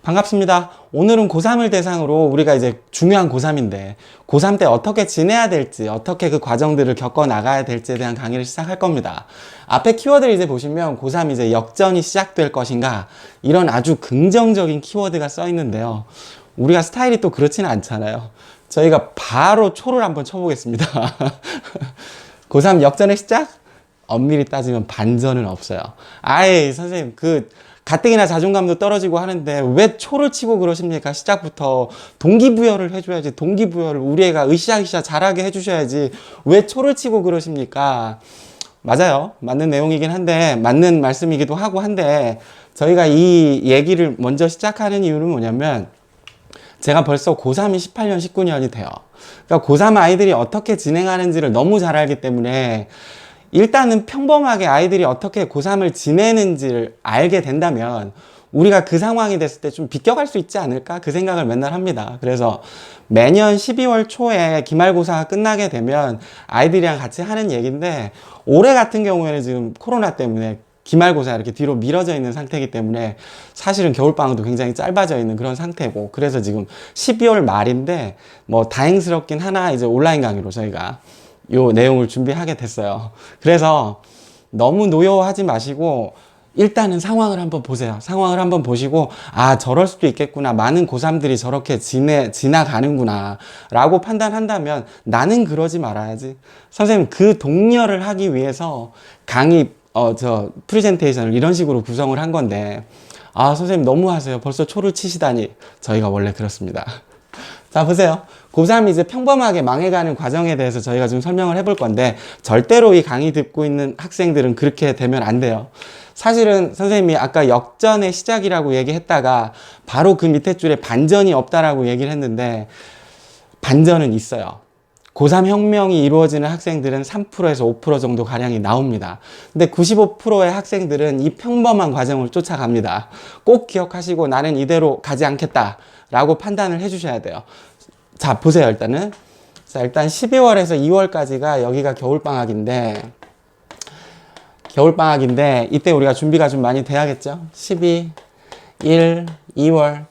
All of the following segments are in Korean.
반갑습니다. 오늘은 고3을 대상으로 우리가 이제 중요한 고3인데 고3 때 어떻게 지내야 될지, 어떻게 그 과정들을 겪어 나가야 될지에 대한 강의를 시작할 겁니다. 앞에 키워드를 이제 보시면 고3 이제 역전이 시작될 것인가, 이런 아주 긍정적인 키워드가 써 있는데요. 우리가 스타일이 또 그렇지는 않잖아요. 저희가 바로 초를 한번 쳐보겠습니다. 고3 역전의 시작? 엄밀히 따지면 반전은 없어요. 아예 선생님 가뜩이나 자존감도 떨어지고 하는데 왜 초를 치고 그러십니까? 시작부터 동기부여를 해줘야지. 동기부여를 우리 애가 으쌰으쌰 잘하게 해주셔야지. 왜 초를 치고 그러십니까? 맞아요. 맞는 내용이긴 한데, 맞는 말씀이기도 하고 한데, 저희가 이 얘기를 먼저 시작하는 이유는 뭐냐면, 제가 벌써 고3이 18년, 19년이 돼요. 그러니까 고3 아이들이 어떻게 진행하는지를 너무 잘 알기 때문에, 일단은 평범하게 아이들이 어떻게 고3을 지내는지를 알게 된다면 우리가 그 상황이 됐을 때 좀 비껴갈 수 있지 않을까? 그 생각을 맨날 합니다. 그래서 매년 12월 초에 기말고사가 끝나게 되면 아이들이랑 같이 하는 얘기인데, 올해 같은 경우에는 지금 코로나 때문에 기말고사 이렇게 뒤로 미뤄져 있는 상태이기 때문에 사실은 겨울방학도 굉장히 짧아져 있는 그런 상태고, 그래서 지금 12월 말인데 뭐 다행스럽긴 하나 이제 온라인 강의로 저희가 요 내용을 준비하게 됐어요. 그래서 너무 노여워하지 마시고 일단은 상황을 한번 보세요. 상황을 한번 보시고, 아, 저럴 수도 있겠구나. 많은 고3들이 저렇게 지나가는구나 라고 판단한다면 나는 그러지 말아야지. 선생님, 그 독려를 하기 위해서 강의 프레젠테이션을 이런 식으로 구성을 한 건데, 아, 선생님 너무 하세요. 벌써 초를 치시다니. 저희가 원래 그렇습니다. 자, 보세요. 고3이 이제 평범하게 망해가는 과정에 대해서 저희가 좀 설명을 해볼 건데, 절대로 이 강의 듣고 있는 학생들은 그렇게 되면 안 돼요. 사실은 선생님이 아까 역전의 시작이라고 얘기했다가 바로 그 밑에 줄에 반전이 없다라고 얘기를 했는데, 반전은 있어요. 고3 혁명이 이루어지는 학생들은 3%에서 5% 정도 가량이 나옵니다. 근데 95%의 학생들은 이 평범한 과정을 쫓아갑니다. 꼭 기억하시고 나는 이대로 가지 않겠다 라고 판단을 해주셔야 돼요. 자, 보세요. 일단은 자, 일단 12월에서 2월까지가 여기가 겨울방학인데 이때 우리가 준비가 좀 많이 돼야겠죠. 12, 1, 2월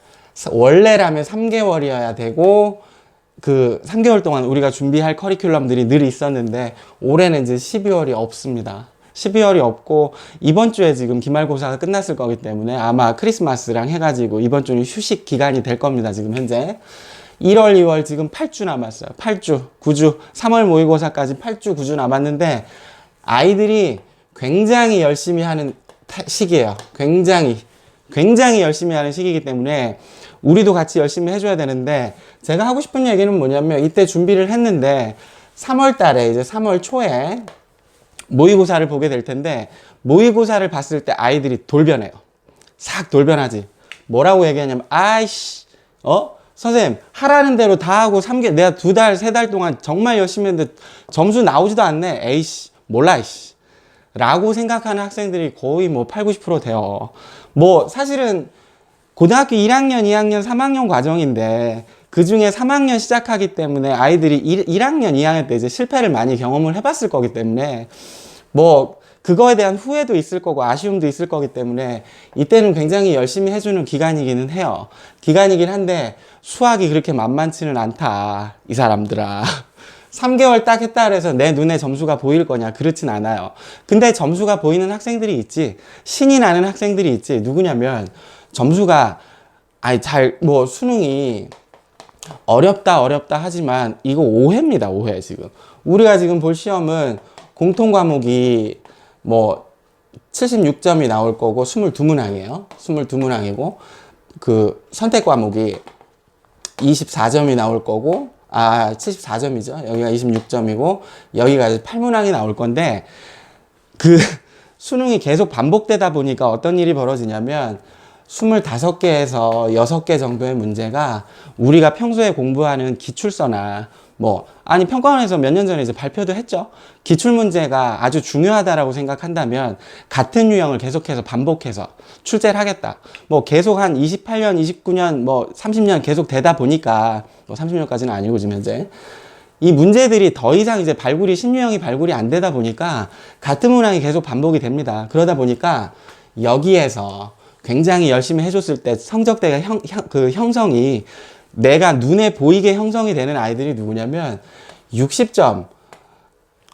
원래라면 3개월이어야 되고, 그 3개월 동안 우리가 준비할 커리큘럼들이 늘 있었는데 올해는 이제 12월이 없습니다. 12월이 없고 이번 주에 지금 기말고사가 끝났을 거기 때문에 아마 크리스마스랑 해가지고 이번 주는 휴식 기간이 될 겁니다. 지금 현재 1월, 2월 지금 8주 남았어요. 8주, 9주, 3월 모의고사까지 8주, 9주 남았는데 아이들이 굉장히 열심히 하는 시기예요. 굉장히 열심히 하는 시기이기 때문에 우리도 같이 열심히 해줘야 되는데, 제가 하고 싶은 얘기는 뭐냐면, 이때 준비를 했는데 3월 달에 이제 3월 초에 모의고사를 보게 될 텐데, 모의고사를 봤을 때 아이들이 돌변해요. 싹 돌변하지. 뭐라고 얘기하냐면, 아이씨, 선생님, 하라는 대로 다 하고 내가 2달, 3달 동안 정말 열심히 했는데 점수 나오지도 않네. 에이씨, 몰라, 이씨. 라고 생각하는 학생들이 거의 뭐 8, 90% 돼요. 뭐, 사실은 고등학교 1학년, 2학년, 3학년 과정인데, 그 중에 3학년 시작하기 때문에 아이들이 1학년, 2학년 때 이제 실패를 많이 경험을 해봤을 거기 때문에, 뭐, 그거에 대한 후회도 있을 거고, 아쉬움도 있을 거기 때문에, 이때는 굉장히 열심히 해주는 기간이기는 해요. 기간이긴 한데, 수학이 그렇게 만만치는 않다, 이 사람들아. 3개월 딱 했다 그래서 내 눈에 점수가 보일 거냐? 그렇진 않아요. 근데 점수가 보이는 학생들이 있지, 신이 나는 학생들이 있지. 누구냐면, 점수가, 수능이 어렵다 하지만, 이거 오해입니다, 오해, 지금. 우리가 지금 볼 시험은 공통 과목이 뭐 76점이 나올 거고 22문항이에요. 22문항이고, 그 선택 과목이 24점이 나올 거고, 74점이죠. 여기가 26점이고, 여기가 8문항이 나올 건데, 그 수능이 계속 반복되다 보니까 어떤 일이 벌어지냐면, 25개에서 6개 정도의 문제가 우리가 평소에 공부하는 기출서나 평가원에서 몇 년 전에 이제 발표도 했죠. 기출문제가 아주 중요하다라고 생각한다면 같은 유형을 계속해서 반복해서 출제를 하겠다. 계속 한 28년, 29년, 30년 계속 되다 보니까, 30년까지는 아니고 지금 현재. 이 문제들이 더 이상 이제 신유형이 발굴이 안 되다 보니까 같은 문항이 계속 반복이 됩니다. 그러다 보니까 여기에서 굉장히 열심히 해줬을 때 성적대가 형성이 내가 눈에 보이게 형성이 되는 아이들이 누구냐면 60점,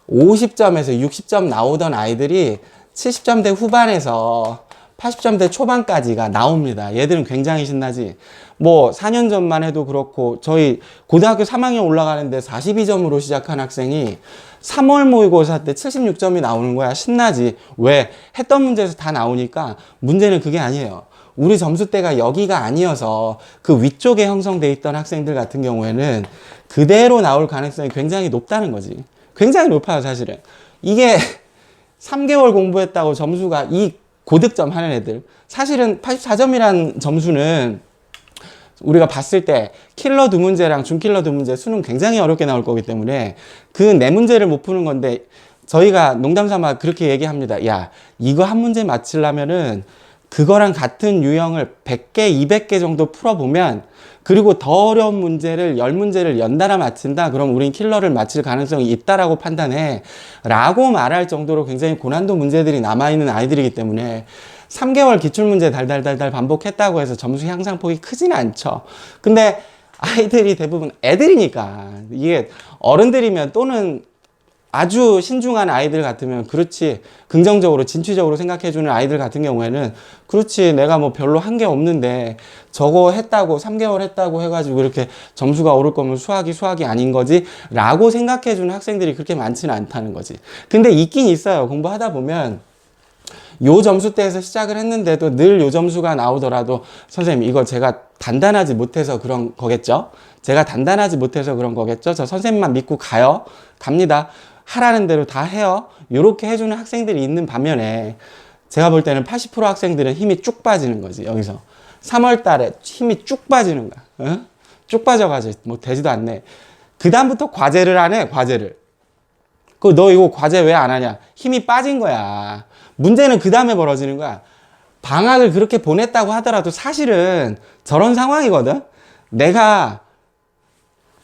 50점에서 60점 나오던 아이들이 70점대 후반에서 80점대 초반까지가 나옵니다. 얘들은 굉장히 신나지. 뭐 4년 전만 해도 그렇고 저희 고등학교 3학년 올라가는데 42점으로 시작한 학생이 3월 모의고사 때 76점이 나오는 거야. 신나지. 왜? 했던 문제에서 다 나오니까. 문제는 그게 아니에요. 우리 점수대가 여기가 아니어서 그 위쪽에 형성돼 있던 학생들 같은 경우에는 그대로 나올 가능성이 굉장히 높다는 거지. 굉장히 높아요, 사실은. 이게 3개월 공부했다고 점수가 이 고득점 하는 애들, 사실은 84점이란 점수는 우리가 봤을 때 킬러 두 문제랑 중킬러 두 문제 수능 굉장히 어렵게 나올 거기 때문에 그 네 문제를 못 푸는 건데, 저희가 농담삼아 그렇게 얘기합니다. 야, 이거 한 문제 맞추려면은 그거랑 같은 유형을 100개, 200개 정도 풀어보면, 그리고 더 어려운 문제를 10문제를 연달아 맞춘다? 그럼 우린 킬러를 맞힐 가능성이 있다라고 판단해. 라고 말할 정도로 굉장히 고난도 문제들이 남아있는 아이들이기 때문에 3개월 기출문제 달달달달 반복했다고 해서 점수 향상폭이 크지는 않죠. 근데 아이들이 대부분 애들이니까, 이게 어른들이면 또는 아주 신중한 아이들 같으면 그렇지, 긍정적으로 진취적으로 생각해주는 아이들 같은 경우에는 그렇지, 내가 뭐 별로 한 게 없는데 저거 했다고 3개월 했다고 해가지고 이렇게 점수가 오를 거면 수학이 아닌 거지 라고 생각해주는 학생들이 그렇게 많지는 않다는 거지. 근데 있긴 있어요. 공부하다 보면 요 점수대에서 시작을 했는데도 늘 요 점수가 나오더라도, 선생님 이거 제가 단단하지 못해서 그런 거겠죠? 제가 단단하지 못해서 그런 거겠죠? 저 선생님만 믿고 가요? 갑니다. 하라는 대로 다 해요. 요렇게 해주는 학생들이 있는 반면에 제가 볼 때는 80% 학생들은 힘이 쭉 빠지는 거지. 여기서 3월 달에 힘이 쭉 빠지는 거야. 어? 쭉 빠져가지고 뭐 되지도 않네. 그 다음부터 과제를 안 해. 과제를. 너 이거 과제 왜 안 하냐? 힘이 빠진 거야. 문제는 그 다음에 벌어지는 거야. 방학을 그렇게 보냈다고 하더라도 사실은 저런 상황이거든. 내가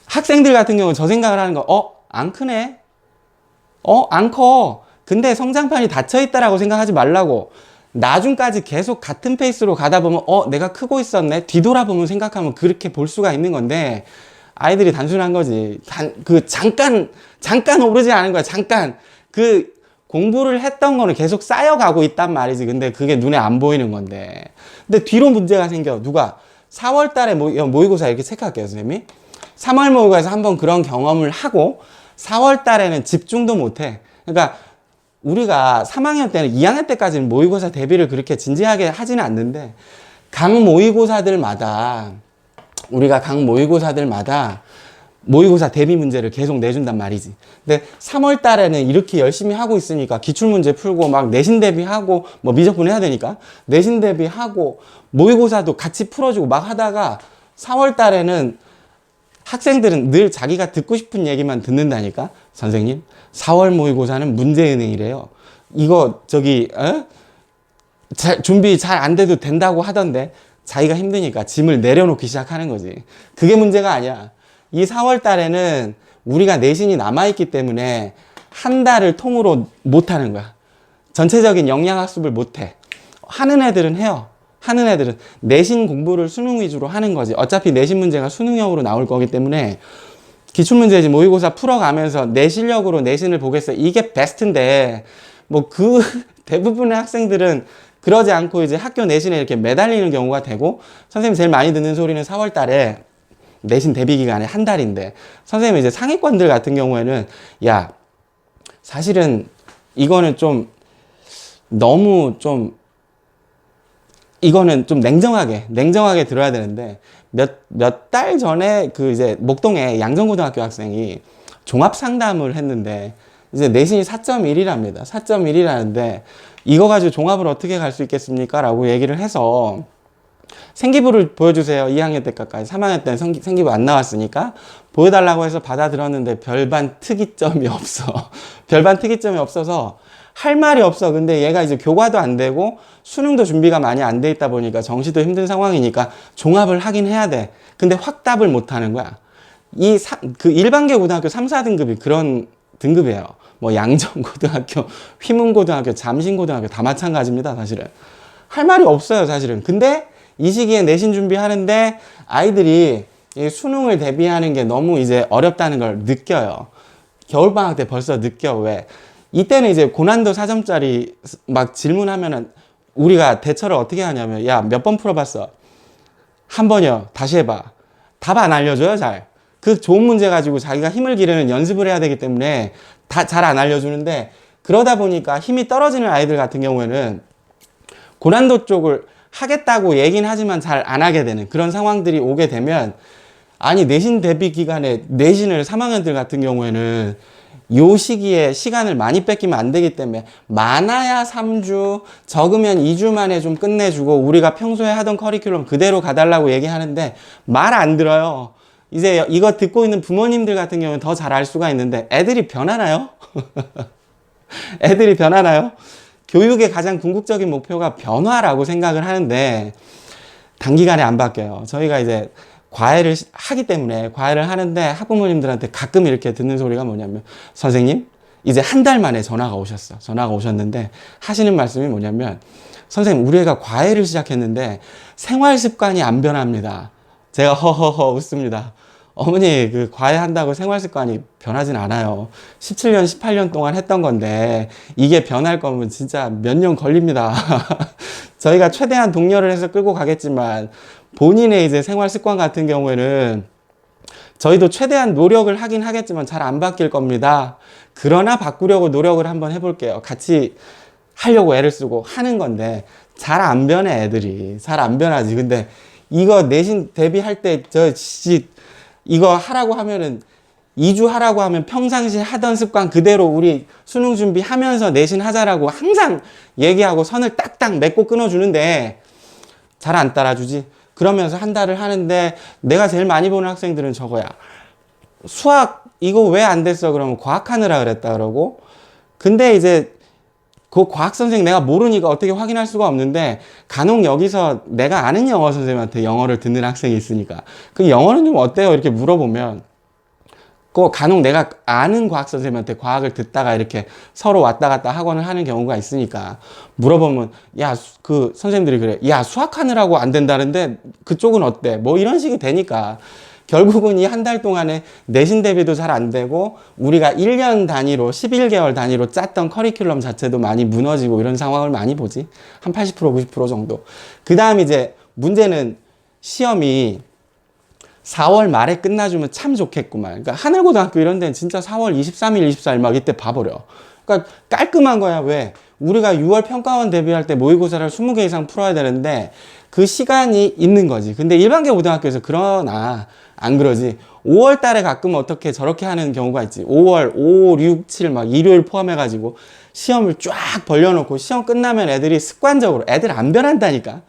학생들 같은 경우는 저 생각을 하는 거, 안 크네? 안 커. 근데 성장판이 닫혀있다라고 생각하지 말라고. 나중까지 계속 같은 페이스로 가다 보면, 내가 크고 있었네? 뒤돌아보면 생각하면 그렇게 볼 수가 있는 건데, 아이들이 단순한 거지. 잠깐 오르지 않은 거야. 잠깐. 공부를 했던 거는 계속 쌓여가고 있단 말이지. 근데 그게 눈에 안 보이는 건데. 근데 뒤로 문제가 생겨. 누가? 4월 달에 모의고사 이렇게 체크할게요, 선생님이. 3월 모의고사에서 한번 그런 경험을 하고, 4월 달에는 집중도 못 해. 그러니까 우리가 3학년 때는 2학년 때까지는 모의고사 대비를 그렇게 진지하게 하지는 않는데, 우리가 각 모의고사들마다 모의고사 대비 문제를 계속 내준단 말이지. 근데 3월 달에는 이렇게 열심히 하고 있으니까 기출문제 풀고 막 내신 대비하고 뭐 미적분 해야 되니까 내신 대비하고 모의고사도 같이 풀어주고 막 하다가 4월 달에는 학생들은 늘 자기가 듣고 싶은 얘기만 듣는다니까. 선생님, 4월 모의고사는 문제은행이래요. 이거 준비 잘 안 돼도 된다고 하던데, 자기가 힘드니까 짐을 내려놓기 시작하는 거지. 그게 문제가 아니야. 이 4월 달에는 우리가 내신이 남아있기 때문에 한 달을 통으로 못하는 거야. 전체적인 영양학습을 못해. 하는 애들은 해요. 하는 애들은 내신 공부를 수능 위주로 하는 거지. 어차피 내신 문제가 수능형으로 나올 거기 때문에 기출문제지 모의고사 풀어가면서 내 실력으로 내신을 보겠어. 이게 베스트인데, 대부분의 학생들은 그러지 않고 이제 학교 내신에 이렇게 매달리는 경우가 되고, 선생님 제일 많이 듣는 소리는 4월 달에 내신 대비 기간이 한 달인데, 선생님 이제 상위권들 같은 경우에는, 야, 사실은 이거는 이거는 좀 냉정하게 들어야 되는데, 몇 달 전에 이제 목동에 양정고등학교 학생이 종합 상담을 했는데, 이제 내신이 4.1이랍니다. 4.1이라는데, 이거 가지고 종합을 어떻게 갈 수 있겠습니까? 라고 얘기를 해서, 생기부를 보여주세요. 2학년 때까지. 3학년 때는 생기부 안 나왔으니까. 보여달라고 해서 받아들었는데, 별반 특이점이 없어. 별반 특이점이 없어서, 할 말이 없어. 근데 얘가 이제 교과도 안 되고 수능도 준비가 많이 안 돼 있다 보니까 정시도 힘든 상황이니까 종합을 하긴 해야 돼. 근데 확답을 못 하는 거야. 일반계 고등학교 3, 4등급이 그런 등급이에요. 뭐 양정고등학교, 휘문고등학교, 잠신고등학교 다 마찬가지입니다, 사실은. 할 말이 없어요, 사실은. 근데 이 시기에 내신 준비하는데 아이들이 이 수능을 대비하는 게 너무 이제 어렵다는 걸 느껴요. 겨울방학 때 벌써 느껴. 왜? 이때는 이제 고난도 4점짜리 막 질문하면은 우리가 대처를 어떻게 하냐면, 야, 몇 번 풀어봤어? 한 번이요. 다시 해봐. 답 안 알려줘요, 잘. 그 좋은 문제 가지고 자기가 힘을 기르는 연습을 해야 되기 때문에 다 잘 안 알려주는데, 그러다 보니까 힘이 떨어지는 아이들 같은 경우에는 고난도 쪽을 하겠다고 얘긴 하지만 잘 안 하게 되는 그런 상황들이 오게 되면, 아니, 내신 대비 기간에 내신을 3학년들 같은 경우에는 요 시기에 시간을 많이 뺏기면 안 되기 때문에 많아야 3주, 적으면 2주 만에 좀 끝내주고 우리가 평소에 하던 커리큘럼 그대로 가달라고 얘기하는데 말 안 들어요. 이제 이거 듣고 있는 부모님들 같은 경우는 더 잘 알 수가 있는데 애들이 변하나요? 애들이 변하나요? 교육의 가장 궁극적인 목표가 변화라고 생각을 하는데 단기간에 안 바뀌어요. 저희가 이제 과외를 하기 때문에 과외를 하는데 학부모님들한테 가끔 이렇게 듣는 소리가 뭐냐면, 선생님 이제 한 달 만에 전화가 오셨어. 전화가 오셨는데 하시는 말씀이 뭐냐면, 선생님 우리 애가 과외를 시작했는데 생활 습관이 안 변합니다. 제가 허허허 웃습니다. 어머니, 그 과외한다고 생활 습관이 변하진 않아요. 17년 18년 동안 했던 건데 이게 변할 거면 진짜 몇 년 걸립니다. 저희가 최대한 독려를 해서 끌고 가겠지만 본인의 이제 생활 습관 같은 경우에는 저희도 최대한 노력을 하긴 하겠지만 잘 안 바뀔 겁니다. 그러나 바꾸려고 노력을 한번 해볼게요. 같이 하려고 애를 쓰고 하는 건데 잘 안 변해, 애들이. 잘 안 변하지. 근데 이거 내신 대비할 때 이거 하라고 하면은 2주 하라고 하면 평상시 하던 습관 그대로 우리 수능 준비하면서 내신 하자라고 항상 얘기하고 선을 딱딱 맺고 끊어주는데 잘 안 따라주지. 그러면서 한 달을 하는데 내가 제일 많이 보는 학생들은 저거야. 수학 이거 왜 안 됐어? 그러면 과학하느라 그랬다 그러고. 근데 이제 그 과학 선생님 내가 모르니까 어떻게 확인할 수가 없는데 간혹 여기서 내가 아는 영어 선생님한테 영어를 듣는 학생이 있으니까 그 영어는 좀 어때요? 이렇게 물어보면 그 간혹 내가 아는 과학 선생님한테 과학을 듣다가 이렇게 서로 왔다 갔다 학원을 하는 경우가 있으니까 물어보면, 야, 그 선생님들이 그래. 야, 수학하느라고 안 된다는데 그쪽은 어때? 뭐 이런 식이 되니까 결국은 이 한 달 동안에 내신 대비도 잘 안 되고 우리가 1년 단위로 11개월 단위로 짰던 커리큘럼 자체도 많이 무너지고 이런 상황을 많이 보지. 한 80% 90% 정도. 그 다음 이제 문제는 시험이 4월 말에 끝나주면 참 좋겠구만. 그러니까 하늘고등학교 이런 데는 진짜 4월 23일, 24일 막 이때 봐버려. 그러니까 깔끔한 거야. 왜? 우리가 6월 평가원 대비할 때 모의고사를 20개 이상 풀어야 되는데 그 시간이 있는 거지. 근데 일반계 고등학교에서 그러나 안 그러지. 5월 달에 가끔 어떻게 저렇게 하는 경우가 있지. 5월, 5, 6, 7 막 일요일 포함해가지고 시험을 쫙 벌려놓고 시험 끝나면 애들이 습관적으로, 애들 안 변한다니까.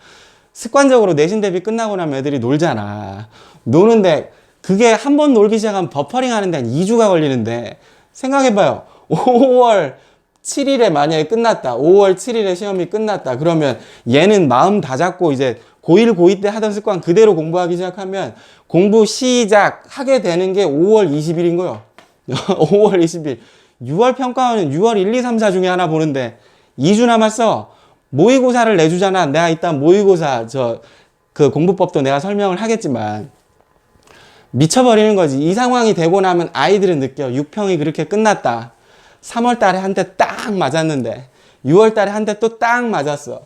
습관적으로 내신 대비 끝나고 나면 애들이 놀잖아. 노는데 그게 한 번 놀기 시작하면 버퍼링 하는데 한 2주가 걸리는데 생각해봐요. 5월 7일에 만약에 끝났다. 5월 7일에 시험이 끝났다. 그러면 얘는 마음 다 잡고 이제 고1, 고2 때 하던 습관 그대로 공부하기 시작하면 공부 시작하게 되는 게 5월 20일인 거요. 5월 20일. 6월 평가원은 6월 1, 2, 3, 4 중에 하나 보는데 2주 남았어. 모의고사를 내주잖아. 내가 이따 모의고사 그 공부법도 내가 설명을 하겠지만 미쳐버리는 거지. 이 상황이 되고 나면 아이들은 느껴. 6평이 그렇게 끝났다. 3월 달에 한 대 딱 맞았는데 6월 달에 한 대 또 딱 맞았어.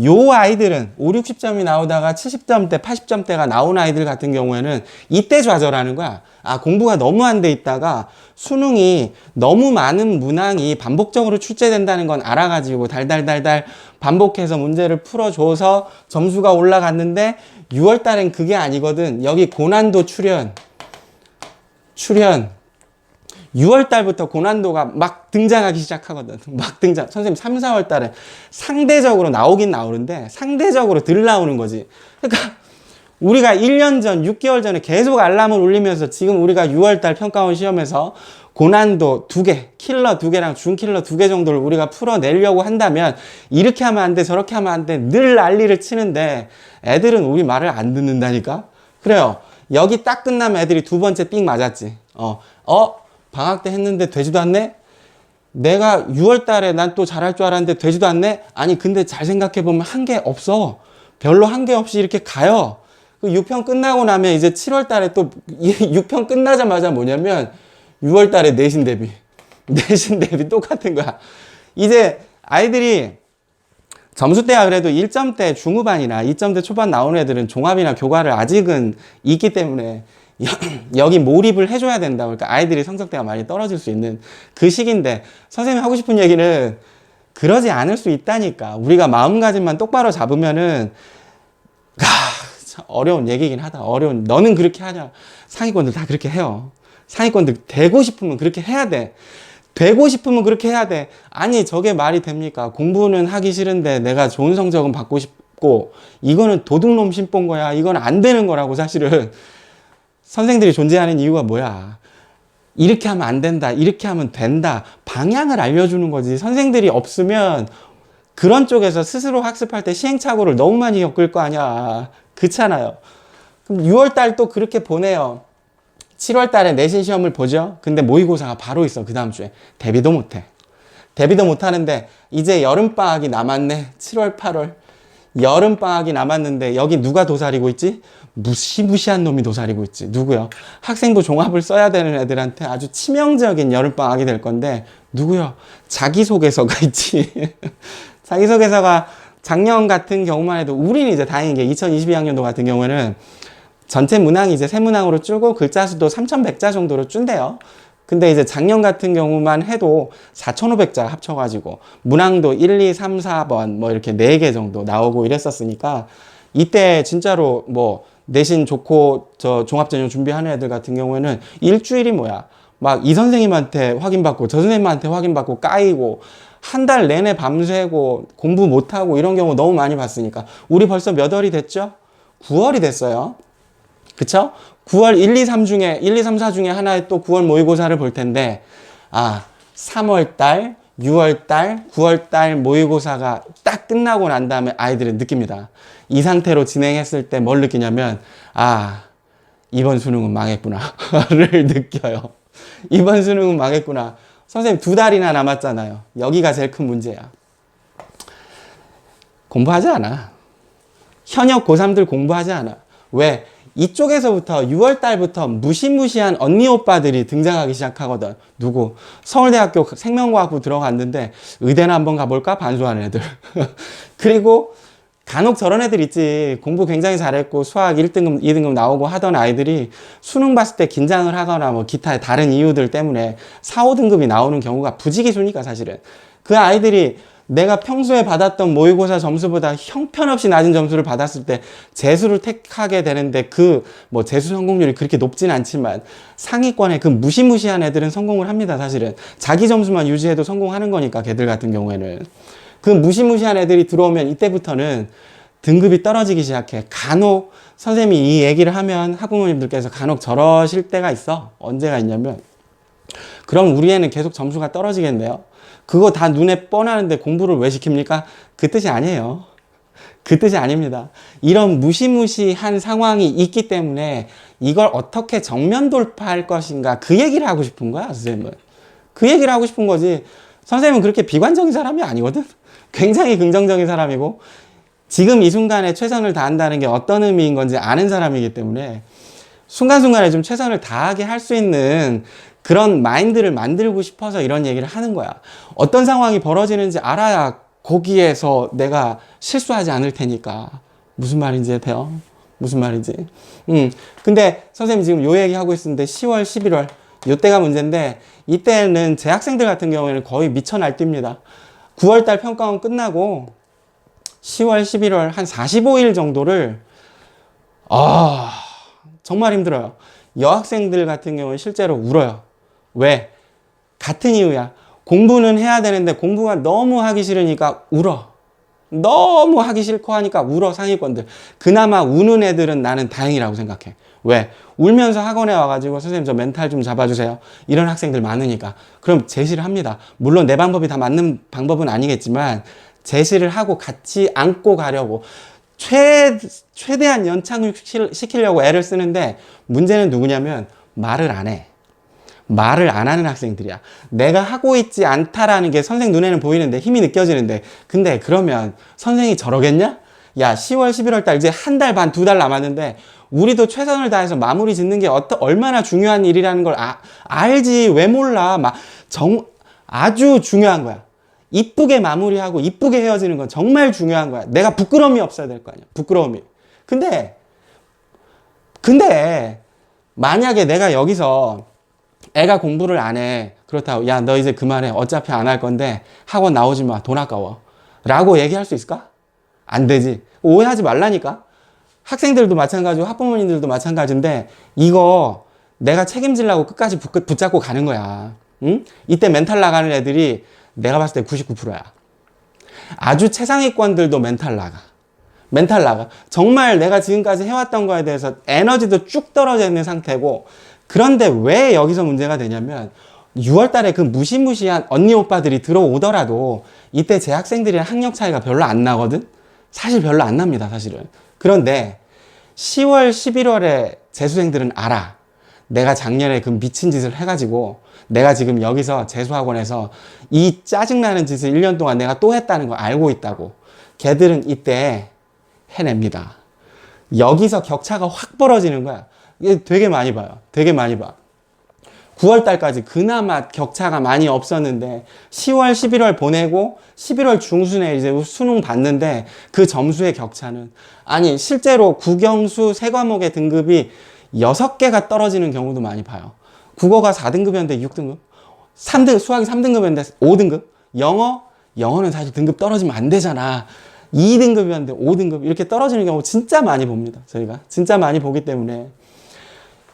요 아이들은 5, 60점이 나오다가 70점대, 80점대가 나온 아이들 같은 경우에는 이때 좌절하는 거야. 아, 공부가 너무 안 돼 있다가 수능이 너무 많은 문항이 반복적으로 출제된다는 건 알아가지고 달달달달 반복해서 문제를 풀어줘서 점수가 올라갔는데 6월 달엔 그게 아니거든. 여기 고난도 출현 6월 달부터 고난도가 막 등장하기 시작하거든. 막 등장. 선생님 3, 4월 달에 상대적으로 나오긴 나오는데 상대적으로 덜 나오는 거지. 그러니까 우리가 1년 전, 6개월 전에 계속 알람을 울리면서 지금 우리가 6월 달 평가원 시험에서 고난도 2개, 킬러 2개랑 준킬러 2개 정도를 우리가 풀어내려고 한다면 이렇게 하면 안 돼, 저렇게 하면 안 돼, 늘 난리를 치는데 애들은 우리 말을 안 듣는다니까? 그래요. 여기 딱 끝나면 애들이 두 번째 삥 맞았지. 방학 때 했는데 되지도 않네? 내가 6월 달에 난 또 잘할 줄 알았는데 되지도 않네? 아니, 근데 잘 생각해보면 한 게 없어. 별로 한 게 없이 이렇게 가요. 그 6편 끝나고 나면 이제 7월 달에 또 6편 끝나자마자 뭐냐면 6월 달에 내신 대비. 내신 대비 똑같은 거야. 이제 아이들이 점수대가 그래도 1점대 중후반이나 2점대 초반 나오는 애들은 종합이나 교과를 아직은 있기 때문에 여기 몰입을 해줘야 된다. 그러니까 아이들이 성적대가 많이 떨어질 수 있는 그 시기인데 선생님이 하고 싶은 얘기는 그러지 않을 수 있다니까. 우리가 마음가짐만 똑바로 잡으면은 참 어려운 얘기긴 하다. 어려운. 너는 그렇게 하냐. 상위권들 다 그렇게 해요. 상위권들 되고 싶으면 그렇게 해야 돼. 되고 싶으면 그렇게 해야 돼. 아니 저게 말이 됩니까? 공부는 하기 싫은데 내가 좋은 성적은 받고 싶고 이거는 도둑놈 신본 거야. 이건 안 되는 거라고. 사실은 선생들이 존재하는 이유가 뭐야? 이렇게 하면 안 된다. 이렇게 하면 된다. 방향을 알려주는 거지. 선생들이 없으면 그런 쪽에서 스스로 학습할 때 시행착오를 너무 많이 겪을 거 아니야. 그렇잖아요. 그럼 6월 달 또 그렇게 보내요. 7월 달에 내신 시험을 보죠. 근데 모의고사가 바로 있어. 그 다음 주에. 대비도 못해. 대비도 못하는데 이제 여름방학이 남았네. 7월, 8월. 여름방학이 남았는데 여기 누가 도사리고 있지? 무시무시한 놈이 도사리고 있지. 누구요? 학생부 종합을 써야 되는 애들한테 아주 치명적인 여름방학이 될 건데 누구요? 자기소개서가 있지. 자기소개서가 작년 같은 경우만 해도 우리는 이제 다행인 게 2022학년도 같은 경우에는 전체 문항이 이제 세 문항으로 줄고 글자 수도 3,100자 정도로 준대요. 근데 이제 작년 같은 경우만 해도 4,500자 합쳐가지고 문항도 1, 2, 3, 4번 뭐 이렇게 4개 정도 나오고 이랬었으니까 이때 진짜로 뭐 내신 좋고 저 종합전형 준비하는 애들 같은 경우에는 일주일이 뭐야. 막 이 선생님한테 확인받고 저 선생님한테 확인받고 까이고 한 달 내내 밤새고 공부 못하고 이런 경우 너무 많이 봤으니까 우리 벌써 몇 월이 됐죠? 9월이 됐어요. 그쵸? 9월 1, 2, 3 중에 1, 2, 3, 4 중에 하나에 또 9월 모의고사를 볼 텐데 3월 달, 6월 달, 9월 달 모의고사가 딱 끝나고 난 다음에 아이들은 느낍니다. 이 상태로 진행했을 때 뭘 느끼냐면 이번 수능은 망했구나를 느껴요. 이번 수능은 망했구나. 선생님 2달이나 남았잖아요. 여기가 제일 큰 문제야. 공부하지 않아. 현역 고3들 공부하지 않아. 왜? 이쪽에서부터 6월 달부터 무시무시한 언니 오빠들이 등장하기 시작하거든. 누구? 서울대학교 생명과학부 들어갔는데 의대나 한번 가볼까? 반수하는 애들. 그리고 간혹 저런 애들 있지. 공부 굉장히 잘했고 수학 1등급, 2등급 나오고 하던 아이들이 수능 봤을 때 긴장을 하거나 뭐 기타의 다른 이유들 때문에 4, 5등급이 나오는 경우가 부지기수니까 사실은. 그 아이들이 내가 평소에 받았던 모의고사 점수보다 형편없이 낮은 점수를 받았을 때 재수를 택하게 되는데 그 뭐 재수 성공률이 그렇게 높진 않지만 상위권의 그 무시무시한 애들은 성공을 합니다. 사실은 자기 점수만 유지해도 성공하는 거니까 걔들 같은 경우에는. 그 무시무시한 애들이 들어오면 이때부터는 등급이 떨어지기 시작해. 간혹 선생님이 이 얘기를 하면 학부모님들께서 간혹 저러실 때가 있어. 언제가 있냐면 그럼 우리 애는 계속 점수가 떨어지겠네요. 그거 다 눈에 뻔하는데 공부를 왜 시킵니까? 그 뜻이 아니에요. 그 뜻이 아닙니다. 이런 무시무시한 상황이 있기 때문에 이걸 어떻게 정면 돌파할 것인가 그 얘기를 하고 싶은 거야, 선생님은. 그 얘기를 하고 싶은 거지. 선생님은 그렇게 비관적인 사람이 아니거든. 굉장히 긍정적인 사람이고 지금 이 순간에 최선을 다한다는 게 어떤 의미인 건지 아는 사람이기 때문에 순간순간에 좀 최선을 다하게 할 수 있는 그런 마인드를 만들고 싶어서 이런 얘기를 하는 거야. 어떤 상황이 벌어지는지 알아야 거기에서 내가 실수하지 않을 테니까. 무슨 말인지 돼요? 무슨 말인지. 근데 선생님 지금 요 얘기 하고 있었는데 10월, 11월 요때가 문제인데 이때는 제 학생들 같은 경우에는 거의 미쳐 날뜁니다. 9월달 평가원 끝나고 10월, 11월 한 45일 정도를 정말 힘들어요. 여학생들 같은 경우는 실제로 울어요. 왜? 같은 이유야. 공부는 해야 되는데 공부가 너무 하기 싫으니까 울어. 너무 하기 싫고 하니까 울어, 상위권들. 그나마 우는 애들은 나는 다행이라고 생각해. 왜? 울면서 학원에 와가지고 선생님 저 멘탈 좀 잡아주세요. 이런 학생들 많으니까. 그럼 제시를 합니다. 물론 내 방법이 다 맞는 방법은 아니겠지만 제시를 하고 같이 안고 가려고 최대한 연착륙 시키려고 애를 쓰는데 문제는 누구냐면 말을 안 해. 말을 안 하는 학생들이야. 내가 하고 있지 않다라는 게 선생 눈에는 보이는데 힘이 느껴지는데 근데 그러면 선생이 저러겠냐? 야 10월 11월 달 이제 한 달 반 두 달 남았는데 우리도 최선을 다해서 마무리 짓는 게 얼마나 중요한 일이라는 걸 알지. 왜 몰라. 아주 중요한 거야. 이쁘게 마무리하고 이쁘게 헤어지는 건 정말 중요한 거야. 내가 부끄러움이 없어야 될 거 아니야. 부끄러움이. 근데 만약에 내가 여기서 애가 공부를 안 해. 그렇다고 야 너 이제 그만해. 어차피 안 할 건데 학원 나오지 마. 돈 아까워. 라고 얘기할 수 있을까? 안 되지. 오해하지 말라니까. 학생들도 마찬가지고 학부모님들도 마찬가지인데 이거 내가 책임지려고 끝까지 붙잡고 가는 거야. 응? 이때 멘탈 나가는 애들이 내가 봤을 때 99%야. 아주 최상위권들도 멘탈 나가. 정말 내가 지금까지 해왔던 거에 대해서 에너지도 쭉 떨어져 있는 상태고 그런데 왜 여기서 문제가 되냐면 6월 달에 그 무시무시한 언니 오빠들이 들어오더라도 이때 제 학생들이랑 학력 차이가 별로 안 나거든? 사실 별로 안 납니다, 사실은. 그런데 10월, 11월에 재수생들은 알아. 내가 작년에 그 미친 짓을 해가지고 내가 지금 여기서 재수학원에서 이 짜증나는 짓을 1년 동안 내가 또 했다는 걸 알고 있다고. 걔들은 이때 해냅니다. 여기서 격차가 확 벌어지는 거야. 이게 되게 많이 봐요. 되게 많이 봐. 9월 달까지 그나마 격차가 많이 없었는데 10월, 11월 보내고 11월 중순에 이제 수능 봤는데 그 점수의 격차는 아니 실제로 국영수 세 과목의 등급이 6개가 떨어지는 경우도 많이 봐요. 국어가 4등급이었는데 6등급, 수학이 3등급이었는데 5등급, 영어는 사실 등급 떨어지면 안 되잖아. 2등급이었는데 5등급 이렇게 떨어지는 경우 진짜 많이 봅니다. 저희가 진짜 많이 보기 때문에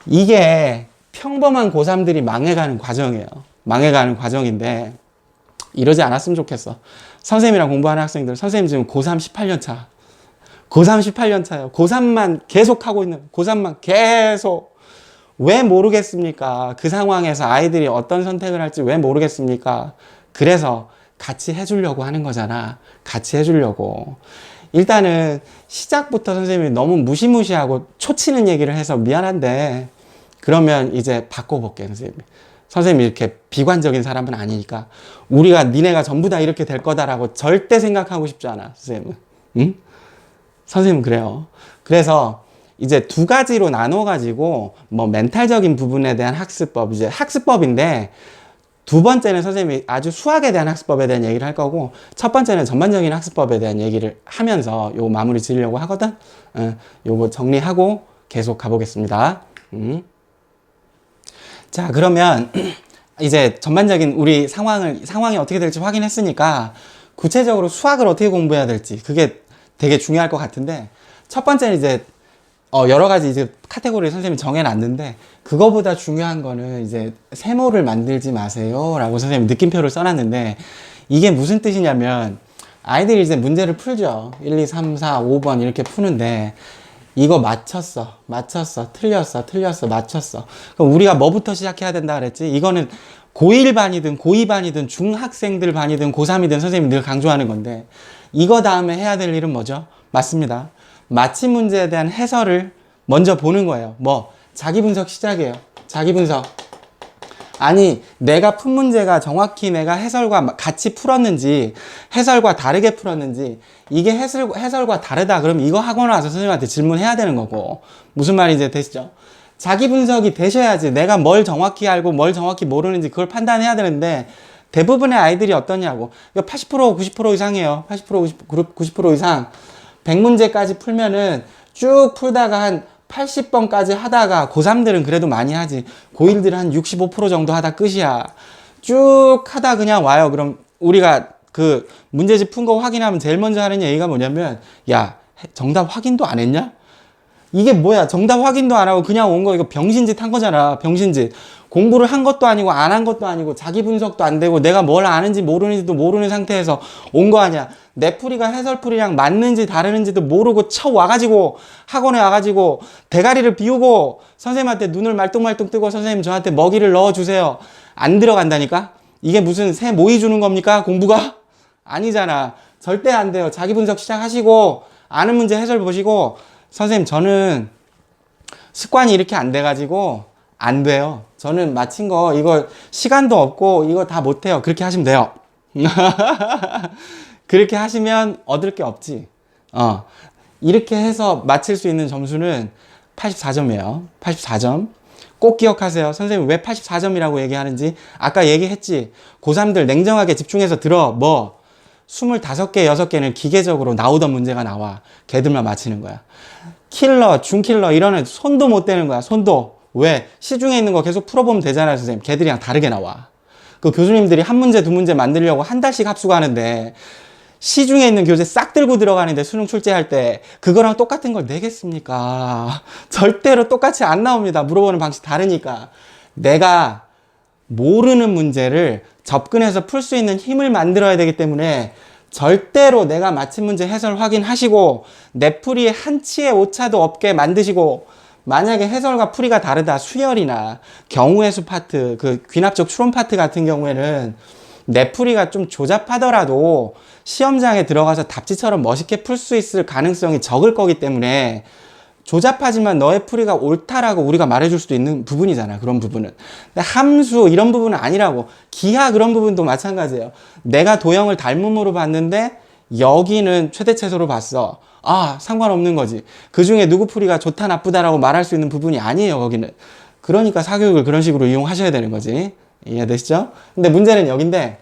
이게 평범한 고3들이 망해가는 과정이에요. 망해가는 과정인데 이러지 않았으면 좋겠어. 선생님이랑 공부하는 학생들, 선생님 지금 고3 18년 차. 고3 18년 차예요. 고3만 계속 하고 있는, 고3만 계속. 왜 모르겠습니까? 그 상황에서 아이들이 어떤 선택을 할지 왜 모르겠습니까? 그래서 같이 해주려고 하는 거잖아. 같이 해주려고. 일단은 시작부터 선생님이 너무 무시무시하고 초치는 얘기를 해서 미안한데 그러면 이제 바꿔볼게요, 선생님. 선생님이 이렇게 비관적인 사람은 아니니까 우리가 니네가 전부 다 이렇게 될 거다라고 절대 생각하고 싶지 않아, 선생님은. 응? 선생님은 그래요. 그래서 이제 두 가지로 나눠가지고 뭐 멘탈적인 부분에 대한 학습법, 이제 학습법인데 두 번째는 선생님이 아주 수학에 대한 학습법에 대한 얘기를 할 거고 첫 번째는 전반적인 학습법에 대한 얘기를 하면서 요거 마무리 지으려고 하거든. 요거 정리하고 계속 가보겠습니다. 자, 그러면 이제 전반적인 우리 상황이 어떻게 될지 확인했으니까 구체적으로 수학을 어떻게 공부해야 될지 그게 되게 중요할 것 같은데 첫 번째는 이제 여러 가지 이제 카테고리를 선생님이 정해놨는데 그거보다 중요한 거는 이제 세모를 만들지 마세요 라고 선생님이 느낌표를 써놨는데 이게 무슨 뜻이냐면 아이들이 이제 문제를 풀죠. 1, 2, 3, 4, 5번 이렇게 푸는데 이거 맞췄어, 틀렸어, 맞췄어. 그럼 우리가 뭐부터 시작해야 된다 그랬지? 이거는 고1 반이든 고2 반이든 중학생들 반이든 고3이든 선생님이 늘 강조하는 건데 이거 다음에 해야 될 일은 뭐죠? 맞습니다. 맞힌 문제에 대한 해설을 먼저 보는 거예요. 뭐 자기 분석 시작이에요. 자기 분석. 아니 내가 푼 문제가 정확히 내가 해설과 같이 풀었는지 해설과 다르게 풀었는지 이게 해설과 다르다 그러면 이거 학원 와서 선생님한테 질문해야 되는 거고 무슨 말인지 되시죠? 자기 분석이 되셔야지 내가 뭘 정확히 알고 뭘 정확히 모르는지 그걸 판단해야 되는데 대부분의 아이들이 어떠냐고 80% 90% 이상이에요. 80% 90% 이상 100문제까지 풀면은 쭉 풀다가 한 80번까지 하다가 고3들은 그래도 많이 하지 고1들은 한 65% 정도 하다 끝이야. 쭉 하다 그냥 와요. 그럼 우리가 그 문제집 푼 거 확인하면 제일 먼저 하는 얘기가 뭐냐면 야 정답 확인도 안 했냐? 이게 뭐야 정답 확인도 안 하고 그냥 온 거 이거 병신짓 한 거잖아. 병신짓. 공부를 한 것도 아니고 안 한 것도 아니고 자기 분석도 안 되고 내가 뭘 아는지 모르는지도 모르는 상태에서 온 거 아니야. 내 풀이가 해설풀이랑 맞는지 다르는지도 모르고 와가지고 학원에 와가지고 대가리를 비우고 선생님한테 눈을 말똥말똥 뜨고 선생님 저한테 먹이를 넣어주세요. 안 들어간다니까? 이게 무슨 새 모이 주는 겁니까? 공부가? 아니잖아. 절대 안 돼요. 자기 분석 시작하시고 아는 문제 해설 보시고 선생님 저는 습관이 이렇게 안 돼가지고 안 돼요. 저는 마친 거 이거 시간도 없고 이거 다 못해요. 그렇게 하시면 돼요. 그렇게 하시면 얻을 게 없지. 이렇게 해서 맞힐 수 있는 점수는 84점이에요. 84점. 꼭 기억하세요. 선생님 왜 84점이라고 얘기하는지. 아까 얘기했지. 고3들 냉정하게 집중해서 들어. 25개, 6개는 기계적으로 나오던 문제가 나와. 걔들만 맞히는 거야. 킬러, 중킬러 이런 애 손도 못 대는 거야. 손도. 왜? 시중에 있는 거 계속 풀어보면 되잖아요, 선생님. 걔들이랑 다르게 나와. 그 교수님들이 한 문제, 두 문제 만들려고 한 달씩 합수하는데 시중에 있는 교재 싹 들고 들어가는데 수능 출제할 때 그거랑 똑같은 걸 내겠습니까? 절대로 똑같이 안 나옵니다. 물어보는 방식 다르니까. 내가 모르는 문제를 접근해서 풀 수 있는 힘을 만들어야 되기 때문에 절대로 내가 맞힌 문제 해설 확인하시고 내 풀이에 한 치의 오차도 없게 만드시고, 만약에 해설과 풀이가 다르다, 수열이나 경우의 수 파트, 그 귀납적 추론 파트 같은 경우에는 내 풀이가 좀 조잡하더라도 시험장에 들어가서 답지처럼 멋있게 풀 수 있을 가능성이 적을 거기 때문에, 조잡하지만 너의 풀이가 옳다라고 우리가 말해줄 수도 있는 부분이잖아. 그런 부분은. 근데 함수 이런 부분은 아니라고. 기하 그런 부분도 마찬가지예요. 내가 도형을 닮음으로 봤는데 여기는 최대최소로 봤어. 상관없는 거지. 그 중에 누구 풀이가 좋다 나쁘다라고 말할 수 있는 부분이 아니에요. 거기는. 그러니까 사교육을 그런 식으로 이용하셔야 되는 거지. 이해되시죠? 근데 문제는 여긴데,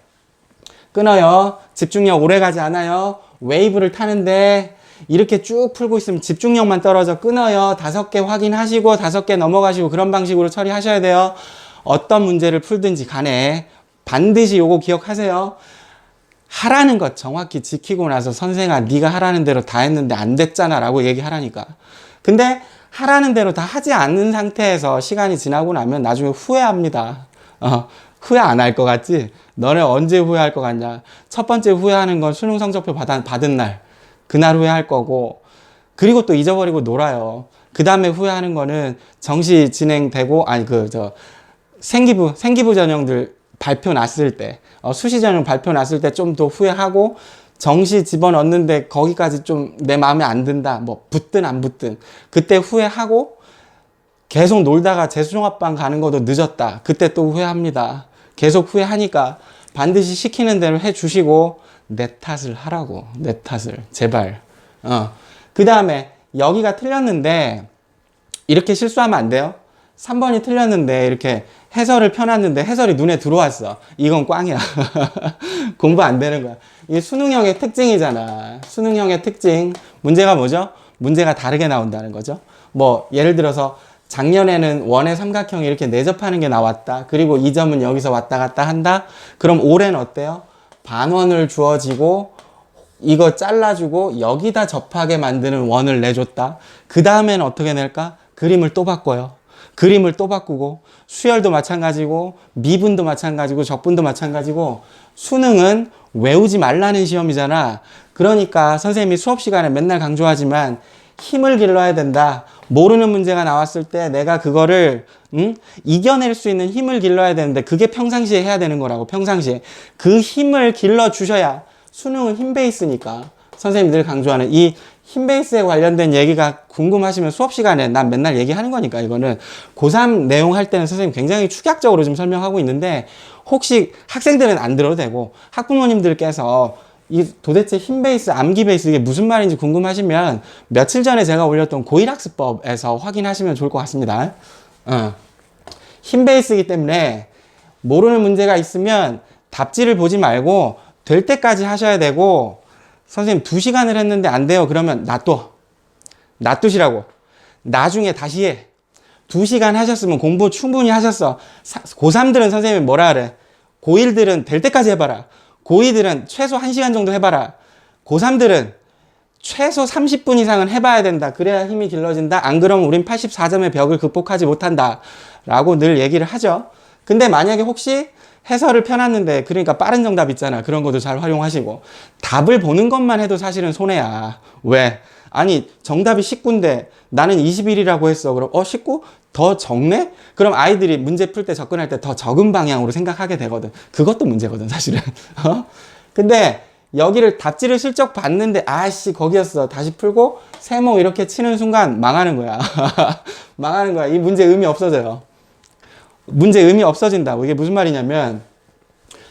끊어요. 집중력 오래 가지 않아요. 웨이브를 타는데 이렇게 쭉 풀고 있으면 집중력만 떨어져. 끊어요. 5개 확인하시고 5개 넘어가시고 그런 방식으로 처리하셔야 돼요. 어떤 문제를 풀든지 간에 반드시 요거 기억하세요. 하라는 것 정확히 지키고 나서 선생아 네가 하라는 대로 다 했는데 안 됐잖아 라고 얘기하라니까. 근데 하라는 대로 다 하지 않는 상태에서 시간이 지나고 나면 나중에 후회합니다. 후회 안 할 것 같지? 너네 언제 후회할 것 같냐? 첫 번째 후회하는 건 수능 성적표 받은 날. 그날 후회할 거고, 그리고 또 잊어버리고 놀아요. 그 다음에 후회하는 거는 정시 진행되고, 생기부 전형들 발표 났을 때, 수시 전형 발표 났을 때 좀 더 후회하고, 정시 집어넣는데 거기까지 좀 내 마음에 안 든다. 붙든 안 붙든. 그때 후회하고, 계속 놀다가 재수종합반 가는 것도 늦었다. 그때 또 후회합니다. 계속 후회하니까 반드시 시키는 대로 해주시고, 내 탓을 하라고. 내 탓을. 제발. 그 다음에 여기가 틀렸는데 이렇게 실수하면 안 돼요. 3번이 틀렸는데 이렇게 해설을 펴놨는데 해설이 눈에 들어왔어. 이건 꽝이야. 공부 안 되는 거야. 이게 수능형의 특징이잖아. 수능형의 특징. 문제가 뭐죠? 문제가 다르게 나온다는 거죠. 예를 들어서 작년에는 원의 삼각형이 이렇게 내접하는 게 나왔다. 그리고 이 점은 여기서 왔다 갔다 한다. 그럼 올해는 어때요? 반원을 주어지고 이거 잘라주고 여기다 접하게 만드는 원을 내줬다. 그 다음에는 어떻게 낼까? 그림을 또 바꿔요. 그림을 또 바꾸고, 수열도 마찬가지고 미분도 마찬가지고 적분도 마찬가지고. 수능은 외우지 말라는 시험이잖아. 그러니까 선생님이 수업 시간에 맨날 강조하지만 힘을 길러야 된다. 모르는 문제가 나왔을 때 내가 그거를 이겨낼 수 있는 힘을 길러야 되는데, 그게 평상시에 해야 되는 거라고. 평상시에 그 힘을 길러 주셔야. 수능은 힘 베이스니까 선생님들이 강조하는 이 힘 베이스에 관련된 얘기가 궁금하시면 수업 시간에 난 맨날 얘기하는 거니까. 이거는 고3 내용 할 때는 선생님 굉장히 축약적으로 좀 설명하고 있는데, 혹시 학생들은 안 들어도 되고 학부모님들께서 이 도대체 힘 베이스, 암기 베이스 이게 무슨 말인지 궁금하시면 며칠 전에 제가 올렸던 고일학습법에서 확인하시면 좋을 것 같습니다. 힘 베이스이기 때문에 모르는 문제가 있으면 답지를 보지 말고 될 때까지 하셔야 되고, 선생님 2시간을 했는데 안 돼요. 그러면 놔두시라고. 나중에 다시 해. 2시간 하셨으면 공부 충분히 하셨어. 고3들은 선생님이 뭐라 그래? 고1들은 될 때까지 해봐라. 고2들은 최소 1시간 정도 해봐라. 고3들은 최소 30분 이상은 해봐야 된다. 그래야 힘이 길러진다. 안 그러면 우린 84점의 벽을 극복하지 못한다. 라고 늘 얘기를 하죠. 근데 만약에 혹시 해설을 펴놨는데, 그러니까 빠른 정답 있잖아. 그런 것도 잘 활용하시고. 답을 보는 것만 해도 사실은 손해야. 왜? 아니, 정답이 19인데 나는 21이라고 했어. 그럼 19? 더 적네? 그럼 아이들이 문제 풀 때 접근할 때 더 적은 방향으로 생각하게 되거든. 그것도 문제거든, 사실은. 근데 여기를 답지를 슬쩍 봤는데 아씨 거기였어. 다시 풀고 세모 이렇게 치는 순간 망하는 거야. 망하는 거야. 이 문제 의미 없어져요. 문제 의미 없어진다고. 이게 무슨 말이냐면,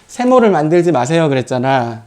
세모를 만들지 마세요 그랬잖아.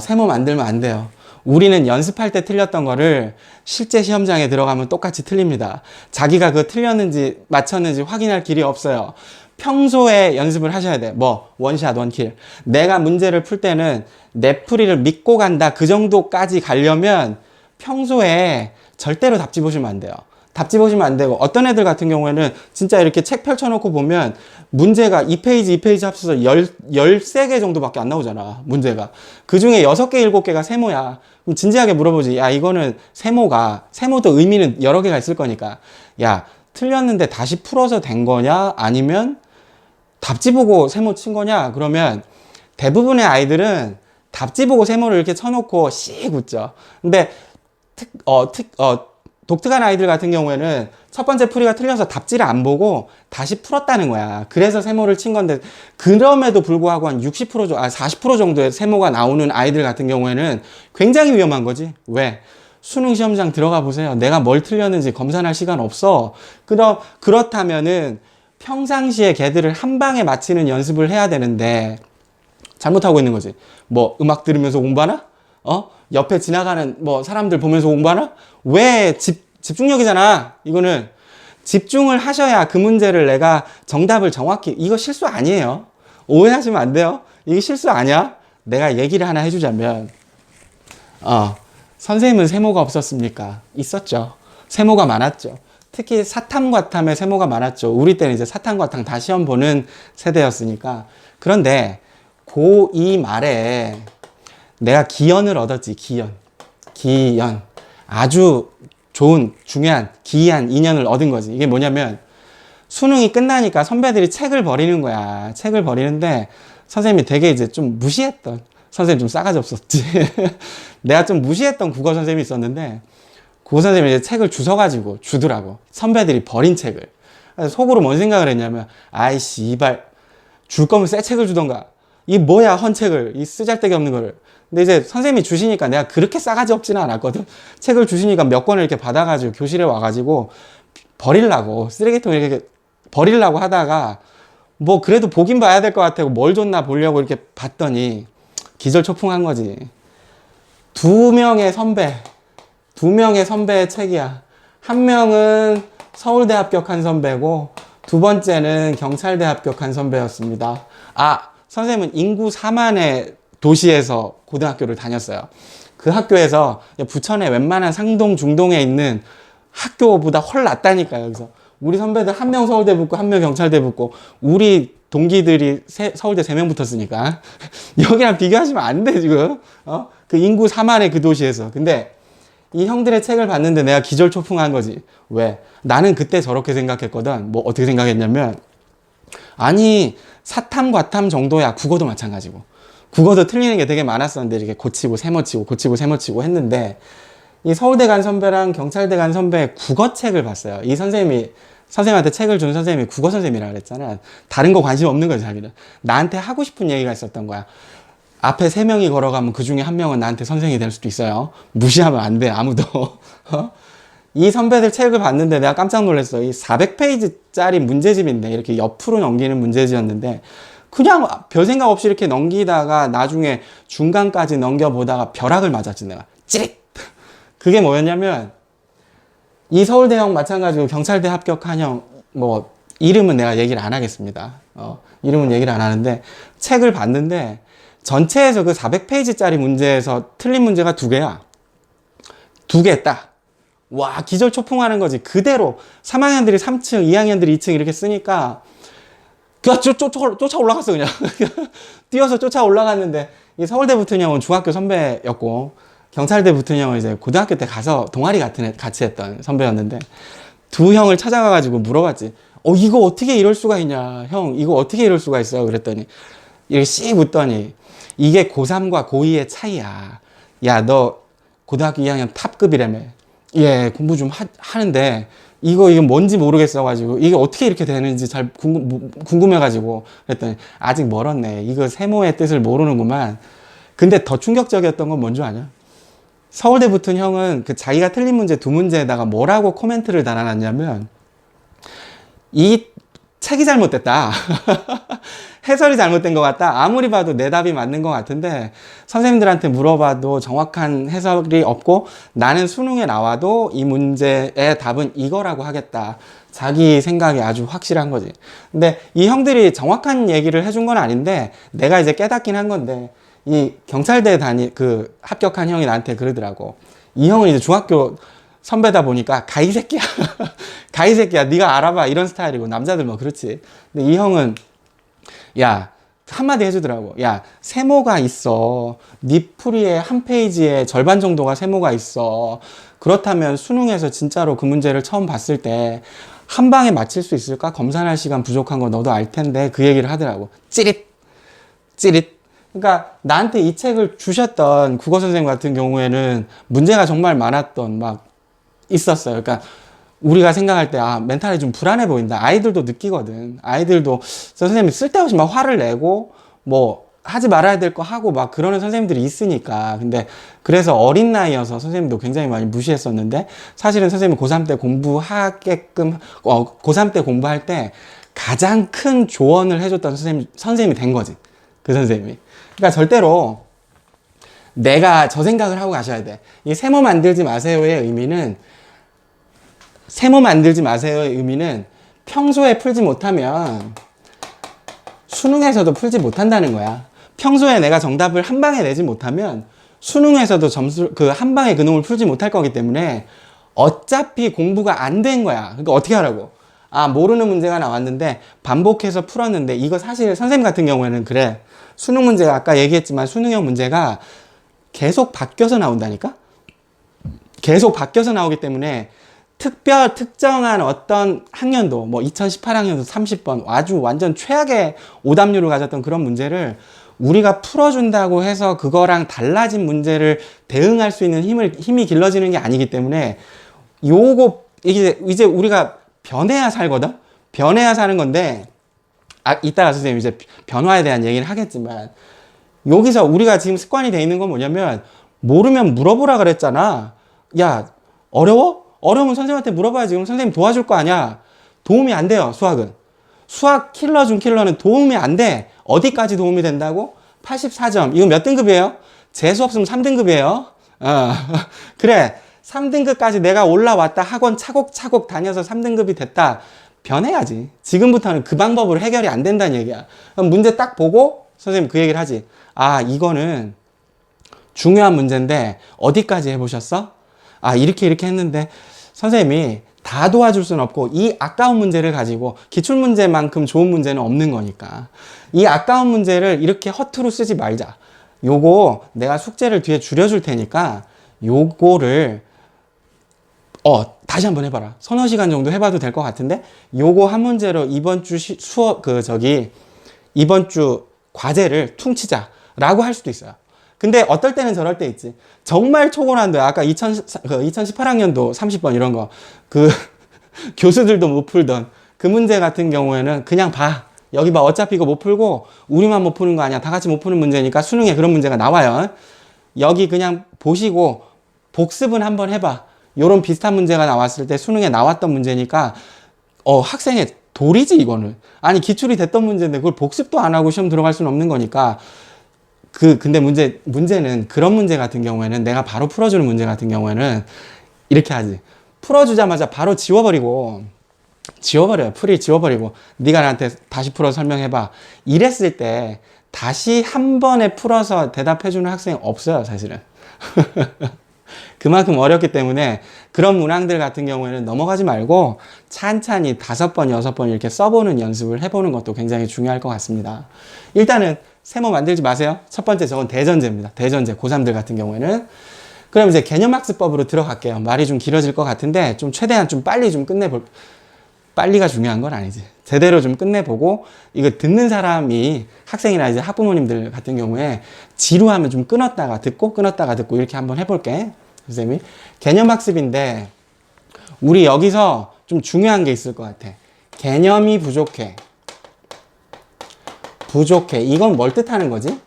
세모 만들면 안 돼요. 우리는 연습할 때 틀렸던 거를 실제 시험장에 들어가면 똑같이 틀립니다. 자기가 그거 틀렸는지 맞췄는지 확인할 길이 없어요. 평소에 연습을 하셔야 돼. 뭐 원샷 원킬. 내가 문제를 풀 때는 내 풀이를 믿고 간다. 그 정도까지 가려면 평소에 절대로 답지 보시면 안 돼요. 답지 보시면 안 되고, 어떤 애들 같은 경우에는 진짜 이렇게 책 펼쳐놓고 보면 문제가 2페이지, 2페이지 합쳐서 13개 정도밖에 안 나오잖아, 문제가. 그 중에 6개, 7개가 세모야. 그럼 진지하게 물어보지. 야, 이거는 세모도 의미는 여러 개가 있을 거니까. 야, 틀렸는데 다시 풀어서 된 거냐? 아니면 답지 보고 세모 친 거냐? 그러면 대부분의 아이들은 답지 보고 세모를 이렇게 쳐놓고 씩 웃죠. 근데 독특한 아이들 같은 경우에는 첫 번째 풀이가 틀려서 답지를 안 보고 다시 풀었다는 거야. 그래서 세모를 친 건데, 그럼에도 불구하고 한 40% 정도의 세모가 나오는 아이들 같은 경우에는 굉장히 위험한 거지. 왜? 수능 시험장 들어가 보세요. 내가 뭘 틀렸는지 검사할 시간 없어. 그렇다면은 평상시에 걔들을 한 방에 맞히는 연습을 해야 되는데 잘못하고 있는 거지. 뭐 음악 들으면서 공부하나? 옆에 지나가는 뭐 사람들 보면서 공부하나? 왜 집중력이잖아. 이거는 집중을 하셔야 그 문제를 내가 정답을 정확히, 이거 실수 아니에요. 오해하시면 안 돼요. 이게 실수 아니야. 내가 얘기를 하나 해주자면, 선생님은 세모가 없었습니까? 있었죠. 세모가 많았죠. 특히 사탐과탐에 세모가 많았죠. 우리 때는 이제 사탐과탐 다 시험 보는 세대였으니까. 그런데 고2 말에 내가 기연을 얻었지. 기연. 아주 좋은, 중요한, 기이한 인연을 얻은 거지. 이게 뭐냐면, 수능이 끝나니까 선배들이 책을 버리는 거야. 책을 버리는데, 선생님이 되게 이제 좀 무시했던, 선생님 좀 싸가지 없었지. 내가 좀 무시했던 국어 선생님이 있었는데, 국어 선생님이 이제 책을 주워가지고 주더라고. 선배들이 버린 책을. 그래서 속으로 뭔 생각을 했냐면, 아이씨, 이발, 줄 거면 새 책을 주던가. 이 뭐야, 헌 책을. 이 쓰잘데기 없는 거를. 근데 이제 선생님이 주시니까 내가 그렇게 싸가지 없지는 않았거든. 책을 주시니까 몇 권을 이렇게 받아가지고 교실에 와가지고 버리려고, 쓰레기통에 이렇게 버리려고 하다가, 뭐 그래도 보긴 봐야 될 것 같아고 뭘 줬나 보려고 이렇게 봤더니 기절초풍한 거지. 두 명의 선배의 책이야. 한 명은 서울대 합격한 선배고, 두 번째는 경찰대 합격한 선배였습니다. 선생님은 인구 4만의 도시에서 고등학교를 다녔어요. 그 학교에서 부천에 웬만한 상동, 중동에 있는 학교보다 훨 낫다니까요. 그래서 우리 선배들 한 명 서울대 붙고 한 명 경찰대 붙고, 우리 동기들이 서울대 3명 붙었으니까 여기랑 비교하시면 안 돼 지금. 그 인구 4만의 그 도시에서. 근데 이 형들의 책을 봤는데 내가 기절초풍한 거지. 왜? 나는 그때 저렇게 생각했거든. 뭐 어떻게 생각했냐면, 아니 사탐 과탐 정도야. 국어도 마찬가지고, 국어도 틀리는 게 되게 많았었는데 이렇게 고치고 세모치고 고치고 세모치고 했는데, 이 서울대 간 선배랑 경찰대 간 선배 국어책을 봤어요. 이 선생님한테 책을 준 선생님이 국어 선생님이라 그랬잖아. 다른 거 관심 없는 거지, 자기는. 나한테 하고 싶은 얘기가 있었던 거야. 앞에 3명이 걸어가면 그 중에 1명은 나한테 선생이 될 수도 있어요. 무시하면 안 돼, 아무도. 이 선배들 책을 봤는데 내가 깜짝 놀랐어. 이 400페이지짜리 문제집인데, 이렇게 옆으로 넘기는 문제지였는데, 그냥 별 생각 없이 이렇게 넘기다가 나중에 중간까지 넘겨보다가 벼락을 맞았지, 내가. 찌릿! 그게 뭐였냐면, 이 서울대 형 마찬가지로 경찰대 합격한 형, 뭐 이름은 내가 얘기를 안 하겠습니다. 이름은 얘기를 안 하는데, 책을 봤는데 전체에서 그 400페이지짜리 문제에서 틀린 문제가 2개야. 2개 딱. 와, 기절초풍하는 거지. 그대로 3학년들이 3층, 2학년들이 2층 이렇게 쓰니까 쫓아 올라갔어, 그냥. 뛰어서 쫓아 올라갔는데, 이 서울대 붙은 형은 중학교 선배였고, 경찰대 붙은 형은 이제 고등학교 때 가서 동아리 같이 했던 선배였는데, 두 형을 찾아가가지고 물어봤지. 이거 어떻게 이럴 수가 있냐. 형, 이거 어떻게 이럴 수가 있어. 그랬더니, 이렇게 씩 웃더니, 이게 고3과 고2의 차이야. 야, 너 고등학교 2학년 탑급이라며. 예, 공부 좀 하는데, 이거 뭔지 모르겠어가지고, 이게 어떻게 이렇게 되는지 잘 궁금해가지고, 그랬더니, 아직 멀었네. 이거 세모의 뜻을 모르는구만. 근데 더 충격적이었던 건 뭔지 아냐? 서울대 붙은 형은 그 자기가 틀린 문제 2문제에다가 뭐라고 코멘트를 달아놨냐면, 이 책이 잘못됐다. 해설이 잘못된 것 같다. 아무리 봐도 내 답이 맞는 것 같은데 선생님들한테 물어봐도 정확한 해설이 없고 나는 수능에 나와도 이 문제의 답은 이거라고 하겠다. 자기 생각이 아주 확실한 거지. 근데 이 형들이 정확한 얘기를 해준 건 아닌데 내가 이제 깨닫긴 한 건데 이 경찰대 합격한 형이 나한테 그러더라고. 이 형은 이제 중학교 선배다 보니까 가 이 새끼야. 가 이 새끼야. 네가 알아봐. 이런 스타일이고 남자들 뭐 그렇지. 근데 이 형은 야 한마디 해주더라고. 야 세모가 있어. 네 풀이의 한 페이지에 절반 정도가 세모가 있어. 그렇다면 수능에서 진짜로 그 문제를 처음 봤을 때 한 방에 맞힐 수 있을까? 검사할 시간 부족한 거 너도 알 텐데 그 얘기를 하더라고. 찌릿 찌릿. 그러니까 나한테 이 책을 주셨던 국어 선생님 같은 경우에는 문제가 정말 많았던 막 있었어요. 그러니까 우리가 생각할 때 멘탈이 좀 불안해 보인다. 아이들도 느끼거든. 아이들도 선생님이 쓸데없이 막 화를 내고 뭐 하지 말아야 될 거 하고 막 그러는 선생님들이 있으니까. 근데 그래서 어린 나이여서 선생님도 굉장히 많이 무시했었는데 사실은 선생님이 고3 때 공부하게끔 고3 때 공부할 때 가장 큰 조언을 해줬던 선생님이 된 거지. 그 선생님이. 그러니까 절대로 내가 저 생각을 하고 가셔야 돼. 이 세모 만들지 마세요의 의미는 평소에 풀지 못하면 수능에서도 풀지 못한다는 거야. 평소에 내가 정답을 한 방에 내지 못하면 수능에서도 한 방에 그 놈을 풀지 못할 거기 때문에 어차피 공부가 안 된 거야. 그러니까 어떻게 하라고? 모르는 문제가 나왔는데 반복해서 풀었는데 이거 사실 선생님 같은 경우에는 그래. 수능 문제가 아까 얘기했지만 수능형 문제가 계속 바뀌어서 나온다니까? 계속 바뀌어서 나오기 때문에 특정한 어떤 학년도, 뭐 2018학년도 30번, 아주 완전 최악의 오답률을 가졌던 그런 문제를 우리가 풀어준다고 해서 그거랑 달라진 문제를 대응할 수 있는 힘이 길러지는 게 아니기 때문에 이제 우리가 변해야 살거든? 변해야 사는 건데, 이따가 선생님 이제 변화에 대한 얘기를 하겠지만, 여기서 우리가 지금 습관이 돼 있는 건 뭐냐면, 모르면 물어보라 그랬잖아. 야, 어려워? 어려우면 선생님한테 물어봐야지. 그럼 선생님 도와줄 거 아니야. 도움이 안 돼요, 수학은. 수학 킬러 중 킬러는 도움이 안 돼. 어디까지 도움이 된다고? 84점. 이거 몇 등급이에요? 재수 없으면 3등급이에요. 그래. 3등급까지 내가 올라왔다. 학원 차곡차곡 다녀서 3등급이 됐다. 변해야지. 지금부터는 그 방법으로 해결이 안 된다는 얘기야. 그럼 문제 딱 보고 선생님 그 얘기를 하지. 이거는 중요한 문제인데 어디까지 해보셨어? 이렇게 했는데 선생님이 다 도와줄 수는 없고 이 아까운 문제를 가지고 기출문제만큼 좋은 문제는 없는 거니까 이 아까운 문제를 이렇게 허투루 쓰지 말자. 요거 내가 숙제를 뒤에 줄여줄 테니까 요거를 다시 한번 해봐라. 서너 시간 정도 해봐도 될 것 같은데 요거 한 문제로 이번 주 이번 주 과제를 퉁치자 라고 할 수도 있어요. 근데 어떨 때는 저럴 때 있지. 정말 초고난도야. 아까 2018학년도 30번 이런 거. 교수들도 못 풀던 그 문제 같은 경우에는 그냥 봐. 여기 봐. 어차피 이거 못 풀고 우리만 못 푸는 거 아니야. 다 같이 못 푸는 문제니까 수능에 그런 문제가 나와요. 여기 그냥 보시고 복습은 한번 해봐. 요런 비슷한 문제가 나왔을 때 수능에 나왔던 문제니까 학생의 도리지 이거는. 아니 기출이 됐던 문제인데 그걸 복습도 안 하고 시험 들어갈 수는 없는 거니까 근데 문제는 그런 문제 같은 경우에는 내가 바로 풀어주는 문제 같은 경우에는 이렇게 하지. 풀어주자마자 바로 지워버려요. 풀이 지워버리고 네가 나한테 다시 풀어 설명해봐. 이랬을 때 다시 한 번에 풀어서 대답해주는 학생이 없어요, 사실은. 그만큼 어렵기 때문에 그런 문항들 같은 경우에는 넘어가지 말고 찬찬히 5번, 6번 이렇게 써보는 연습을 해보는 것도 굉장히 중요할 것 같습니다. 일단은 세모 만들지 마세요. 첫 번째 저건 대전제입니다. 대전제, 고3들 같은 경우에는. 그럼 이제 개념학습법으로 들어갈게요. 말이 좀 길어질 것 같은데 좀 최대한 좀 빨리 좀 빨리가 중요한 건 아니지. 제대로 좀 끝내보고 이거 듣는 사람이 학생이나 이제 학부모님들 같은 경우에 지루하면 좀 끊었다가 듣고 이렇게 한번 해볼게. 선생님이 개념학습인데 우리 여기서 좀 중요한 게 있을 것 같아. 개념이 부족해. 이건 뭘 뜻하는 거지?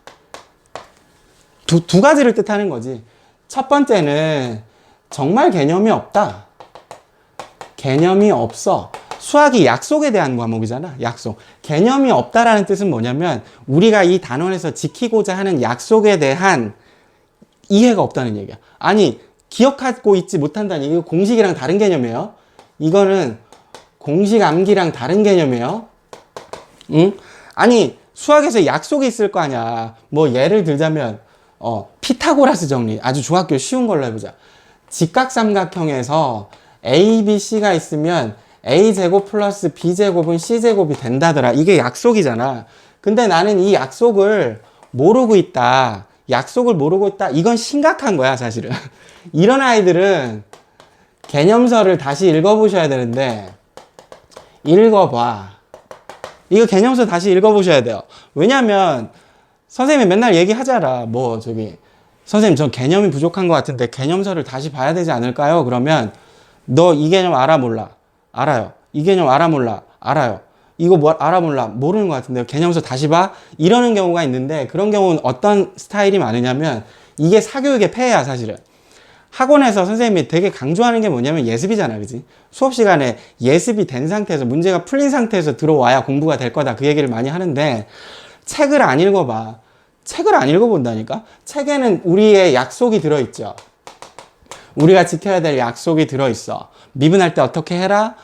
두 가지를 뜻하는 거지. 첫 번째는 정말 개념이 없다. 개념이 없어. 수학이 약속에 대한 과목이잖아. 약속. 개념이 없다라는 뜻은 뭐냐면 우리가 이 단원에서 지키고자 하는 약속에 대한 이해가 없다는 얘기야. 아니, 기억하고 있지 못한다는 얘기. 공식이랑 다른 개념이에요. 이거는 공식 암기랑 다른 개념이에요. 응? 아니, 수학에서 약속이 있을 거 아니야. 뭐 예를 들자면 피타고라스 정리. 아주 중학교 쉬운 걸로 해보자. 직각삼각형에서 A, B, C가 있으면 A제곱 플러스 B제곱은 C제곱이 된다더라. 이게 약속이잖아. 근데 나는 이 약속을 모르고 있다. 약속을 모르고 있다. 이건 심각한 거야, 사실은. 이런 아이들은 개념서를 다시 읽어보셔야 되는데, 읽어봐. 이거 개념서 다시 읽어보셔야 돼요. 왜냐면, 선생님이 맨날 얘기하잖아. 선생님, 저 개념이 부족한 것 같은데, 개념서를 다시 봐야 되지 않을까요? 그러면, 너 이 개념 알아, 몰라? 알아요. 이 개념 알아, 몰라? 알아요. 이거 뭐 알아, 몰라? 모르는 것 같은데요. 개념서 다시 봐? 이러는 경우가 있는데, 그런 경우는 어떤 스타일이 많으냐면, 이게 사교육의 폐해야, 사실은. 학원에서 선생님이 되게 강조하는 게 뭐냐면 예습이잖아, 그지? 수업 시간에 예습이 된 상태에서, 문제가 풀린 상태에서 들어와야 공부가 될 거다. 그 얘기를 많이 하는데, 책을 안 읽어봐. 책을 안 읽어본다니까? 책에는 우리의 약속이 들어있죠. 우리가 지켜야 될 약속이 들어있어. 미분할 때 어떻게 해라?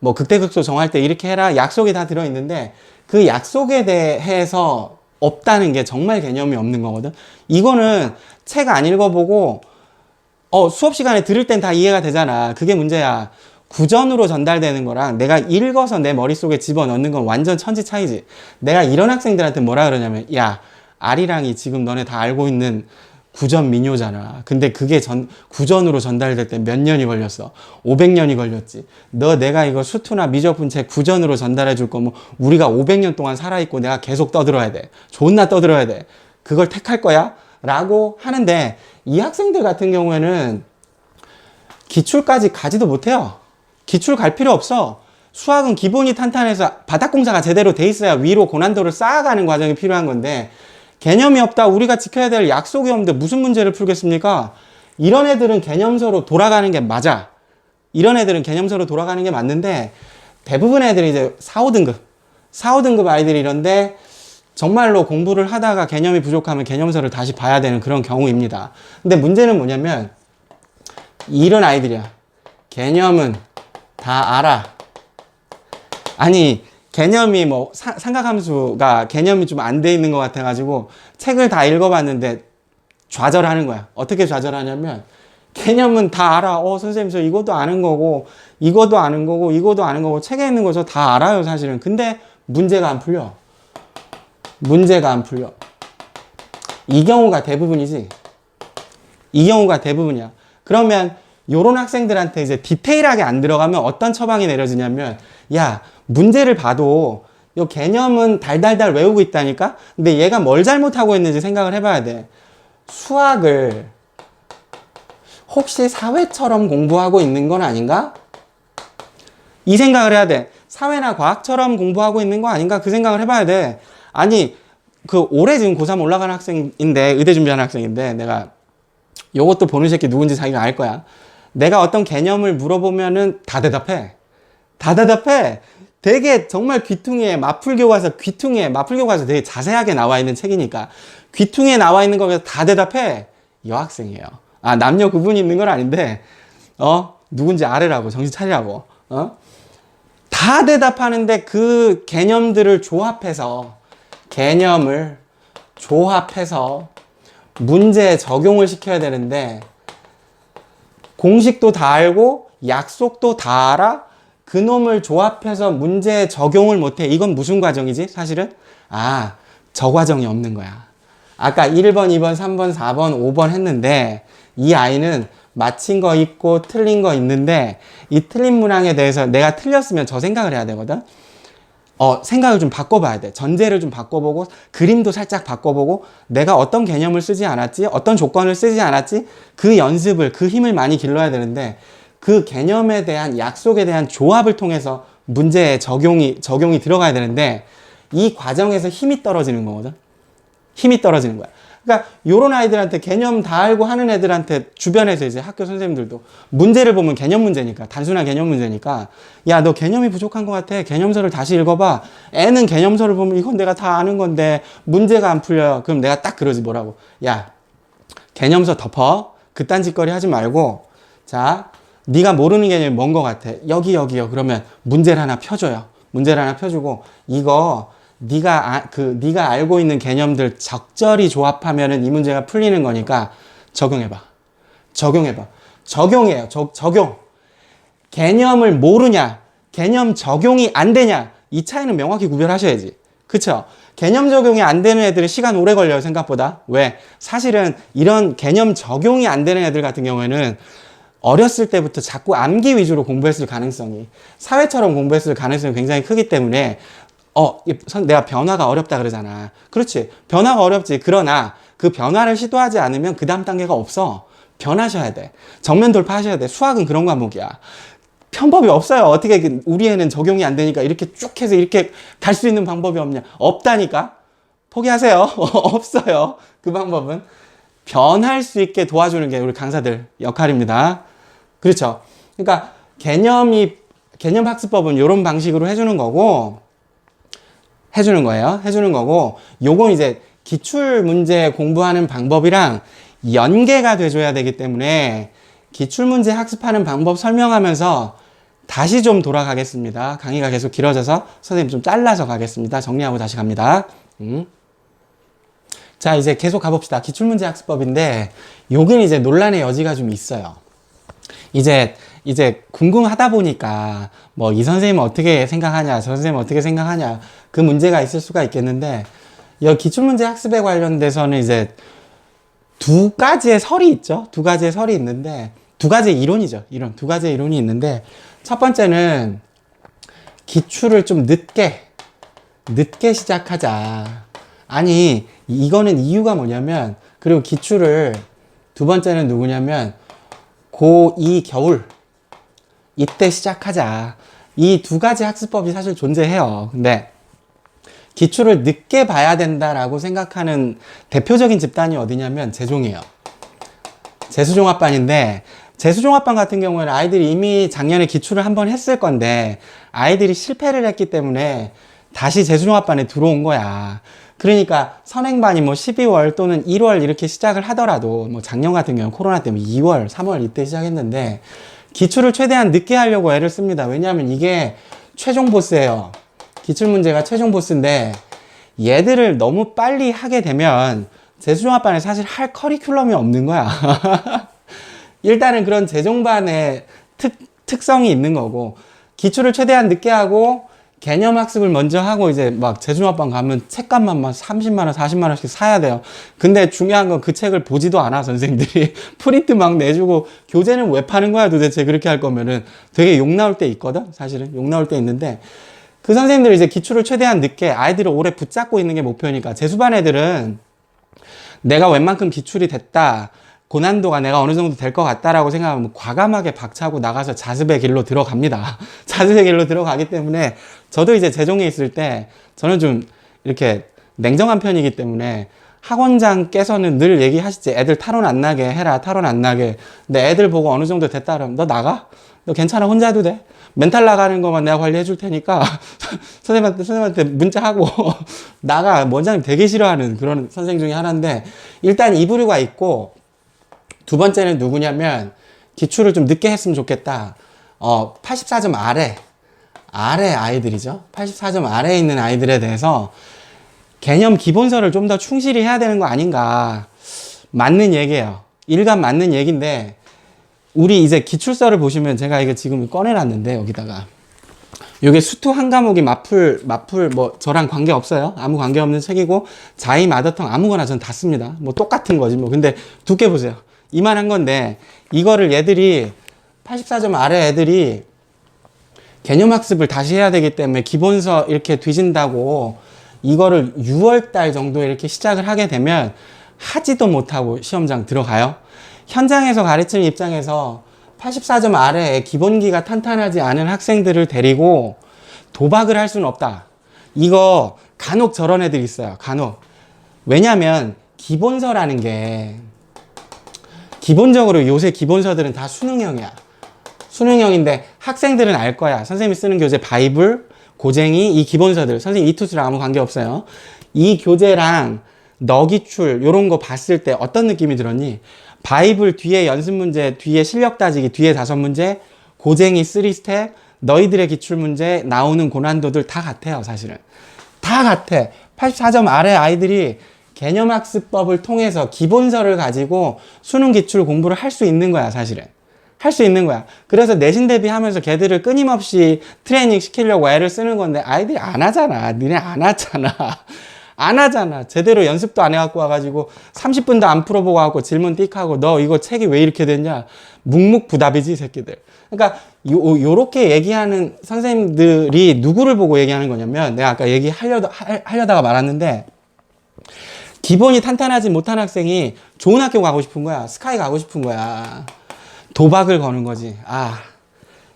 극대극소 정할 때 이렇게 해라. 약속이 다 들어있는데, 그 약속에 대해서 없다는 게 정말 개념이 없는 거거든. 이거는 책 안 읽어보고 수업 시간에 들을 땐 다 이해가 되잖아. 그게 문제야. 구전으로 전달되는 거랑 내가 읽어서 내 머릿속에 집어넣는 건 완전 천지 차이지. 내가 이런 학생들한테 뭐라 그러냐면, 야, 아리랑이 지금 너네 다 알고 있는 구전 민요잖아. 근데 그게 구전으로 전달될 때 몇 년이 걸렸어? 500년이 걸렸지. 내가 이거 수투나 미적분책 구전으로 전달해 줄 거면 우리가 500년 동안 살아있고 내가 계속 떠들어야 돼. 존나 떠들어야 돼. 그걸 택할 거야? 라고 하는데, 이 학생들 같은 경우에는 기출까지 가지도 못해요. 기출 갈 필요 없어. 수학은 기본이 탄탄해서 바닥공사가 제대로 돼 있어야 위로 고난도를 쌓아가는 과정이 필요한 건데, 개념이 없다. 우리가 지켜야 될 약속이 없는데 무슨 문제를 풀겠습니까? 이런 애들은 개념서로 돌아가는 게 맞아. 이런 애들은 개념서로 돌아가는 게 맞는데, 대부분 애들이 이제 4, 5등급 아이들이 이런데, 정말로 공부를 하다가 개념이 부족하면 개념서를 다시 봐야 되는 그런 경우입니다. 근데 문제는 뭐냐면, 이런 아이들이야. 개념은 다 알아. 아니, 개념이 삼각함수가 개념이 좀 안 돼 있는 것 같아가지고 책을 다 읽어봤는데 좌절하는 거야. 어떻게 좌절하냐면, 개념은 다 알아. 선생님, 저 이것도 아는 거고, 이것도 아는 거고, 이것도 아는 거고, 책에 있는 거 저 다 알아요, 사실은. 근데 문제가 안 풀려. 문제가 안 풀려. 이 경우가 대부분이지. 이 경우가 대부분이야. 그러면 요런 학생들한테 이제 디테일하게 안 들어가면 어떤 처방이 내려지냐면, 야, 문제를 봐도 요 개념은 달달달 외우고 있다니까? 근데 얘가 뭘 잘못하고 있는지 생각을 해봐야 돼. 수학을 혹시 사회처럼 공부하고 있는 건 아닌가? 이 생각을 해야 돼. 사회나 과학처럼 공부하고 있는 거 아닌가? 그 생각을 해봐야 돼. 아니, 올해 지금 고3 올라가는 학생인데, 의대 준비하는 학생인데, 내가 요것도 보는 새끼 누군지 자기가 알 거야. 내가 어떤 개념을 물어보면은 다 대답해. 다 대답해. 되게 정말 귀퉁이에 마풀교과서 되게 자세하게 나와 있는 책이니까 귀퉁이에 나와 있는 거에서 다 대답해. 여학생이에요. 남녀 구분이 있는 건 아닌데, 누군지 알으라고, 정신 차리라고, 다 대답하는데 그 개념들을 개념을 조합해서 문제에 적용을 시켜야 되는데, 공식도 다 알고 약속도 다 알아? 그놈을 조합해서 문제에 적용을 못해. 이건 무슨 과정이지, 사실은? 저 과정이 없는 거야. 아까 1번, 2번, 3번, 4번, 5번 했는데, 이 아이는 맞힌 거 있고 틀린 거 있는데, 이 틀린 문항에 대해서 내가 틀렸으면 저 생각을 해야 되거든? 생각을 좀 바꿔봐야 돼. 전제를 좀 바꿔보고, 그림도 살짝 바꿔보고, 내가 어떤 개념을 쓰지 않았지? 어떤 조건을 쓰지 않았지? 그 연습을, 그 힘을 많이 길러야 되는데, 그 개념에 대한, 약속에 대한 조합을 통해서 문제에 적용이 들어가야 되는데, 이 과정에서 힘이 떨어지는 거거든? 힘이 떨어지는 거야. 그러니까 요런 아이들한테 개념 다 알고 하는 애들한테 주변에서 이제 학교 선생님들도 문제를 보면 개념 문제니까, 단순한 개념 문제니까, 야, 너 개념이 부족한 것 같아. 개념서를 다시 읽어봐. 애는 개념서를 보면 이건 내가 다 아는 건데 문제가 안 풀려요. 그럼 내가 딱 그러지 뭐라고. 야, 개념서 덮어. 그딴 짓거리 하지 말고, 자, 네가 모르는 개념이 뭔 것 같아. 여기요. 그러면 문제를 하나 펴줘요. 문제를 하나 펴주고, 이거 네가 알고 있는 개념들 적절히 조합하면은 이 문제가 풀리는 거니까 적용해봐. 적용해요. 적용. 개념을 모르냐, 개념 적용이 안 되냐, 이 차이는 명확히 구별하셔야지. 그쵸? 개념 적용이 안 되는 애들은 시간 오래 걸려요, 생각보다. 왜? 사실은 이런 개념 적용이 안 되는 애들 같은 경우에는 어렸을 때부터 자꾸 암기 위주로 공부했을 가능성이, 사회처럼 공부했을 가능성이 굉장히 크기 때문에 내가 변화가 어렵다 그러잖아. 그렇지. 변화가 어렵지. 그러나 그 변화를 시도하지 않으면 그 다음 단계가 없어. 변하셔야 돼. 정면 돌파하셔야 돼. 수학은 그런 과목이야. 편법이 없어요. 어떻게 우리 애는 적용이 안 되니까 이렇게 쭉 해서 이렇게 갈 수 있는 방법이 없냐. 없다니까. 포기하세요. 없어요. 그 방법은. 변할 수 있게 도와주는 게 우리 강사들 역할입니다. 그렇죠. 그러니까 개념 학습법은 이런 방식으로 해주는 거고, 요건 이제 기출 문제 공부하는 방법이랑 연계가 돼줘야 되기 때문에 기출 문제 학습하는 방법 설명하면서 다시 좀 돌아가겠습니다. 강의가 계속 길어져서 선생님 좀 잘라서 가겠습니다. 정리하고 다시 갑니다. 자, 이제 계속 가봅시다. 기출문제 학습법인데, 요긴 이제 논란의 여지가 좀 있어요. 이제 궁금하다 보니까, 뭐, 이 선생님은 어떻게 생각하냐, 저 선생님은 어떻게 생각하냐, 그 문제가 있을 수가 있겠는데, 이 기출문제 학습에 관련돼서는 이제 두 가지의 설이 있죠. 두 가지의 설이 있는데, 두 가지의 이론이죠. 두 가지의 이론이 있는데, 첫 번째는 기출을 좀 늦게 시작하자. 아니, 이거는 이유가 뭐냐면, 그리고 기출을 두 번째는 누구냐면, 고2 겨울 이때 시작하자. 이 두 가지 학습법이 사실 존재해요. 근데 기출을 늦게 봐야 된다라고 생각하는 대표적인 집단이 어디냐면 재종이에요. 재수종합반인데, 재수종합반 같은 경우에는 아이들이 이미 작년에 기출을 한번 했을 건데 아이들이 실패를 했기 때문에 다시 재수종합반에 들어온 거야. 그러니까 선행반이 뭐 12월 또는 1월 이렇게 시작을 하더라도, 뭐 작년 같은 경우는 코로나 때문에 2월, 3월 이때 시작했는데 기출을 최대한 늦게 하려고 애를 씁니다. 왜냐하면 이게 최종 보스예요. 기출 문제가 최종 보스인데, 얘들을 너무 빨리 하게 되면 재수종합반에 사실 할 커리큘럼이 없는 거야. 일단은 그런 재종반의 특성이 있는 거고, 기출을 최대한 늦게 하고 개념 학습을 먼저 하고 이제 막 재수종합반 가면 책값만 막 30만원, 40만원씩 사야 돼요. 근데 중요한 건 그 책을 보지도 않아, 선생님들이. 프린트 막 내주고, 교재는 왜 파는 거야 도대체. 그렇게 할 거면은 되게 욕 나올 때 있거든, 사실은. 욕 나올 때 있는데, 그 선생님들이 이제 기출을 최대한 늦게 아이들을 오래 붙잡고 있는 게 목표니까, 재수반 애들은 내가 웬만큼 기출이 됐다, 고난도가 내가 어느 정도 될 것 같다라고 생각하면 과감하게 박차고 나가서 자습의 길로 들어갑니다. 자습의 길로 들어가기 때문에, 저도 이제 재종에 있을 때 저는 좀 이렇게 냉정한 편이기 때문에 학원장께서는 늘 얘기하시지. 애들 탈원 안 나게 해라, 탈원 안 나게. 근데 애들 보고 어느 정도 됐다 그러면 너 나가? 너 괜찮아, 혼자 해도 돼? 멘탈 나가는 것만 내가 관리해 줄 테니까 선생님한테 문자하고 나가. 원장님 되게 싫어하는 그런 선생 중에 하나인데, 일단 이 부류가 있고, 두 번째는 누구냐면, 기출을 좀 늦게 했으면 좋겠다. 84점 아래 아이들이죠. 84점 아래에 있는 아이들에 대해서 개념 기본서를 좀 더 충실히 해야 되는 거 아닌가. 맞는 얘기예요. 일간 맞는 얘기인데, 우리 이제 기출서를 보시면, 제가 이거 지금 꺼내놨는데, 여기다가. 요게 수투 한 과목이 마풀, 뭐, 저랑 관계 없어요. 아무 관계 없는 책이고, 자이 마더텅 아무거나 전 다 씁니다. 뭐, 똑같은 거지. 뭐, 근데 두께 보세요. 이만한 건데, 이거를 얘들이, 84점 아래 애들이 개념 학습을 다시 해야 되기 때문에 기본서 이렇게 뒤진다고, 이거를 6월 달 정도에 이렇게 시작을 하게 되면 하지도 못하고 시험장 들어가요. 현장에서 가르치는 입장에서 84점 아래에 기본기가 탄탄하지 않은 학생들을 데리고 도박을 할 수는 없다. 이거 간혹 저런 애들 있어요. 간혹. 왜냐면 기본서라는 게 기본적으로 요새 기본서들은 다 수능형이야. 수능형인데 학생들은 알 거야. 선생님이 쓰는 교재 바이블, 고쟁이, 이 기본서들. 선생님 이 투수랑 아무 관계 없어요. 이 교재랑 너기출 요런 거 봤을 때 어떤 느낌이 들었니? 바이블 뒤에 연습 문제, 뒤에 실력 따지기, 뒤에 5문제, 고쟁이 3스텝, 너희들의 기출 문제 나오는 고난도들 다 같아요, 사실은. 다 같아. 84점 아래 아이들이 개념학습법을 통해서 기본서를 가지고 수능 기출 공부를 할 수 있는 거야, 사실은. 할 수 있는 거야. 그래서 내신 대비하면서 걔들을 끊임없이 트레이닝 시키려고 애를 쓰는 건데 아이들이 안 하잖아. 니네 안 하잖아. 안 하잖아. 제대로 연습도 안 해갖고 와가지고 30분도 안 풀어보고 와갖고 질문 띡하고 너 이거 책이 왜 이렇게 됐냐? 묵묵부답이지, 이 새끼들. 그러니까 요렇게 얘기하는 선생님들이 누구를 보고 얘기하는 거냐면 내가 아까 하려다가 말았는데 기본이 탄탄하지 못한 학생이 좋은 학교 가고 싶은 거야. 스카이 가고 싶은 거야. 도박을 거는 거지.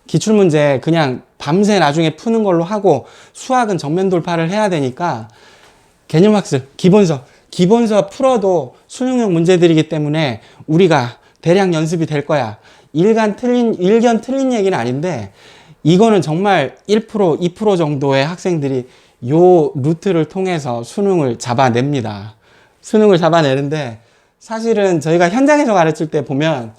기출문제 그냥 밤새 나중에 푸는 걸로 하고 수학은 정면 돌파를 해야 되니까 개념학습, 기본서 풀어도 수능형 문제들이기 때문에 우리가 대량 연습이 될 거야. 일견 틀린 얘기는 아닌데 이거는 정말 1%, 2% 정도의 학생들이 요 루트를 통해서 수능을 잡아냅니다. 수능을 잡아내는데 사실은 저희가 현장에서 가르칠 때 보면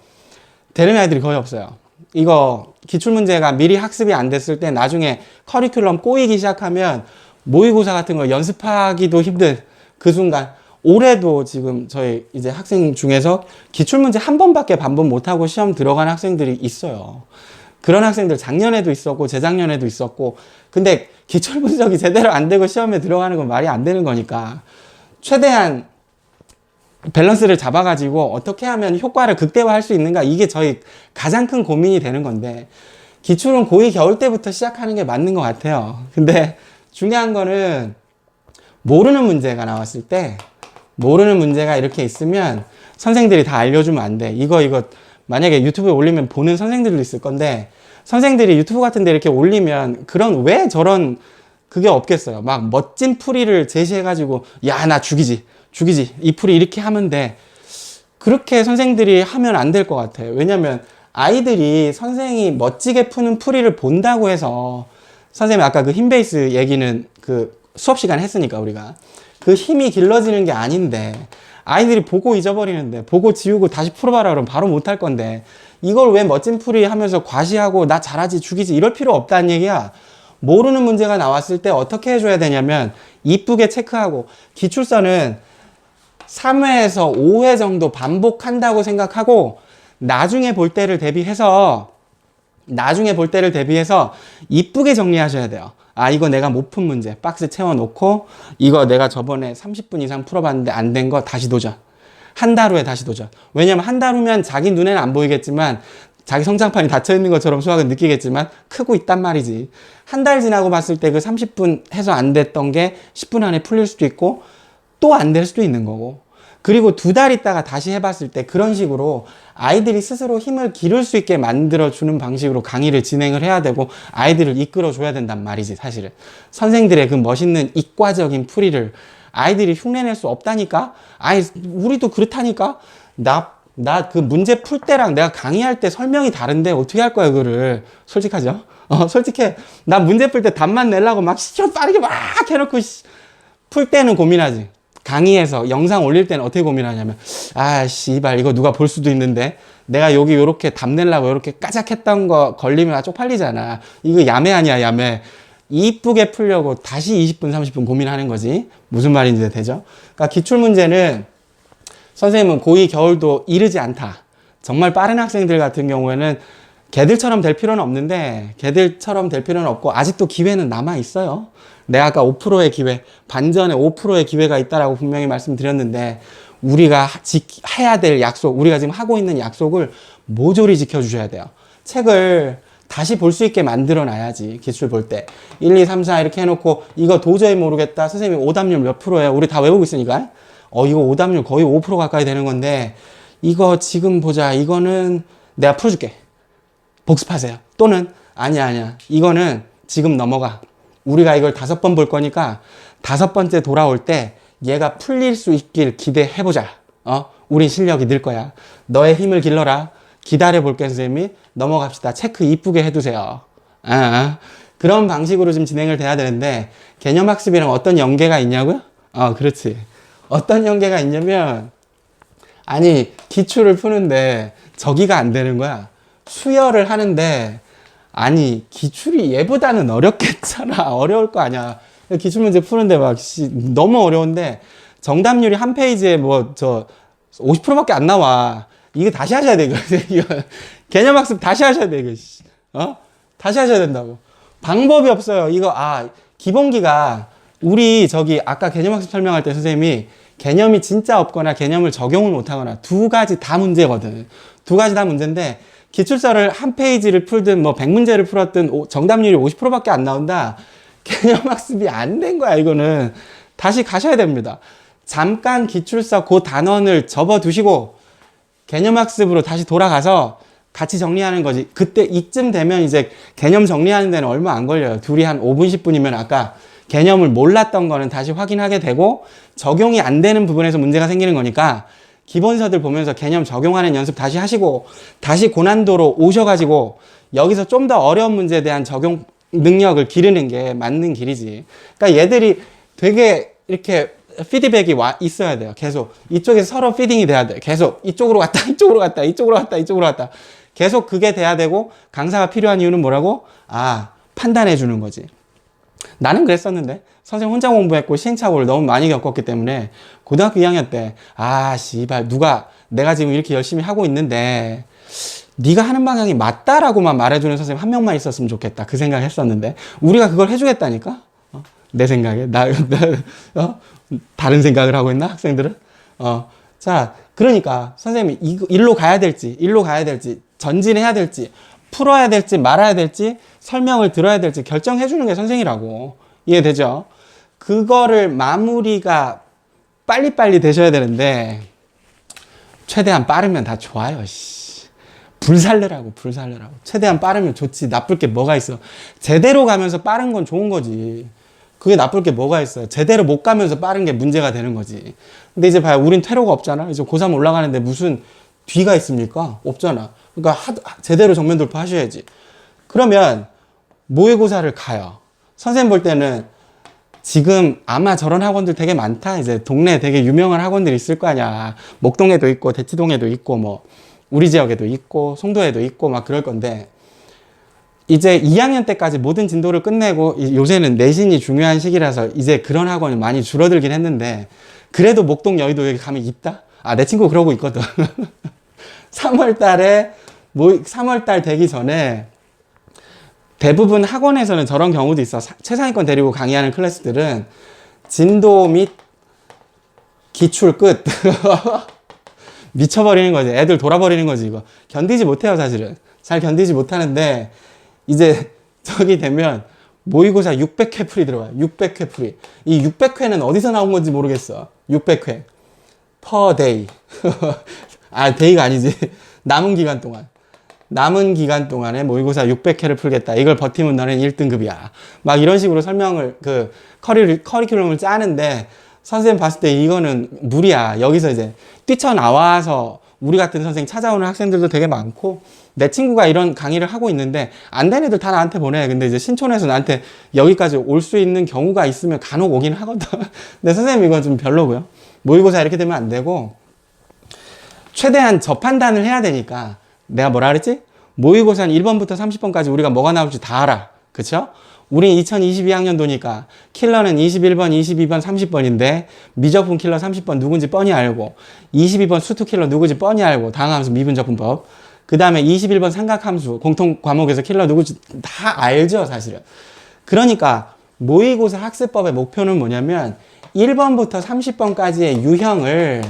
되는 아이들이 거의 없어요. 이거 기출문제가 미리 학습이 안 됐을 때 나중에 커리큘럼 꼬이기 시작하면 모의고사 같은 거 연습하기도 힘든 그 순간 올해도 지금 저희 이제 학생 중에서 기출문제 한 번밖에 반복 못하고 시험 들어간 학생들이 있어요. 그런 학생들 작년에도 있었고 재작년에도 있었고 근데 기출 분석이 제대로 안 되고 시험에 들어가는 건 말이 안 되는 거니까 최대한 밸런스를 잡아가지고 어떻게 하면 효과를 극대화할 수 있는가 이게 저희 가장 큰 고민이 되는 건데 기출은 고2 겨울 때부터 시작하는 게 맞는 것 같아요. 근데 중요한 거는 모르는 문제가 나왔을 때 모르는 문제가 이렇게 있으면 선생들이 다 알려주면 안 돼. 이거 만약에 유튜브에 올리면 보는 선생들도 있을 건데 선생들이 유튜브 같은 데 이렇게 올리면 그런 왜 저런 그게 없겠어요. 막 멋진 풀이를 제시해가지고 야 나 죽이지 이 풀이 이렇게 하면 돼. 그렇게 선생들이 하면 안 될 것 같아요. 왜냐면 아이들이 선생이 멋지게 푸는 풀이를 본다고 해서 선생님 아까 그 힘 베이스 얘기는 그 수업 시간 했으니까 우리가 그 힘이 길러지는 게 아닌데 아이들이 보고 잊어버리는데 보고 지우고 다시 풀어봐라 그러면 바로 못할 건데 이걸 왜 멋진 풀이 하면서 과시하고 나 잘하지 죽이지 이럴 필요 없다는 얘기야. 모르는 문제가 나왔을 때 어떻게 해줘야 되냐면 이쁘게 체크하고 기출서는 3회에서 5회 정도 반복한다고 생각하고 나중에 볼 때를 대비해서 이쁘게 정리하셔야 돼요. 이거 내가 못 푼 문제 박스 채워놓고 이거 내가 저번에 30분 이상 풀어봤는데 안 된 거 다시 도전. 한 달 후에 다시 도전. 왜냐면 한 달 후면 자기 눈에는 안 보이겠지만 자기 성장판이 닫혀있는 것처럼 수학은 느끼겠지만 크고 있단 말이지. 한 달 지나고 봤을 때 그 30분 해서 안 됐던 게 10분 안에 풀릴 수도 있고 또 안 될 수도 있는 거고 그리고 2달 있다가 다시 해봤을 때 그런 식으로 아이들이 스스로 힘을 기를 수 있게 만들어주는 방식으로 강의를 진행을 해야 되고 아이들을 이끌어줘야 된단 말이지 사실은. 선생들의 그 멋있는 이과적인 풀이를 아이들이 흉내낼 수 없다니까? 우리도 그렇다니까? 나 그 문제 풀 때랑 내가 강의할 때 설명이 다른데 어떻게 할 거야 그거를. 솔직하죠? 솔직해. 나 문제 풀 때 답만 내려고 막 시켜 빠르게 막 해놓고 풀 때는 고민하지. 강의에서 영상 올릴 때는 어떻게 고민하냐면 씨발 이거 누가 볼 수도 있는데 내가 여기 요렇게 답 내려고 요렇게 까작했던 거 걸리면 쪽팔리잖아. 이거 야매 아니야 야매. 이쁘게 풀려고 다시 20분 30분 고민하는 거지. 무슨 말인지 되죠? 그러니까 기출문제는 선생님은 고2 겨울도 이르지 않다. 정말 빠른 학생들 같은 경우에는 걔들처럼 될 필요는 없는데 걔들처럼 될 필요는 없고 아직도 기회는 남아 있어요. 내가 아까 5%의 기회, 반전에 5%의 기회가 있다라고 분명히 말씀드렸는데 우리가 해야 될 약속, 우리가 지금 하고 있는 약속을 모조리 지켜주셔야 돼요. 책을 다시 볼 수 있게 만들어 놔야지. 기출 볼 때 1, 2, 3, 4 이렇게 해놓고 이거 도저히 모르겠다. 선생님이 오답률 몇 프로예요? 우리 다 외우고 있으니까 이거 오답률 거의 5% 가까이 되는 건데 이거 지금 보자. 이거는 내가 풀어줄게. 복습하세요. 또는 아니야. 이거는 지금 넘어가. 우리가 이걸 5번 볼 거니까 5번째 돌아올 때 얘가 풀릴 수 있길 기대해보자. 우린 실력이 늘 거야. 너의 힘을 길러라. 기다려볼게, 선생님이. 넘어갑시다. 체크 이쁘게 해두세요. 그런 방식으로 좀 진행을 돼야 되는데, 개념학습이랑 어떤 연계가 있냐고요? 그렇지. 어떤 연계가 있냐면, 아니, 기출을 푸는데 저기가 안 되는 거야. 수열을 하는데, 아니, 기출이 얘보다는 어렵겠잖아. 어려울 거 아니야. 기출문제 푸는데 막, 너무 어려운데, 정답률이 한 페이지에 50%밖에 안 나와. 이거 다시 하셔야 돼, 이거. 개념학습 다시 하셔야 돼, 이거. 다시 하셔야 된다고. 방법이 없어요. 이거, 기본기가, 우리 아까 개념학습 설명할 때 선생님이 개념이 진짜 없거나 개념을 적용을 못하거나 두 가지 다 문제거든. 두 가지 다 문제인데, 기출서를 한 페이지를 풀든 100문제를 풀었든 정답률이 50%밖에 안 나온다. 개념학습이 안 된 거야, 이거는. 다시 가셔야 됩니다. 잠깐 기출서 그 단원을 접어두시고 개념학습으로 다시 돌아가서 같이 정리하는 거지. 그때 이쯤 되면 이제 개념 정리하는 데는 얼마 안 걸려요. 둘이 한 5분, 10분이면 아까 개념을 몰랐던 거는 다시 확인하게 되고 적용이 안 되는 부분에서 문제가 생기는 거니까 기본서들 보면서 개념 적용하는 연습 다시 하시고 다시 고난도로 오셔가지고 여기서 좀 더 어려운 문제에 대한 적용 능력을 기르는 게 맞는 길이지. 그러니까 얘들이 되게 이렇게 피드백이 있어야 돼요. 계속 이쪽에서 서로 피딩이 돼야 돼. 계속 이쪽으로 갔다 이쪽으로 갔다 이쪽으로 갔다 이쪽으로 갔다 계속 그게 돼야 되고 강사가 필요한 이유는 뭐라고? 판단해 주는 거지. 나는 그랬었는데 선생님 혼자 공부했고 시행착오를 너무 많이 겪었기 때문에 고등학교 2학년 때 씨발 누가 내가 지금 이렇게 열심히 하고 있는데 네가 하는 방향이 맞다라고만 말해주는 선생님 한 명만 있었으면 좋겠다 그 생각했었는데 우리가 그걸 해주겠다니까. 내 생각에 다른 생각을 하고 있나 학생들은? 자 그러니까 선생님이 일로 가야 될지 전진해야 될지 풀어야 될지 말아야 될지 설명을 들어야 될지 결정해 주는 게 선생이라고. 이해되죠? 그거를 마무리가 빨리빨리 되셔야 되는데 최대한 빠르면 다 좋아요. 불살르라고. 최대한 빠르면 좋지. 나쁠 게 뭐가 있어. 제대로 가면서 빠른 건 좋은 거지. 그게 나쁠 게 뭐가 있어요. 제대로 못 가면서 빠른 게 문제가 되는 거지. 근데 이제 봐요. 우린 퇴로가 없잖아. 이제 고3 올라가는데 무슨 뒤가 있습니까? 없잖아. 그러니까 제대로 정면 돌파 하셔야지. 그러면 모의고사를 가요. 선생님 볼 때는 지금 아마 저런 학원들 되게 많다. 이제 동네에 되게 유명한 학원들이 있을 거 아니야. 목동에도 있고 대치동에도 있고 우리 지역에도 있고 송도에도 있고 막 그럴 건데 이제 2학년 때까지 모든 진도를 끝내고 요새는 내신이 중요한 시기라서 이제 그런 학원이 많이 줄어들긴 했는데 그래도 목동 여의도 여기 가면 있다? 내 친구 그러고 있거든. 3월달 되기 전에 대부분 학원에서는 저런 경우도 있어. 최상위권 데리고 강의하는 클래스들은 진도 및 기출 끝. 미쳐버리는 거지. 애들 돌아버리는 거지, 이거. 견디지 못해요, 사실은. 잘 견디지 못하는데, 이제 저기 되면 모의고사 600회 풀이 들어가요. 600회 풀이. 이 600회는 어디서 나온 건지 모르겠어. 600회. per day. 데이가 아니지. 남은 기간 동안에 모의고사 600회를 풀겠다. 이걸 버티면 너는 1등급이야. 막 이런 식으로 설명을, 커리큘럼을 짜는데, 선생님 봤을 때 이거는 무리야. 여기서 이제 뛰쳐나와서 우리 같은 선생님 찾아오는 학생들도 되게 많고, 내 친구가 이런 강의를 하고 있는데, 안 된 애들 다 나한테 보내. 근데 이제 신촌에서 나한테 여기까지 올 수 있는 경우가 있으면 간혹 오긴 하거든. 근데 선생님 이건 좀 별로고요. 모의고사 이렇게 되면 안 되고, 최대한 저판단을 해야 되니까, 내가 뭐라 그랬지? 모의고사는 1번부터 30번까지 우리가 뭐가 나올지 다 알아. 그쵸? 우린 2022학년도니까 킬러는 21번, 22번, 30번인데 미적분 킬러 30번 누군지 뻔히 알고 22번 수투 킬러 누군지 뻔히 알고 다항함수 미분적분법 그 다음에 21번 삼각함수 공통 과목에서 킬러 누군지 다 알죠 사실은. 그러니까 모의고사 학습법의 목표는 뭐냐면 1번부터 30번까지의 유형을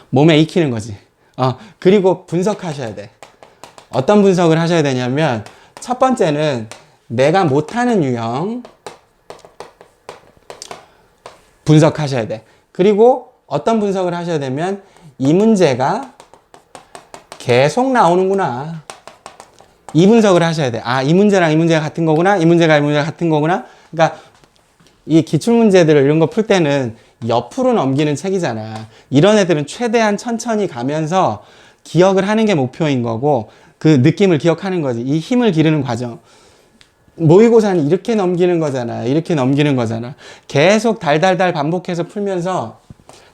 몸에 익히는 거지. 그리고 분석하셔야 돼. 어떤 분석을 하셔야 되냐면 첫 번째는 내가 못하는 유형 분석하셔야 돼. 그리고 어떤 분석을 하셔야 되면 이 문제가 계속 나오는구나. 이 분석을 하셔야 돼. 이 문제랑 이 문제가 같은 거구나. 이 문제가 같은 거구나. 그러니까 이 기출문제들을 이런 거 풀 때는 옆으로 넘기는 책이잖아. 이런 애들은 최대한 천천히 가면서 기억을 하는 게 목표인 거고, 그 느낌을 기억하는 거지. 이 힘을 기르는 과정. 모의고사는 이렇게 넘기는 거잖아. 이렇게 넘기는 거잖아. 계속 달달달 반복해서 풀면서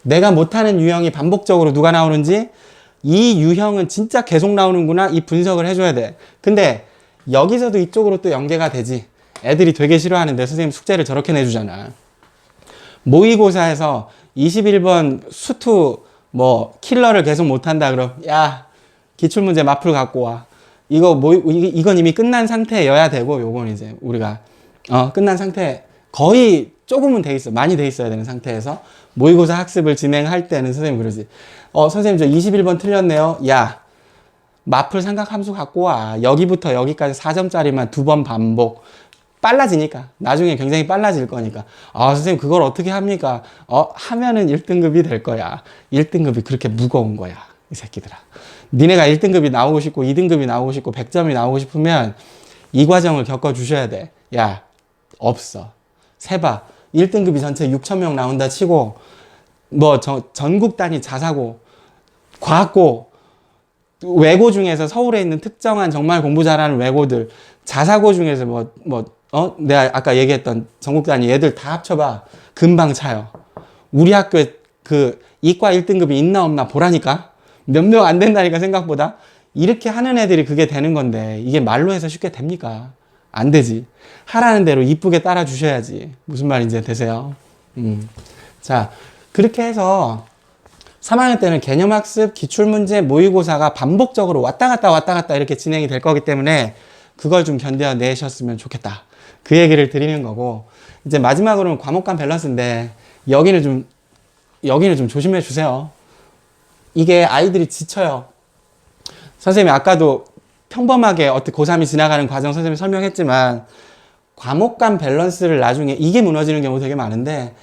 내가 못하는 유형이 반복적으로 누가 나오는지, 이 유형은 진짜 계속 나오는구나, 이 분석을 해줘야 돼. 근데 여기서도 이쪽으로 또 연계가 되지. 애들이 되게 싫어하는데 선생님 숙제를 저렇게 내주잖아. 모의고사에서 21번 수투 뭐 킬러를 계속 못한다 그럼 야 기출문제 마플 갖고 와. 이건 이미 끝난 상태여야 되고, 요건 이제 우리가 끝난 상태, 거의 조금은 돼 있어, 많이 돼 있어야 되는 상태에서 모의고사 학습을 진행할 때는 선생님 그러지. 선생님 저 21번 틀렸네요. 야 마플 삼각함수 갖고 와. 여기부터 여기까지 4점짜리만 2번 반복. 빨라지니까. 나중에 굉장히 빨라질 거니까. 선생님 그걸 어떻게 합니까? 하면은 1등급이 될 거야. 1등급이 그렇게 무거운 거야. 이 새끼들아. 니네가 1등급이 나오고 싶고 2등급이 나오고 싶고 100점이 나오고 싶으면 이 과정을 겪어주셔야 돼. 야 없어. 세봐. 1등급이 전체 6,000명 나온다 치고 뭐 전국 단위 자사고, 과학고, 외고 중에서 서울에 있는 특정한 정말 공부 잘하는 외고들, 자사고 중에서 내가 아까 얘기했던 전국 단위 얘들 다 합쳐봐. 금방 차요. 우리 학교에 그 이과 1등급이 있나 없나 보라니까? 몇 명 안 된다니까, 생각보다. 이렇게 하는 애들이 그게 되는 건데, 이게 말로 해서 쉽게 됩니까? 안 되지. 하라는 대로 이쁘게 따라 주셔야지. 무슨 말인지 되세요? 자, 그렇게 해서 3학년 때는 개념학습, 기출문제, 모의고사가 반복적으로 왔다 갔다 이렇게 진행이 될 거기 때문에 그걸 좀 견뎌내셨으면 좋겠다. 그 얘기를 드리는 거고, 이제 마지막으로는 과목 간 밸런스인데, 여기는 좀 조심해 주세요. 이게 아이들이 지쳐요. 선생님이 아까도 평범하게 어떻게 고3이 지나가는 과정 선생님이 설명했지만, 과목 간 밸런스를 나중에 이게 무너지는 경우 되게 많은데,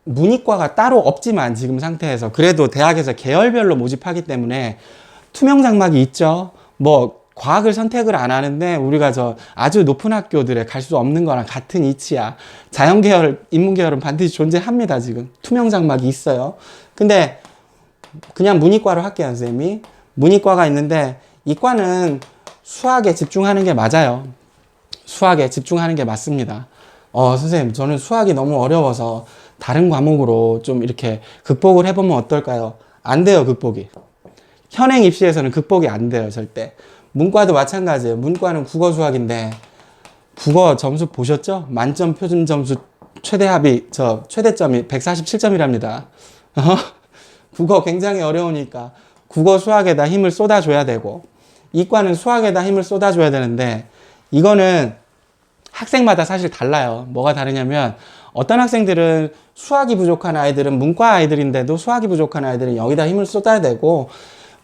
문이과가 따로 없지만 지금 상태에서 그래도 대학에서 계열별로 모집하기 때문에 투명 장막이 있죠. 과학을 선택을 안 하는데 우리가 아주 높은 학교들에 갈 수 없는 거랑 같은 이치야. 자연계열, 인문계열은 반드시 존재합니다. 지금 투명 장막이 있어요. 근데 그냥 문이과로 할게요, 선생님이. 문이과가 있는데 이과는 수학에 집중하는 게 맞아요. 수학에 집중하는 게 맞습니다. 선생님 저는 수학이 너무 어려워서 다른 과목으로 좀 이렇게 극복을 해보면 어떨까요? 안 돼요, 극복이. 현행 입시에서는 극복이 안 돼요, 절대. 문과도 마찬가지예요. 문과는 국어 수학인데, 국어 점수 보셨죠? 만점 표준 점수 최대점이 147점이랍니다. 국어 굉장히 어려우니까 국어 수학에다 힘을 쏟아줘야 되고, 이과는 수학에다 힘을 쏟아줘야 되는데, 이거는 학생마다 사실 달라요. 뭐가 다르냐면, 어떤 학생들은 수학이 부족한 아이들은 문과 아이들인데도 수학이 부족한 아이들은 여기다 힘을 쏟아야 되고,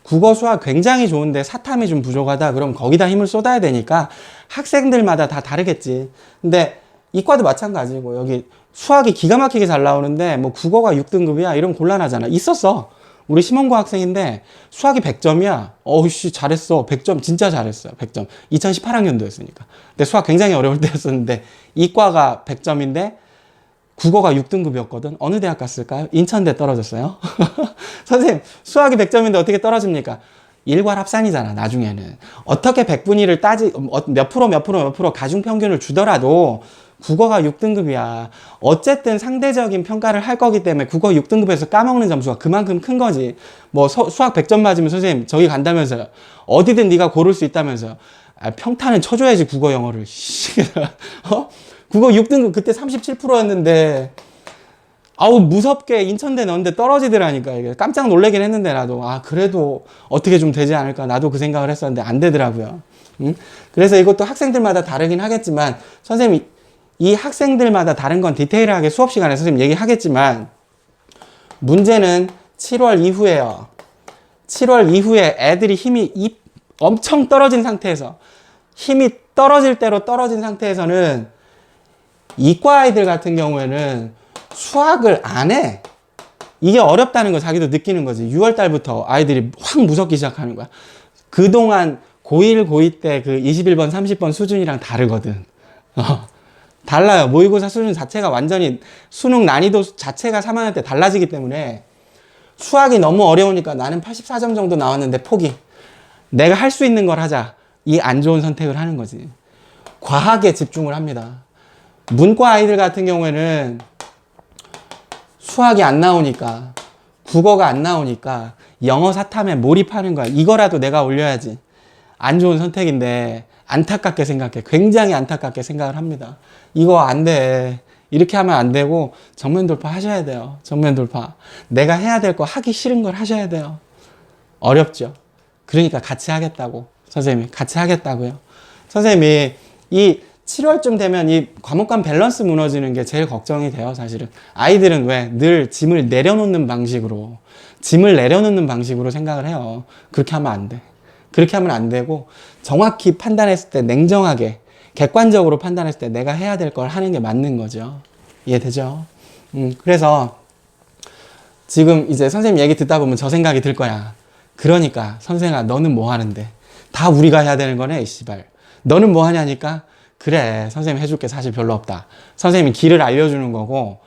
국어 수학 굉장히 좋은데 사탐이 좀 부족하다 그럼 거기다 힘을 쏟아야 되니까 학생들마다 다 다르겠지. 근데 이과도 마찬가지고, 여기 수학이 기가 막히게 잘 나오는데 국어가 6등급이야 이러면 곤란하잖아. 있었어. 우리 심원고 학생인데 수학이 100점이야. 어우씨 잘했어. 100점 진짜 잘했어요. 100점. 2018학년도였으니까. 근데 수학 굉장히 어려울 때였었는데 이과가 100점인데 국어가 6등급이었거든. 어느 대학 갔을까요? 인천대 떨어졌어요. 선생님 수학이 100점인데 어떻게 떨어집니까? 일괄합산이잖아. 나중에는 어떻게 100분위를 몇 프로 가중평균을 주더라도 국어가 6등급이야. 어쨌든 상대적인 평가를 할 거기 때문에 국어 6등급에서 까먹는 점수가 그만큼 큰 거지. 수학 100점 맞으면 선생님 저기 간다면서요. 어디든 네가 고를 수 있다면서요. 평탄은 쳐줘야지 국어 영어를. 국어 6등급 그때 37%였는데 아우 무섭게 인천대 넣었는데 떨어지더라니까. 이게 깜짝 놀라긴 했는데 나도 그래도 어떻게 좀 되지 않을까 나도 그 생각을 했었는데 안 되더라고요. 그래서 이것도 학생들마다 다르긴 하겠지만 선생님이 이 학생들마다 다른 건 디테일하게 수업 시간에 선생님 얘기하겠지만 문제는 7월 이후에요. 7월 이후에 애들이 힘이 엄청 떨어진 상태에서 힘이 떨어질 대로 떨어진 상태에서는 이과 아이들 같은 경우에는 수학을 안 해. 이게 어렵다는 거 자기도 느끼는 거지. 6월 달부터 아이들이 확 무섭기 시작하는 거야. 그동안 고1, 고2 때 그 21번, 30번 수준이랑 다르거든. 달라요. 모의고사 수준 자체가 완전히 수능 난이도 자체가 3학년 때 달라지기 때문에 수학이 너무 어려우니까 나는 84점 정도 나왔는데 포기. 내가 할 수 있는 걸 하자. 이 안 좋은 선택을 하는 거지. 과학에 집중을 합니다. 문과 아이들 같은 경우에는 수학이 안 나오니까, 국어가 안 나오니까 영어 사탐에 몰입하는 거야. 이거라도 내가 올려야지. 안 좋은 선택인데 안타깝게 생각해. 굉장히 안타깝게 생각을 합니다. 이거 안 돼. 이렇게 하면 안 되고 정면 돌파 하셔야 돼요. 정면 돌파. 내가 해야 될 거 하기 싫은 걸 하셔야 돼요. 어렵죠. 그러니까 같이 하겠다고. 선생님이 같이 하겠다고요. 선생님이 이 7월쯤 되면 이 과목 간 밸런스 무너지는 게 제일 걱정이 돼요, 사실은. 아이들은 왜 늘 짐을 내려놓는 방식으로 생각을 해요. 그렇게 하면 안 돼. 그렇게 하면 안 되고 정확히 판단했을 때 냉정하게 객관적으로 판단했을 때 내가 해야 될 걸 하는 게 맞는 거죠. 이해되죠? 그래서 지금 이제 선생님 얘기 듣다 보면 저 생각이 들 거야. 그러니까 선생아 너는 뭐 하는데? 다 우리가 해야 되는 거네, 씨발. 너는 뭐 하냐니까? 그래, 선생님 해줄 게 사실 별로 없다. 선생님이 길을 알려주는 거고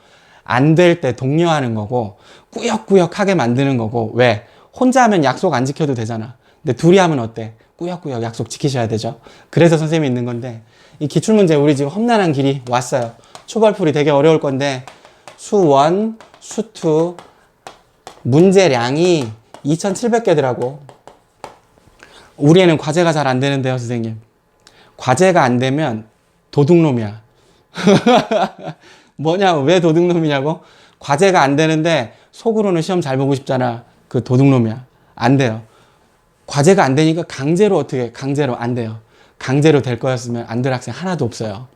안 될 때 독려하는 거고 꾸역꾸역하게 만드는 거고. 왜? 혼자 하면 약속 안 지켜도 되잖아. 근데 둘이 하면 어때? 꾸역꾸역 약속 지키셔야 되죠. 그래서 선생님이 있는 건데 이 기출문제 우리 지금 험난한 길이 왔어요. 초벌풀이 되게 어려울 건데 수1, 수2 문제량이 2,700개더라고. 우리 애는 과제가 잘 안 되는데요, 선생님. 과제가 안 되면 도둑놈이야. 뭐냐, 왜 도둑놈이냐고? 과제가 안 되는데 속으로는 시험 잘 보고 싶잖아. 그 도둑놈이야. 안 돼요. 과제가 안 되니까 강제로 안 돼요. 강제로 될 거였으면 안 될 학생 하나도 없어요.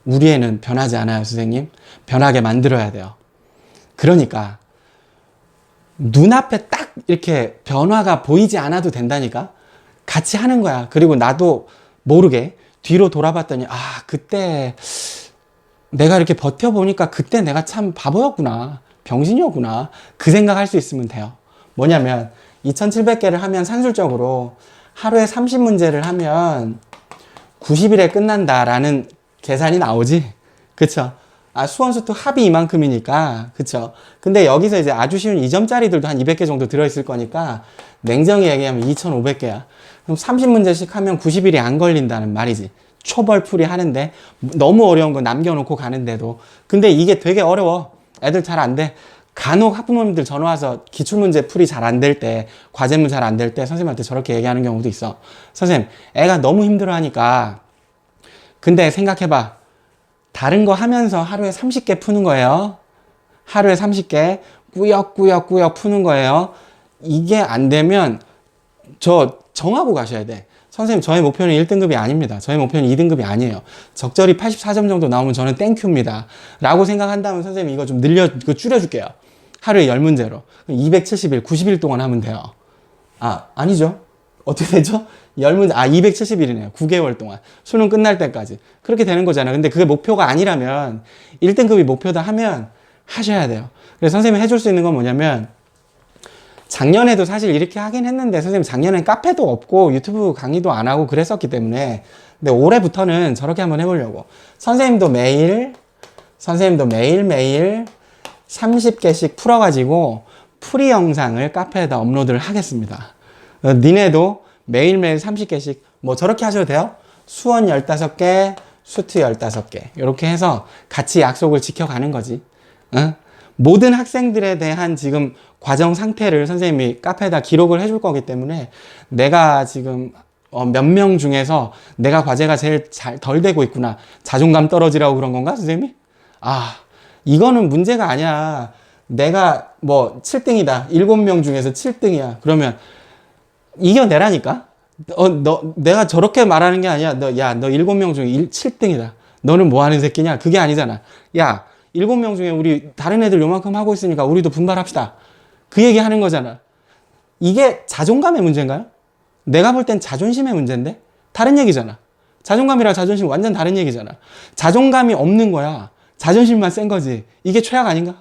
우리 애는 변하지 않아요, 선생님. 변하게 만들어야 돼요. 그러니까 눈앞에 딱 이렇게 변화가 보이지 않아도 된다니까? 같이 하는 거야. 그리고 나도 모르게 뒤로 돌아봤더니 그때 내가 이렇게 버텨보니까 그때 내가 참 바보였구나. 병신이었구나. 그 생각할 수 있으면 돼요. 뭐냐면 2,700개를 하면 산술적으로 하루에 30문제를 하면 90일에 끝난다라는 계산이 나오지. 그쵸? 수원수투 합이 이만큼이니까. 그쵸? 근데 여기서 이제 아주 쉬운 2점짜리들도 한 200개 정도 들어있을 거니까 냉정히 얘기하면 2,500개야. 그럼 30문제씩 하면 90일이 안 걸린다는 말이지. 초벌풀이 하는데 너무 어려운 거 남겨놓고 가는데도. 근데 이게 되게 어려워. 애들 잘 안 돼. 간혹 학부모님들 전화 와서 기출문제 풀이 잘 안 될 때, 과제문 잘 안 될 때 선생님한테 저렇게 얘기하는 경우도 있어. 선생님, 애가 너무 힘들어하니까. 근데 생각해봐. 다른 거 하면서 하루에 30개 푸는 거예요. 하루에 30개 꾸역꾸역 푸는 거예요. 이게 안 되면 저 정하고 가셔야 돼. 선생님, 저의 목표는 1등급이 아닙니다. 저의 목표는 2등급이 아니에요. 적절히 84점 정도 나오면 저는 땡큐입니다. 라고 생각한다면 선생님 이거 좀 줄여줄게요. 하루에 10문제로. 270일, 90일 동안 하면 돼요. 아니죠. 어떻게 되죠? 10문제, 270일이네요. 9개월 동안. 수능 끝날 때까지. 그렇게 되는 거잖아요. 근데 그게 목표가 아니라면, 1등급이 목표다 하면 하셔야 돼요. 그래서 선생님이 해줄 수 있는 건 뭐냐면, 작년에도 사실 이렇게 하긴 했는데, 선생님 작년엔 카페도 없고, 유튜브 강의도 안 하고 그랬었기 때문에, 근데 올해부터는 저렇게 한번 해보려고. 선생님도 매일매일 30개씩 풀어가지고, 풀이 영상을 카페에다 업로드를 하겠습니다. 니네도 매일매일 30개씩 뭐 저렇게 하셔도 돼요. 수원 15개, 수투 15개 이렇게 해서 같이 약속을 지켜가는 거지. 모든 학생들에 대한 지금 과정 상태를 선생님이 카페에다 기록을 해줄 거기 때문에 내가 지금 몇 명 중에서 내가 과제가 제일 덜 되고 있구나. 자존감 떨어지라고 그런 건가, 선생님이? 이거는 문제가 아니야. 내가 뭐 7등이다. 7명 중에서 7등이야. 그러면 이겨내라니까? 내가 저렇게 말하는 게 아니야. 너 7명 중에 7등이다. 너는 뭐 하는 새끼냐? 그게 아니잖아. 야, 7명 중에 우리 다른 애들 요만큼 하고 있으니까 우리도 분발합시다. 그 얘기 하는 거잖아. 이게 자존감의 문제인가요? 내가 볼 땐 자존심의 문제인데? 다른 얘기잖아. 자존감이랑 자존심 완전 다른 얘기잖아. 자존감이 없는 거야. 자존심만 센 거지. 이게 최악 아닌가?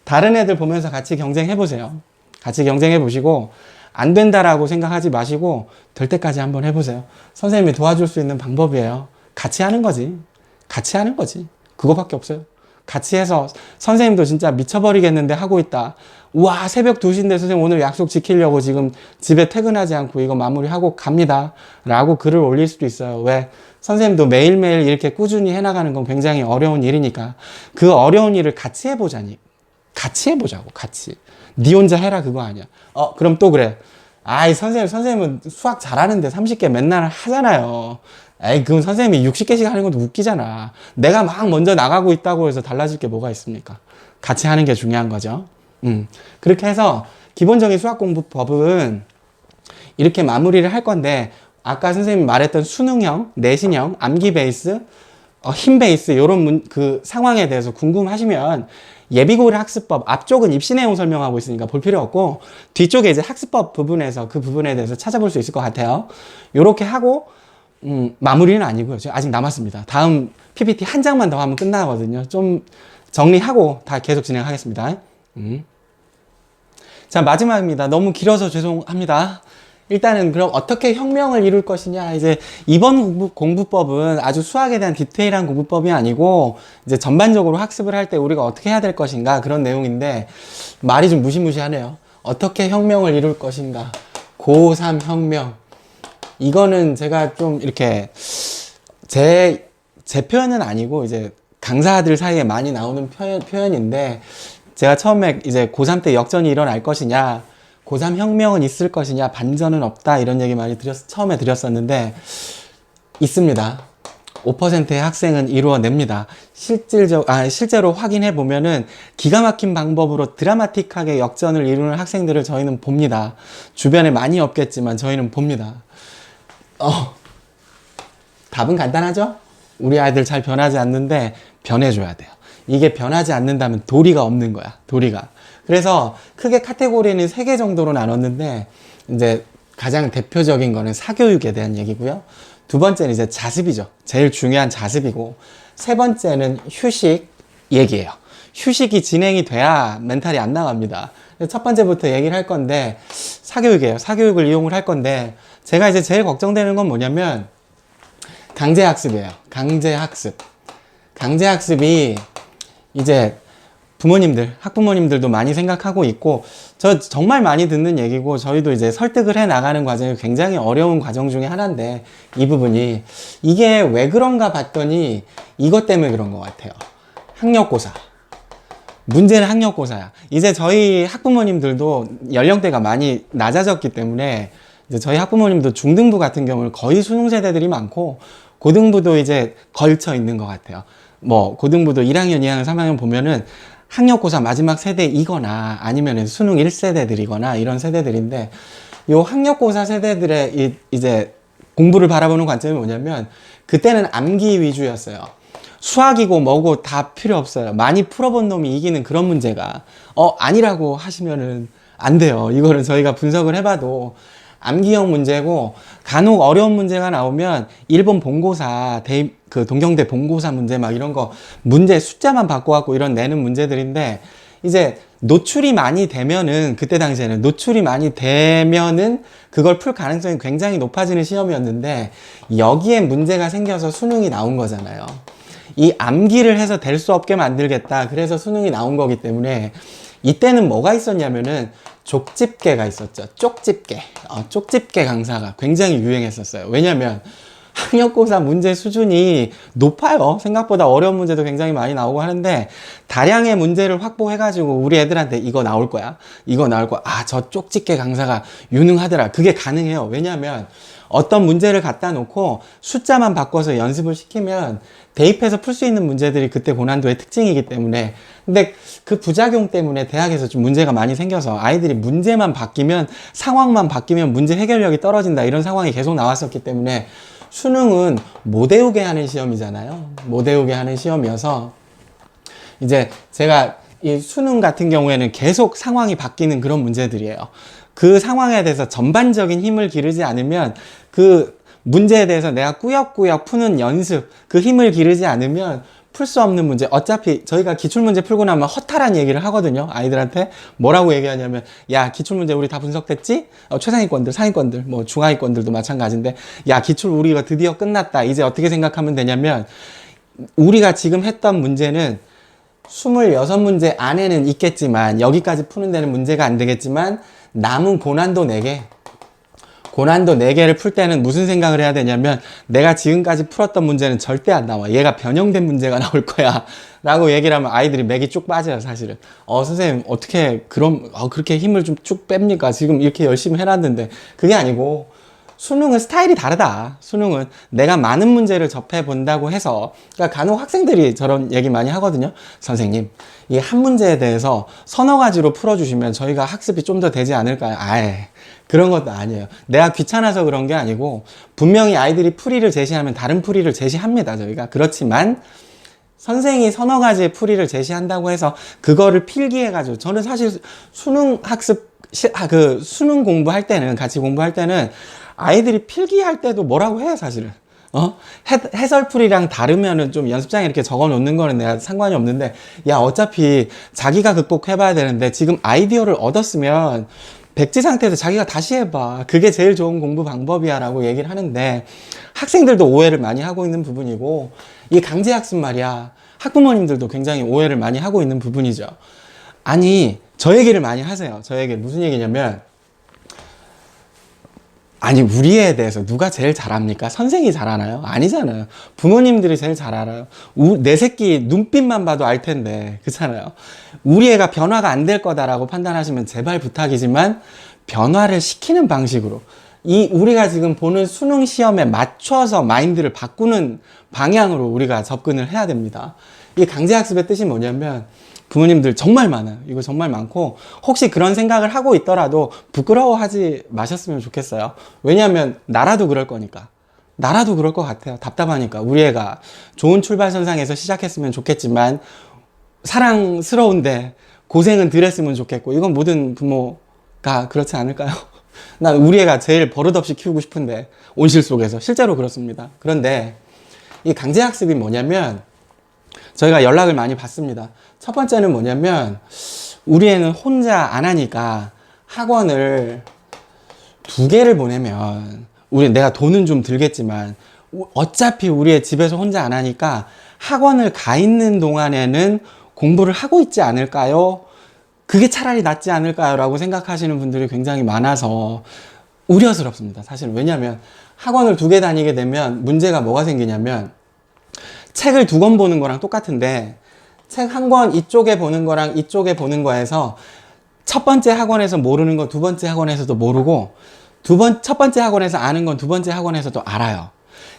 다른 애들 보면서 같이 경쟁해보세요. 같이 경쟁해보시고 안 된다라고 생각하지 마시고 될 때까지 한번 해보세요. 선생님이 도와줄 수 있는 방법이에요. 같이 하는 거지. 같이 하는 거지. 그거밖에 없어요. 같이 해서 선생님도 진짜 미쳐버리겠는데 하고 있다. 우와, 새벽 2시인데 선생님 오늘 약속 지키려고 지금 집에 퇴근하지 않고 이거 마무리하고 갑니다. 라고 글을 올릴 수도 있어요. 왜? 선생님도 매일매일 이렇게 꾸준히 해나가는 건 굉장히 어려운 일이니까 그 어려운 일을 같이 해보자니. 같이 해보자고, 같이. 니 혼자 해라 그거 아니야. 그럼 또 그래. 아이, 선생님은 수학 잘하는데 30개 맨날 하잖아요. 에이, 그럼 선생님이 60개씩 하는 것도 웃기잖아. 내가 막 먼저 나가고 있다고 해서 달라질 게 뭐가 있습니까? 같이 하는 게 중요한 거죠. 그렇게 해서 기본적인 수학 공부법은 이렇게 마무리를 할 건데, 아까 선생님이 말했던 수능형, 내신형, 암기 베이스, 힘 베이스, 요런 그 상황에 대해서 궁금하시면 예비고일 학습법 앞쪽은 입시 내용 설명하고 있으니까 볼 필요 없고 뒤쪽에 이제 학습법 부분에서 그 부분에 대해서 찾아볼 수 있을 것 같아요. 요렇게 하고 마무리는 아니고요. 아직 남았습니다. 다음 PPT 한 장만 더 하면 끝나거든요. 좀 정리하고 다 계속 진행하겠습니다. 자, 마지막입니다. 너무 길어서 죄송합니다. 일단은 그럼 어떻게 혁명을 이룰 것이냐. 이제 이번 공부법은 아주 수학에 대한 디테일한 공부법이 아니고 이제 전반적으로 학습을 할 때 우리가 어떻게 해야 될 것인가 그런 내용인데 말이 좀 무시무시하네요. 어떻게 혁명을 이룰 것인가. 고3 혁명. 이거는 제가 좀 이렇게 제 표현은 아니고 이제 강사들 사이에 많이 나오는 표현인데 제가 처음에 이제 고3 때 역전이 일어날 것이냐, 고3 혁명은 있을 것이냐, 반전은 없다 이런 얘기 많이 처음에 드렸었는데 있습니다. 5%의 학생은 이루어냅니다. 실제로 확인해 보면은 기가 막힌 방법으로 드라마틱하게 역전을 이루는 학생들을 저희는 봅니다. 주변에 많이 없겠지만 저희는 봅니다. 답은 간단하죠? 우리 아이들 잘 변하지 않는데 변해줘야 돼요. 이게 변하지 않는다면 도리가 없는 거야. 도리가. 그래서 크게 카테고리는 3개 정도로 나눴는데 이제 가장 대표적인 거는 사교육에 대한 얘기고요. 두 번째는 이제 자습이죠. 제일 중요한 자습이고 세 번째는 휴식 얘기예요. 휴식이 진행이 돼야 멘탈이 안 나갑니다. 첫 번째부터 얘기를 할 건데 사교육이에요. 사교육을 이용을 할 건데 제가 이제 제일 걱정되는 건 뭐냐면 강제학습이에요. 강제학습. 강제학습이 이제 부모님들, 학부모님들도 많이 생각하고 있고 저 정말 많이 듣는 얘기고 저희도 이제 설득을 해 나가는 과정이 굉장히 어려운 과정 중에 하나인데 이 부분이 이게 왜 그런가 봤더니 이것 때문에 그런 것 같아요. 학력고사. 문제는 학력고사야. 이제 저희 학부모님들도 연령대가 많이 낮아졌기 때문에 이제 저희 학부모님도 중등부 같은 경우는 거의 수능 세대들이 많고 고등부도 이제 걸쳐 있는 것 같아요. 뭐 고등부도 1학년, 2학년, 3학년 보면은 학력고사 마지막 세대이거나 아니면 수능 1세대들이거나 이런 세대들인데 요 학력고사 세대들의 이제 공부를 바라보는 관점이 뭐냐면 그때는 암기 위주였어요. 수학이고 뭐고 다 필요 없어요. 많이 풀어본 놈이 이기는 그런 문제가 아니라고 하시면은 안 돼요. 이거는 저희가 분석을 해봐도 암기형 문제고 간혹 어려운 문제가 나오면 일본 본고사 그 동경대 본고사 문제 막 이런 거 문제 숫자만 바꿔갖고 이런 내는 문제들인데 이제 노출이 많이 되면은 그때 당시에는 노출이 많이 되면은 그걸 풀 가능성이 굉장히 높아지는 시험이었는데 여기에 문제가 생겨서 수능이 나온 거잖아요. 이 암기를 해서 될 수 없게 만들겠다. 그래서 수능이 나온 거기 때문에 이때는 뭐가 있었냐면은 족집게가 있었죠. 쪽집게. 쪽집게 강사가 굉장히 유행했었어요. 왜냐면 학력고사 문제 수준이 높아요. 생각보다 어려운 문제도 굉장히 많이 나오고 하는데 다량의 문제를 확보해가지고 우리 애들한테 이거 나올 거야. 이거 나올 거야. 저 쪽집게 강사가 유능하더라. 그게 가능해요. 왜냐면 어떤 문제를 갖다 놓고 숫자만 바꿔서 연습을 시키면 대입해서 풀 수 있는 문제들이 그때 고난도의 특징이기 때문에 근데 그 부작용 때문에 대학에서 좀 문제가 많이 생겨서 아이들이 문제만 바뀌면 상황만 바뀌면 문제 해결력이 떨어진다 이런 상황이 계속 나왔었기 때문에 수능은 못 외우게 하는 시험이잖아요. 못 외우게 하는 시험이어서 이제 제가 이 수능 같은 경우에는 계속 상황이 바뀌는 그런 문제들이에요. 그 상황에 대해서 전반적인 힘을 기르지 않으면 그 문제에 대해서 내가 꾸역꾸역 푸는 연습, 그 힘을 기르지 않으면 풀 수 없는 문제. 어차피 저희가 기출문제 풀고 나면 허탈한 얘기를 하거든요. 아이들한테 뭐라고 얘기하냐면 야 기출문제 우리 다 분석됐지? 최상위권들, 상위권들, 뭐 중하위권들도 마찬가지인데 야 기출 우리 이거 드디어 끝났다. 이제 어떻게 생각하면 되냐면 우리가 지금 했던 문제는 26문제 안에는 있겠지만 여기까지 푸는 데는 문제가 안 되겠지만 남은 고난도 4개, 고난도 4개를 풀 때는 무슨 생각을 해야 되냐면 내가 지금까지 풀었던 문제는 절대 안 나와. 얘가 변형된 문제가 나올 거야 라고 얘기를 하면 아이들이 맥이 쭉 빠져요. 사실은 선생님 어떻게 그렇게 힘을 좀 쭉 뺍니까? 지금 이렇게 열심히 해놨는데. 그게 아니고 수능은 스타일이 다르다. 수능은 내가 많은 문제를 접해 본다고 해서, 그러니까 간혹 학생들이 저런 얘기 많이 하거든요. 선생님, 이 한 문제에 대해서 서너 가지로 풀어주시면 저희가 학습이 좀 더 되지 않을까요? 아예 그런 것도 아니에요. 내가 귀찮아서 그런 게 아니고 분명히 아이들이 풀이를 제시하면 다른 풀이를 제시합니다. 저희가. 그렇지만 선생이 서너 가지의 풀이를 제시한다고 해서 그거를 필기해가지고, 저는 사실 수능 학습 수능 공부할 때는, 같이 공부할 때는 아이들이 필기할 때도 뭐라고 해요, 사실은. 해설풀이랑 다르면은 좀 연습장에 이렇게 적어 놓는 거는 내가 상관이 없는데, 야, 어차피 자기가 극복해봐야 되는데 지금 아이디어를 얻었으면 백지 상태에서 자기가 다시 해봐. 그게 제일 좋은 공부 방법이야 라고 얘기를 하는데, 학생들도 오해를 많이 하고 있는 부분이고, 이 강제학습 말이야, 학부모님들도 굉장히 오해를 많이 하고 있는 부분이죠. 아니, 저 얘기를 많이 하세요. 저 얘기 무슨 얘기냐면, 아니, 우리 애에 대해서 누가 제일 잘합니까? 선생이 잘하나요? 아니잖아요. 부모님들이 제일 잘 알아요. 내 새끼 눈빛만 봐도 알 텐데, 그렇잖아요. 우리 애가 변화가 안 될 거다라고 판단하시면 제발 부탁이지만 변화를 시키는 방식으로, 우리가 지금 보는 수능 시험에 맞춰서 마인드를 바꾸는 방향으로 우리가 접근을 해야 됩니다. 이 강제학습의 뜻이 뭐냐면, 부모님들 정말 많아요. 이거 정말 많고, 혹시 그런 생각을 하고 있더라도 부끄러워하지 마셨으면 좋겠어요. 왜냐하면 나라도 그럴 거니까. 나라도 그럴 것 같아요. 답답하니까. 우리 애가 좋은 출발선상에서 시작했으면 좋겠지만 사랑스러운데 고생은 덜 했으면 좋겠고, 이건 모든 부모가 그렇지 않을까요? 난 우리 애가 제일 버릇없이 키우고 싶은데, 온실 속에서. 실제로 그렇습니다. 그런데 이 강제학습이 뭐냐면, 저희가 연락을 많이 받습니다. 첫 번째는 뭐냐면, 우리 애는 혼자 안 하니까 학원을 2개를 보내면, 내가 돈은 좀 들겠지만 어차피 우리 애 집에서 혼자 안 하니까 학원을 가 있는 동안에는 공부를 하고 있지 않을까요? 그게 차라리 낫지 않을까요? 라고 생각하시는 분들이 굉장히 많아서 우려스럽습니다. 사실. 왜냐하면 학원을 2개 다니게 되면 문제가 뭐가 생기냐면, 책을 2권 보는 거랑 똑같은데 책 1권 이쪽에 보는 거랑 이쪽에 보는 거에서 첫 번째 학원에서 모르는 거 두 번째 학원에서도 모르고, 첫 번째 학원에서 아는 건 두 번째 학원에서도 알아요.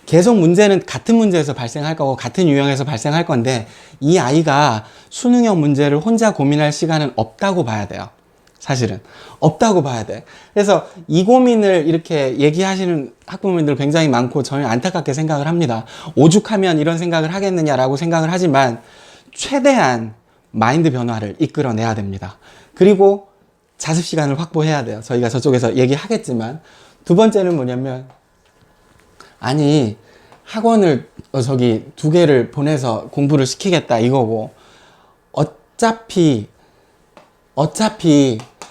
계속 문제는 같은 문제에서 발생할 거고 같은 유형에서 발생할 건데, 이 아이가 수능형 문제를 혼자 고민할 시간은 없다고 봐야 돼요. 사실은 없다고 봐야 돼. 그래서 이 고민을 이렇게 얘기하시는 학부모님들 굉장히 많고, 저는 안타깝게 생각을 합니다. 오죽하면 이런 생각을 하겠느냐라고 생각을 하지만 최대한 마인드 변화를 이끌어내야 됩니다. 그리고 자습 시간을 확보해야 돼요. 저희가 저쪽에서 얘기하겠지만. 두 번째는 뭐냐면, 아니, 학원을 2개를 보내서 공부를 시키겠다 이거고, 어차피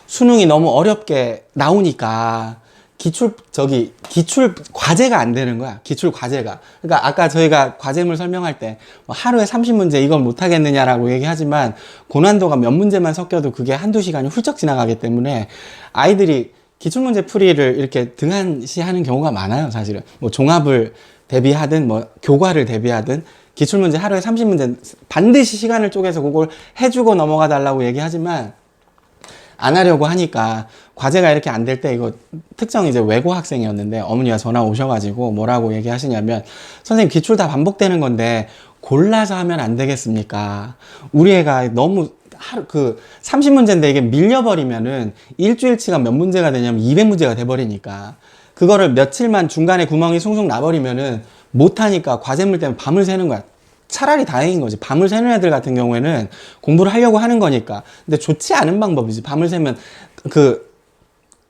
수능이 너무 어렵게 나오니까 기출 과제가 안 되는 거야. 기출 과제가. 그러니까 아까 저희가 과제물 설명할 때 하루에 30문제 이걸 못 하겠느냐라고 얘기하지만, 고난도가 몇 문제만 섞여도 그게 한두 시간이 훌쩍 지나가기 때문에 아이들이 기출문제 풀이를 이렇게 등한시하는 경우가 많아요. 사실은 종합을 대비하든 교과를 대비하든 기출문제 하루에 30문제 반드시 시간을 쪼개서 그걸 해주고 넘어가 달라고 얘기하지만 안 하려고 하니까, 과제가 이렇게 안 될 때, 이거 특정 이제 외고 학생이었는데 어머니가 전화 오셔가지고 뭐라고 얘기하시냐면, 선생님 기출 다 반복되는 건데 골라서 하면 안 되겠습니까? 우리 애가 너무 30문제인데 이게 밀려버리면은 일주일치가 몇 문제가 되냐면 200문제가 돼버리니까, 그거를 며칠만 중간에 구멍이 숭숭 나버리면은 못하니까 과제물 때문에 밤을 새는 거야. 차라리 다행인 거지. 밤을 새는 애들 같은 경우에는 공부를 하려고 하는 거니까. 근데 좋지 않은 방법이지. 밤을 새면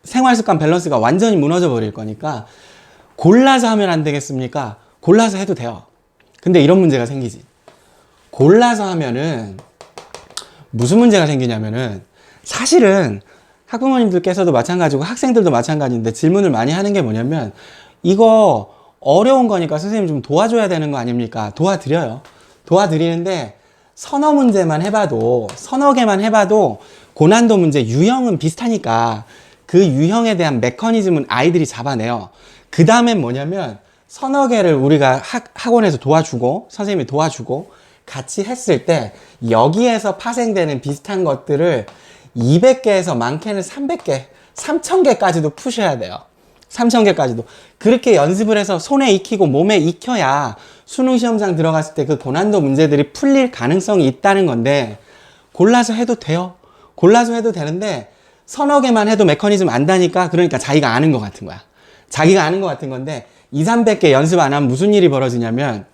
생활습관 밸런스가 완전히 무너져 버릴 거니까, 골라서 하면 안 되겠습니까? 골라서 해도 돼요. 근데 이런 문제가 생기지. 골라서 하면은 무슨 문제가 생기냐면은, 사실은 학부모님들께서도 마찬가지고 학생들도 마찬가지인데 질문을 많이 하는 게 뭐냐면, 이거 어려운 거니까 선생님 좀 도와줘야 되는 거 아닙니까? 도와드려요. 도와드리는데 서너 문제만 해봐도, 서너 개만 해봐도 고난도 문제 유형은 비슷하니까 그 유형에 대한 메커니즘은 아이들이 잡아내요. 그 다음엔 뭐냐면 서너 개를 우리가 학원에서 도와주고 선생님이 도와주고 같이 했을 때 여기에서 파생되는 비슷한 것들을 200개에서 많게는 300개, 3000개까지도 푸셔야 돼요. 3000개까지도. 그렇게 연습을 해서 손에 익히고 몸에 익혀야 수능 시험장 들어갔을 때 그 고난도 문제들이 풀릴 가능성이 있다는 건데, 골라서 해도 돼요. 골라서 해도 되는데 서너 개만 해도 메커니즘 안다니까, 그러니까 자기가 아는 것 같은 거야. 자기가 아는 것 같은 건데 2, 300개 연습 안 하면 무슨 일이 벌어지냐면,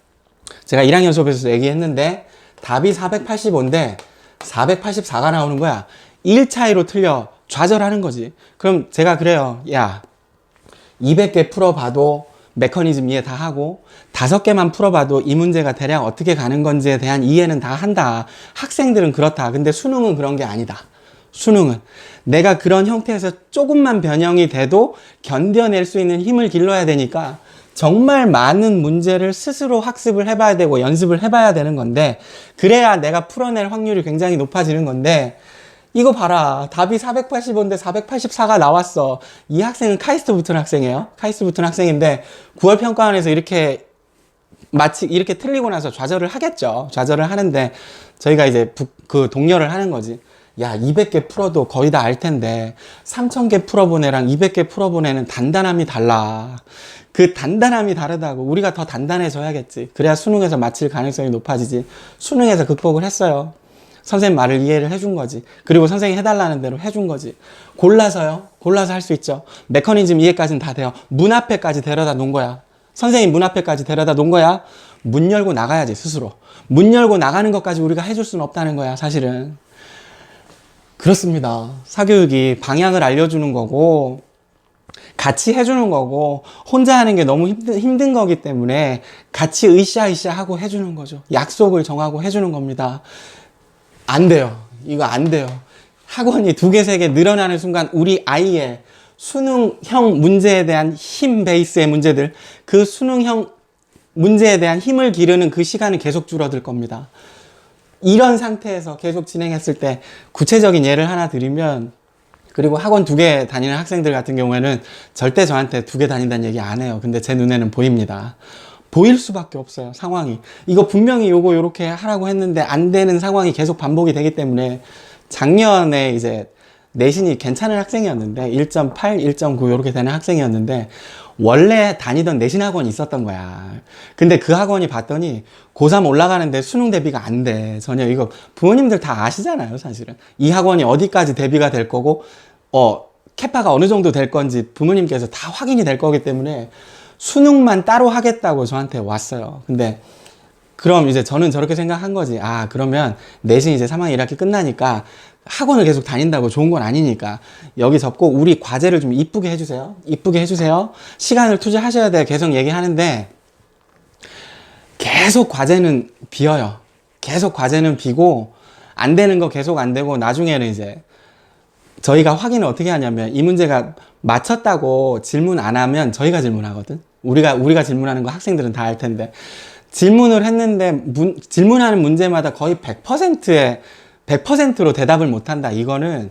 제가 1학년 수업에서 얘기했는데 답이 485인데 484가 나오는 거야. 1 차이로 틀려 좌절하는 거지. 그럼 제가 그래요. 야, 200개 풀어봐도 메커니즘 이해 다 하고 5개만 풀어봐도 이 문제가 대략 어떻게 가는 건지에 대한 이해는 다 한다. 학생들은 그렇다. 근데 수능은 그런 게 아니다. 수능은 내가 그런 형태에서 조금만 변형이 돼도 견뎌낼 수 있는 힘을 길러야 되니까 정말 많은 문제를 스스로 학습을 해봐야 되고 연습을 해봐야 되는 건데, 그래야 내가 풀어낼 확률이 굉장히 높아지는 건데, 이거 봐라. 답이 485인데 484가 나왔어. 이 학생은 카이스트 붙은 학생이에요. 카이스트 붙은 학생인데 9월 평가원에서 이렇게 마치 이렇게 틀리고 나서 좌절을 하겠죠. 좌절을 하는데 저희가 이제 그 독려를 하는 거지. 야, 200개 풀어도 거의 다 알 텐데 3000개 풀어본 애랑 200개 풀어본 애는 단단함이 달라. 그 단단함이 다르다고. 우리가 더 단단해져야겠지. 그래야 수능에서 맞힐 가능성이 높아지지. 수능에서 극복을 했어요. 선생님 말을 이해를 해준 거지. 그리고 선생님이 해달라는 대로 해준 거지. 골라서요. 골라서 할 수 있죠. 메커니즘 이해까지는 다 돼요. 문 앞에까지 데려다 놓은 거야. 선생님 문 앞에까지 데려다 놓은 거야. 문 열고 나가야지, 스스로. 문 열고 나가는 것까지 우리가 해줄 수는 없다는 거야, 사실은. 그렇습니다. 사교육이 방향을 알려주는 거고 같이 해주는 거고, 혼자 하는 게 너무 힘든 거기 때문에 같이 으쌰으쌰 하고 해주는 거죠. 약속을 정하고 해주는 겁니다. 안 돼요. 이거 안 돼요. 학원이 2개, 3개 늘어나는 순간 우리 아이의 수능형 문제에 대한 힘 베이스의 문제들, 그 수능형 문제에 대한 힘을 기르는 그 시간은 계속 줄어들 겁니다. 이런 상태에서 계속 진행했을 때 구체적인 예를 하나 드리면, 그리고 학원 2개 다니는 학생들 같은 경우에는 절대 저한테 2개 다닌다는 얘기 안 해요. 근데 제 눈에는 보입니다. 보일 수밖에 없어요, 상황이. 이거 분명히 요거 요렇게 하라고 했는데 안 되는 상황이 계속 반복이 되기 때문에, 작년에 이제 내신이 괜찮은 학생이었는데 1.8, 1.9 요렇게 되는 학생이었는데 원래 다니던 내신 학원이 있었던 거야. 근데 그 학원이 봤더니 고3 올라가는데 수능 대비가 안 돼. 전혀. 이거 부모님들 다 아시잖아요, 사실은. 이 학원이 어디까지 대비가 될 거고 캐파가 어느 정도 될 건지 부모님께서 다 확인이 될 거기 때문에 수능만 따로 하겠다고 저한테 왔어요. 근데 그럼 이제 저는 저렇게 생각한 거지. 아, 그러면 내신 이제 3학년 1학기 끝나니까 학원을 계속 다닌다고 좋은 건 아니니까 여기 접고 우리 과제를 좀 이쁘게 해주세요. 이쁘게 해주세요. 시간을 투자하셔야 돼요. 계속 얘기하는데 계속 과제는 비어요. 계속 과제는 비고 안 되는 거 계속 안 되고, 나중에는 이제 저희가 확인을 어떻게 하냐면, 이 문제가 맞췄다고 질문 안 하면 저희가 질문하거든. 우리가 질문하는 거 학생들은 다 알 텐데, 질문을 했는데 질문하는 문제마다 거의 100%로 대답을 못 한다. 이거는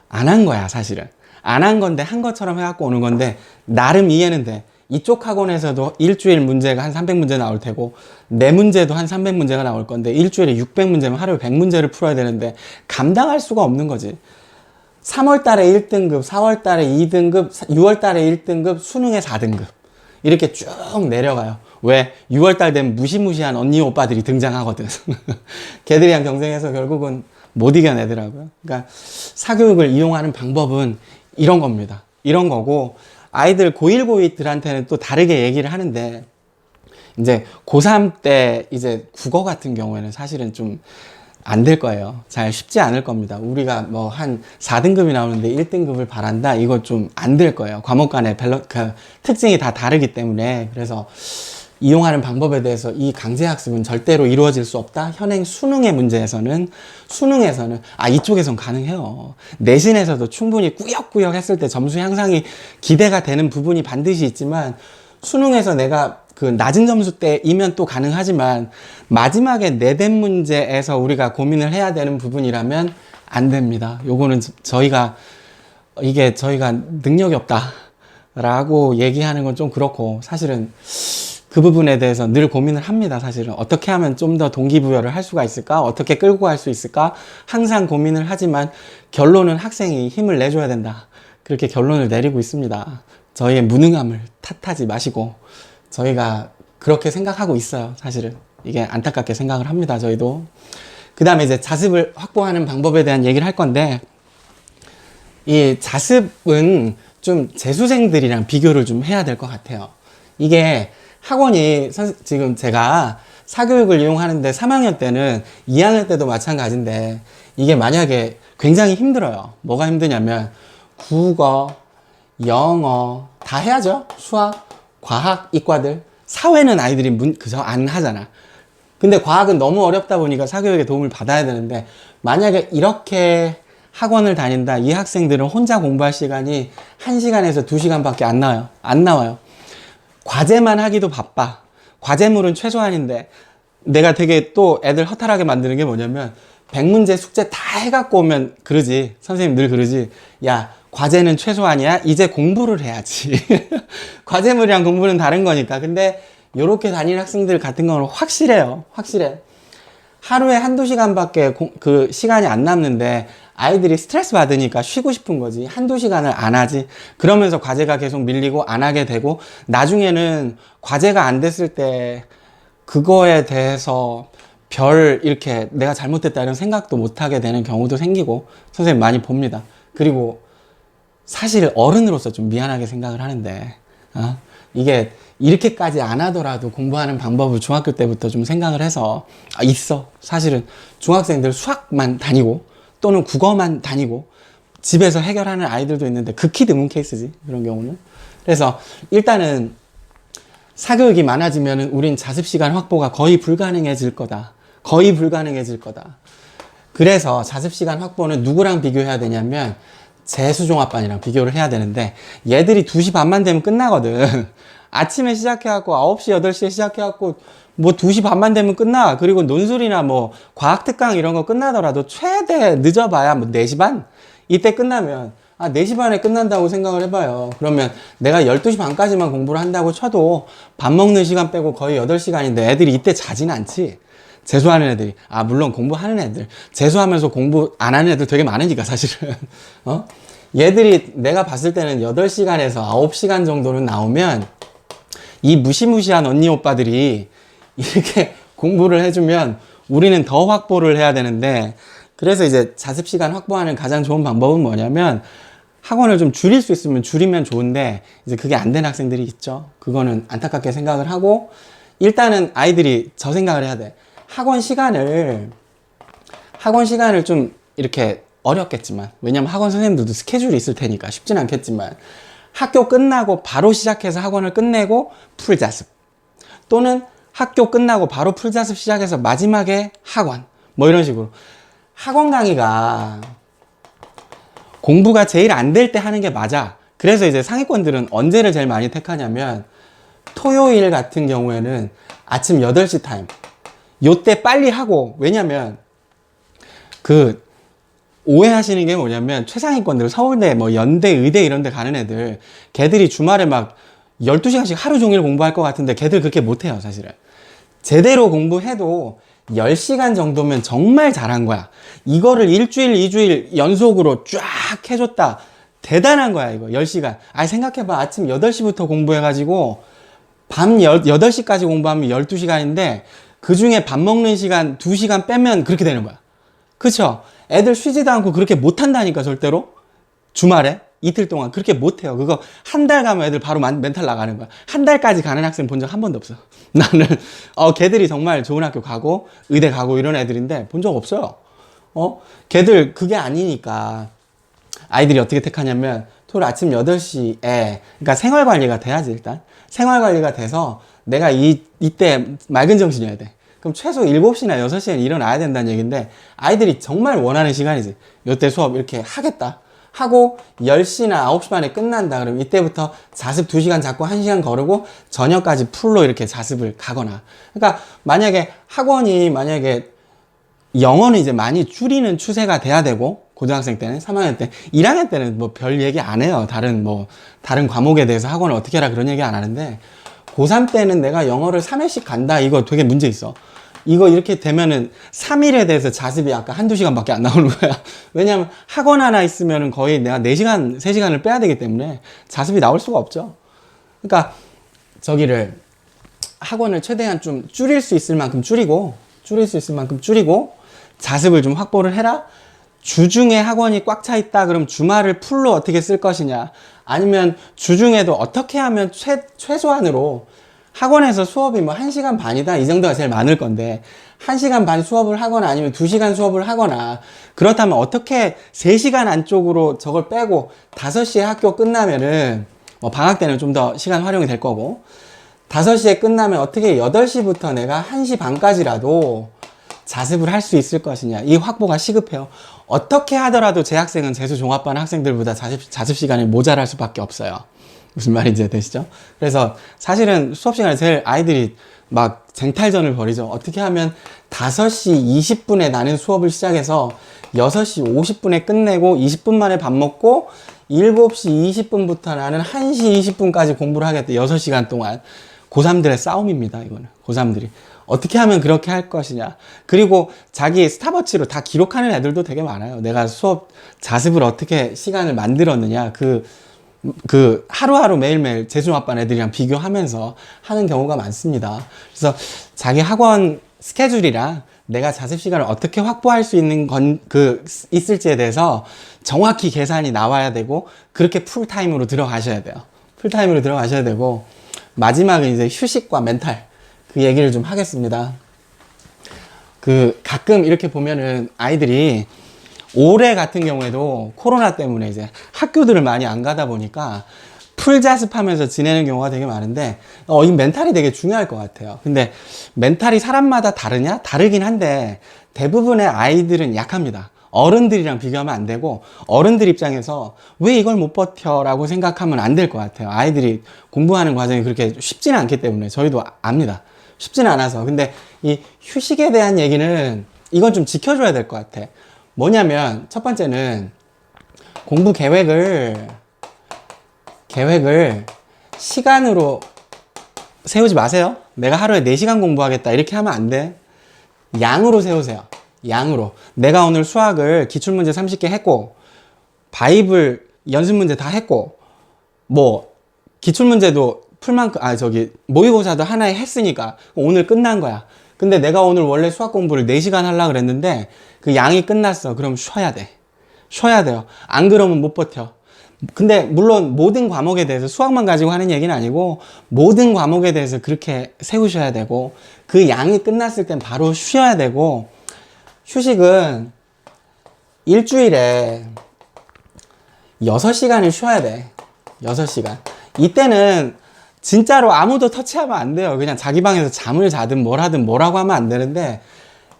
안 한 거야, 사실은. 안 한 건데 한 것처럼 해갖고 오는 건데 나름 이해는 돼. 이쪽 학원에서도 일주일 문제가 한 300문제 나올 테고 내 문제도 한 300문제가 나올 건데 일주일에 600문제면 하루에 100문제를 풀어야 되는데 감당할 수가 없는 거지. 3월 달에 1등급, 4월 달에 2등급, 6월 달에 1등급, 수능에 4등급. 이렇게 쭉 내려가요. 왜? 6월 달 되면 무시무시한 언니 오빠들이 등장하거든. 걔들이랑 경쟁해서 결국은 못 이겨내더라고요. 그러니까 사교육을 이용하는 방법은 이런 겁니다. 이런 거고, 아이들 고1, 고2들한테는 또 다르게 얘기를 하는데, 이제 고3 때 이제 국어 같은 경우에는 사실은 좀 안 될 거예요. 잘 쉽지 않을 겁니다. 우리가 뭐 한 4등급이 나오는데 1등급을 바란다? 이거 좀 안 될 거예요. 과목 간의 특징이 다 다르기 때문에. 그래서 이용하는 방법에 대해서 이 강제학습은 절대로 이루어질 수 없다. 현행 수능의 문제에서는, 이쪽에선 가능해요. 내신에서도 충분히 꾸역꾸역 했을 때 점수 향상이 기대가 되는 부분이 반드시 있지만, 수능에서 내가 그 낮은 점수 때이면 또 가능하지만 마지막에 내된 문제에서 우리가 고민을 해야 되는 부분이라면 안 됩니다. 요거는 저희가 능력이 없다라고 얘기하는 건 좀 그렇고, 사실은 그 부분에 대해서 늘 고민을 합니다. 사실은 어떻게 하면 좀 더 동기부여를 할 수가 있을까, 어떻게 끌고 갈 수 있을까 항상 고민을 하지만 결론은 학생이 힘을 내줘야 된다, 그렇게 결론을 내리고 있습니다. 저희의 무능함을 탓하지 마시고, 저희가 그렇게 생각하고 있어요. 사실은 이게 안타깝게 생각을 합니다. 저희도. 그 다음에 이제 자습을 확보하는 방법에 대한 얘기를 할 건데, 이 자습은 좀 재수생들이랑 비교를 좀 해야 될 것 같아요. 이게 학원이 지금 제가 사교육을 이용하는데 3학년 때는 2학년 때도 마찬가지인데, 이게 만약에 굉장히 힘들어요. 뭐가 힘드냐면 국어, 영어 다 해야죠. 수학, 과학, 이과들. 사회는 아이들이 그저 안 하잖아. 근데 과학은 너무 어렵다 보니까 사교육의 도움을 받아야 되는데, 만약에 이렇게 학원을 다닌다, 이 학생들은 혼자 공부할 시간이 1시간에서 2시간밖에 안 나와요. 과제만 하기도 바빠. 과제물은 최소한인데, 내가 되게 또 애들 허탈하게 만드는 게 뭐냐면, 100문제 숙제 다 해갖고 오면 그러지. 선생님 늘 그러지. 야, 과제는 최소한이야. 이제 공부를 해야지. 과제물이랑 공부는 다른 거니까. 근데 요렇게 다니는 학생들 같은 경우는 확실해요. 확실해. 하루에 1~2시간밖에 그 시간이 안 남는데 아이들이 스트레스 받으니까 쉬고 싶은 거지. 1~2시간을 안 하지. 그러면서 과제가 계속 밀리고 안 하게 되고, 나중에는 과제가 안 됐을 때 그거에 대해서 이렇게 내가 잘못했다 이런 생각도 못 하게 되는 경우도 생기고, 선생님 많이 봅니다. 그리고 사실 어른으로서 좀 미안하게 생각을 하는데, 이게 이렇게까지 안 하더라도 공부하는 방법을 중학교 때부터 좀 생각을 해서, 있어. 사실은 중학생들 수학만 다니고 또는 국어만 다니고 집에서 해결하는 아이들도 있는데 극히 드문 케이스지, 그런 경우는. 그래서 일단은 사교육이 많아지면 우린 자습시간 확보가 거의 불가능해질 거다. 거의 불가능해질 거다. 그래서 자습시간 확보는 누구랑 비교해야 되냐면 재수종합반이랑 비교를 해야 되는데, 얘들이 2시 반만 되면 끝나거든. 아침에 시작해갖고 9시, 8시에 시작해갖고 뭐 2시 반만 되면 끝나. 그리고 논술이나 뭐 과학특강 이런 거 끝나더라도 최대 늦어봐야 뭐 4시 반? 이때 끝나면, 4시 반에 끝난다고 생각을 해봐요. 그러면 내가 12시 반까지만 공부를 한다고 쳐도 밥 먹는 시간 빼고 거의 8시간인데 애들이 이때 자진 않지. 재수하는 애들이. 물론 공부하는 애들. 재수하면서 공부 안 하는 애들 되게 많으니까, 사실은. 얘들이 내가 봤을 때는 8시간에서 9시간 정도는 나오면 이 무시무시한 언니 오빠들이 이렇게 공부를 해주면 우리는 더 확보를 해야 되는데, 그래서 이제 자습시간 확보하는 가장 좋은 방법은 뭐냐면, 학원을 좀 줄일 수 있으면 줄이면 좋은데, 이제 그게 안 되는 학생들이 있죠. 그거는 안타깝게 생각을 하고, 일단은 아이들이 저 생각을 해야 돼. 학원 시간을 좀 이렇게 어렵겠지만, 왜냐면 학원 선생님들도 스케줄이 있을 테니까 쉽진 않겠지만, 학교 끝나고 바로 시작해서 학원을 끝내고 풀자습, 또는 학교 끝나고 바로 풀자습 시작해서 마지막에 학원, 뭐 이런 식으로. 학원 강의가 공부가 제일 안 될 때 하는 게 맞아. 그래서 이제 상위권들은 언제를 제일 많이 택하냐면, 토요일 같은 경우에는 아침 8시 타임, 요때 빨리 하고. 왜냐면 오해하시는 게 뭐냐면, 최상위권들, 서울대, 뭐 연대, 의대 이런 데 가는 애들, 걔들이 주말에 막 12시간씩 하루 종일 공부할 것 같은데 걔들 그렇게 못해요, 사실은. 제대로 공부해도 10시간 정도면 정말 잘한 거야. 이거를 일주일, 2주일 연속으로 쫙 해줬다. 대단한 거야, 이거. 10시간. 생각해봐. 아침 8시부터 공부해가지고 밤 8시까지 공부하면 12시간인데, 그 중에 밥 먹는 시간 2시간 빼면 그렇게 되는 거야. 그쵸? 애들 쉬지도 않고 그렇게 못한다니까, 절대로. 주말에 이틀 동안 그렇게 못해요. 그거 한 달 가면 애들 바로 멘탈 나가는 거야. 한 달까지 가는 학생 본 적 한 번도 없어. 나는 걔들이 정말 좋은 학교 가고 의대 가고 이런 애들인데 본 적 없어요. 걔들 그게 아니니까 아이들이 어떻게 택하냐면, 토요일 아침 8시에, 그러니까 생활관리가 돼야지. 일단 생활관리가 돼서 내가 이때 맑은 정신이어야 돼. 그럼 최소 7시나 6시에 일어나야 된다는 얘기인데, 아이들이 정말 원하는 시간이지. 요때 수업 이렇게 하겠다. 하고 10시나 9시 반에 끝난다. 그럼 이때부터 자습 2시간 잡고 1시간 거르고 저녁까지 풀로 이렇게 자습을 가거나. 그러니까 만약에 학원이 만약에 영어는 이제 많이 줄이는 추세가 돼야 되고, 고등학생 때는, 3학년 때, 1학년 때는 뭐 별 얘기 안 해요. 다른 과목에 대해서 학원을 어떻게 해라 그런 얘기 안 하는데, 고3 때는 내가 영어를 3회씩 간다. 이거 되게 문제 있어. 이거 이렇게 되면은 3일에 대해서 자습이 아까 1~2시간밖에 안 나오는 거야. 왜냐면 학원 하나 있으면은 거의 내가 4시간, 3시간을 빼야 되기 때문에 자습이 나올 수가 없죠. 그러니까 학원을 최대한 좀 줄일 수 있을 만큼 줄이고, 자습을 좀 확보를 해라. 주중에 학원이 꽉 차 있다. 그럼 주말을 풀로 어떻게 쓸 것이냐. 아니면 주중에도 어떻게 하면 최소한으로 학원에서 수업이 뭐 1시간 반이다. 이 정도가 제일 많을 건데 1시간 반 수업을 하거나 아니면 2시간 수업을 하거나 그렇다면 어떻게 3시간 안쪽으로 저걸 빼고 5시에 학교 끝나면은 뭐 방학 때는 좀 더 시간 활용이 될 거고 5시에 끝나면 어떻게 8시부터 내가 1시 반까지라도 자습을 할 수 있을 것이냐. 이 확보가 시급해요. 어떻게 하더라도 재학생은 재수종합반 학생들보다 자습 시간이 모자랄 수밖에 없어요. 무슨 말인지 되시죠? 그래서 사실은 수업 시간에 제일 아이들이 막 쟁탈전을 벌이죠. 어떻게 하면 5시 20분에 나는 수업을 시작해서 6시 50분에 끝내고 20분 만에 밥 먹고 7시 20분부터 나는 1시 20분까지 공부를 하겠다. 6시간 동안. 고3들의 싸움입니다. 이거는. 고3들이. 어떻게 하면 그렇게 할 것이냐. 그리고 자기 스탑워치로 다 기록하는 애들도 되게 많아요. 내가 수업 자습을 어떻게 시간을 만들었느냐. 하루하루 매일매일 재수종합반 애들이랑 비교하면서 하는 경우가 많습니다. 그래서 자기 학원 스케줄이랑 내가 자습 시간을 어떻게 확보할 수 있는 있을지에 대해서 정확히 계산이 나와야 되고, 그렇게 풀타임으로 들어가셔야 돼요. 풀타임으로 들어가셔야 되고, 마지막은 이제 휴식과 멘탈. 그 얘기를 좀 하겠습니다. 가끔 이렇게 보면은 아이들이 올해 같은 경우에도 코로나 때문에 이제 학교들을 많이 안 가다 보니까 풀자습하면서 지내는 경우가 되게 많은데, 이 멘탈이 되게 중요할 것 같아요. 근데 멘탈이 사람마다 다르냐? 다르긴 한데, 대부분의 아이들은 약합니다. 어른들이랑 비교하면 안 되고, 어른들 입장에서 왜 이걸 못 버텨? 라고 생각하면 안 될 것 같아요. 아이들이 공부하는 과정이 그렇게 쉽지는 않기 때문에 저희도 압니다. 쉽지는 않아서. 근데 이 휴식에 대한 얘기는 이건 좀 지켜줘야 될 것 같아. 뭐냐면, 첫 번째는 공부 계획을 시간으로 세우지 마세요. 내가 하루에 4시간 공부하겠다. 이렇게 하면 안 돼. 양으로 세우세요. 양으로. 내가 오늘 수학을 기출문제 30개 했고, 바이블 연습문제 다 했고, 기출문제도 모의고사도 하나에 했으니까 오늘 끝난 거야. 근데 내가 오늘 원래 수학 공부를 4시간 하려고 그랬는데 그 양이 끝났어. 그럼 쉬어야 돼. 쉬어야 돼요. 안 그러면 못 버텨. 근데 물론 모든 과목에 대해서 수학만 가지고 하는 얘기는 아니고 모든 과목에 대해서 그렇게 세우셔야 되고, 그 양이 끝났을 땐 바로 쉬어야 되고, 휴식은 일주일에 6시간을 쉬어야 돼. 6시간. 이때는 진짜로 아무도 터치하면 안 돼요. 그냥 자기 방에서 잠을 자든 뭘 하든 뭐라고 하면 안 되는데,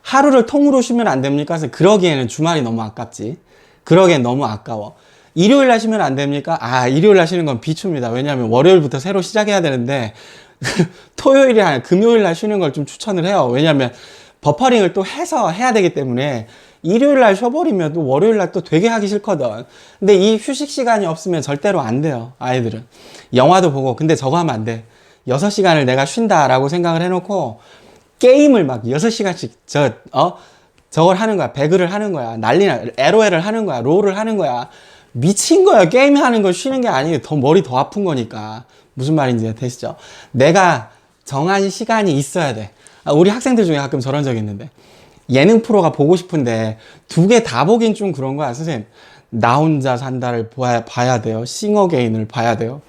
하루를 통으로 쉬면 안 됩니까? 그래서 그러기에는 주말이 너무 아깝지. 그러기엔 너무 아까워. 일요일 날 쉬면 안 됩니까? 일요일 날 쉬는 건 비추입니다. 왜냐하면 월요일부터 새로 시작해야 되는데 토요일이나 금요일 날 쉬는 걸 좀 추천을 해요. 왜냐하면 버퍼링을 또 해서 해야 되기 때문에 일요일 날 쉬어버리면 또 월요일 날 또 되게 하기 싫거든. 근데 이 휴식 시간이 없으면 절대로 안 돼요. 아이들은. 영화도 보고, 근데 저거 하면 안 돼. 6시간을 내가 쉰다라고 생각을 해놓고 게임을 막 6시간씩 저걸 하는 거야. 배그를 하는 거야. LOL을 하는 거야. 롤을 하는 거야. 미친 거야. 게임 하는 거 쉬는 게 아니에요. 머리 더 아픈 거니까. 무슨 말인지 되시죠? 내가 정한 시간이 있어야 돼. 우리 학생들 중에 가끔 저런 적이 있는데, 예능 프로가 보고 싶은데 2개 다 보긴 좀 그런 거야. 선생님, 나 혼자 산다를 봐야 돼요? 싱어게인을 봐야 돼요?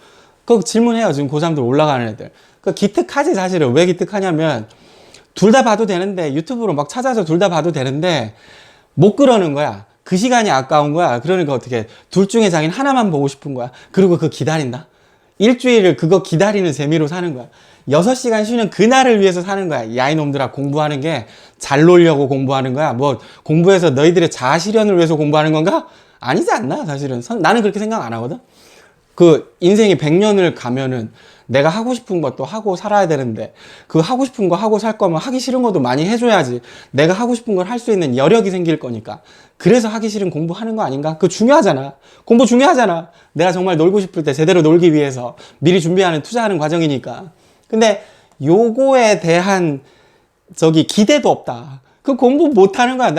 그거 질문해요. 지금 고3들 올라가는 애들. 기특하지 사실은. 왜 기특하냐면 둘 다 봐도 되는데, 유튜브로 막 찾아서 둘 다 봐도 되는데 못 그러는 거야. 그 시간이 아까운 거야. 그러니까 어떻게 둘 중에 자기는 하나만 보고 싶은 거야. 그리고 그거 기다린다. 일주일을 그거 기다리는 재미로 사는 거야. 6시간 쉬는 그날을 위해서 사는 거야. 야, 이놈들아, 공부하는 게 잘 놀려고 공부하는 거야. 공부해서 너희들의 자아 실현을 위해서 공부하는 건가? 아니지 않나 사실은. 나는 그렇게 생각 안 하거든. 그 인생이 100년을 가면은 내가 하고 싶은 것도 하고 살아야 되는데, 그 하고 싶은 거 하고 살 거면 하기 싫은 것도 많이 해줘야지 내가 하고 싶은 걸 할 수 있는 여력이 생길 거니까. 그래서 하기 싫은 공부하는 거 아닌가? 그거 중요하잖아. 공부 중요하잖아. 내가 정말 놀고 싶을 때 제대로 놀기 위해서 미리 준비하는, 투자하는 과정이니까. 근데 요거에 대한 기대도 없다. 그 공부 못하는 거야.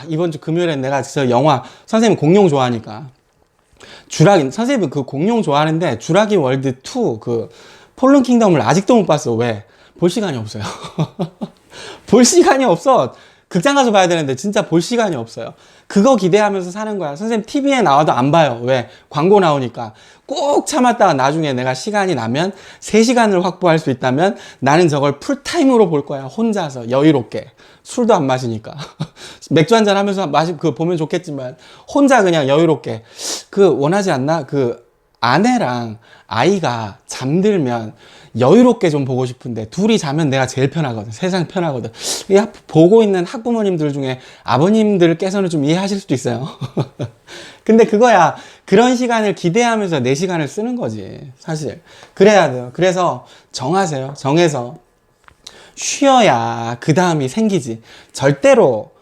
이번 주 금요일엔 내가 진짜 영화, 선생님 공룡 좋아하니까. 선생님은 그 공룡 좋아하는데, 주라기 월드 2, 폴른 킹덤을 아직도 못 봤어. 왜? 볼 시간이 없어요. 볼 시간이 없어. 극장 가서 봐야 되는데, 진짜 볼 시간이 없어요. 그거 기대하면서 사는 거야. 선생님 TV에 나와도 안 봐요. 왜? 광고 나오니까. 꼭 참았다가 나중에 내가 시간이 나면, 3시간을 확보할 수 있다면, 나는 저걸 풀타임으로 볼 거야. 혼자서, 여유롭게. 술도 안 마시니까. 맥주 한잔 하면서 보면 좋겠지만, 혼자 그냥 여유롭게. 원하지 않나? 아내랑 아이가 잠들면 여유롭게 좀 보고 싶은데, 둘이 자면 내가 제일 편하거든. 세상 편하거든. 보고 있는 학부모님들 중에 아버님들께서는 좀 이해하실 수도 있어요. 근데 그거야. 그런 시간을 기대하면서 내 시간을 쓰는 거지. 사실. 그래야 돼요. 그래서 정하세요. 정해서 쉬어야 그 다음이 생기지. 절대로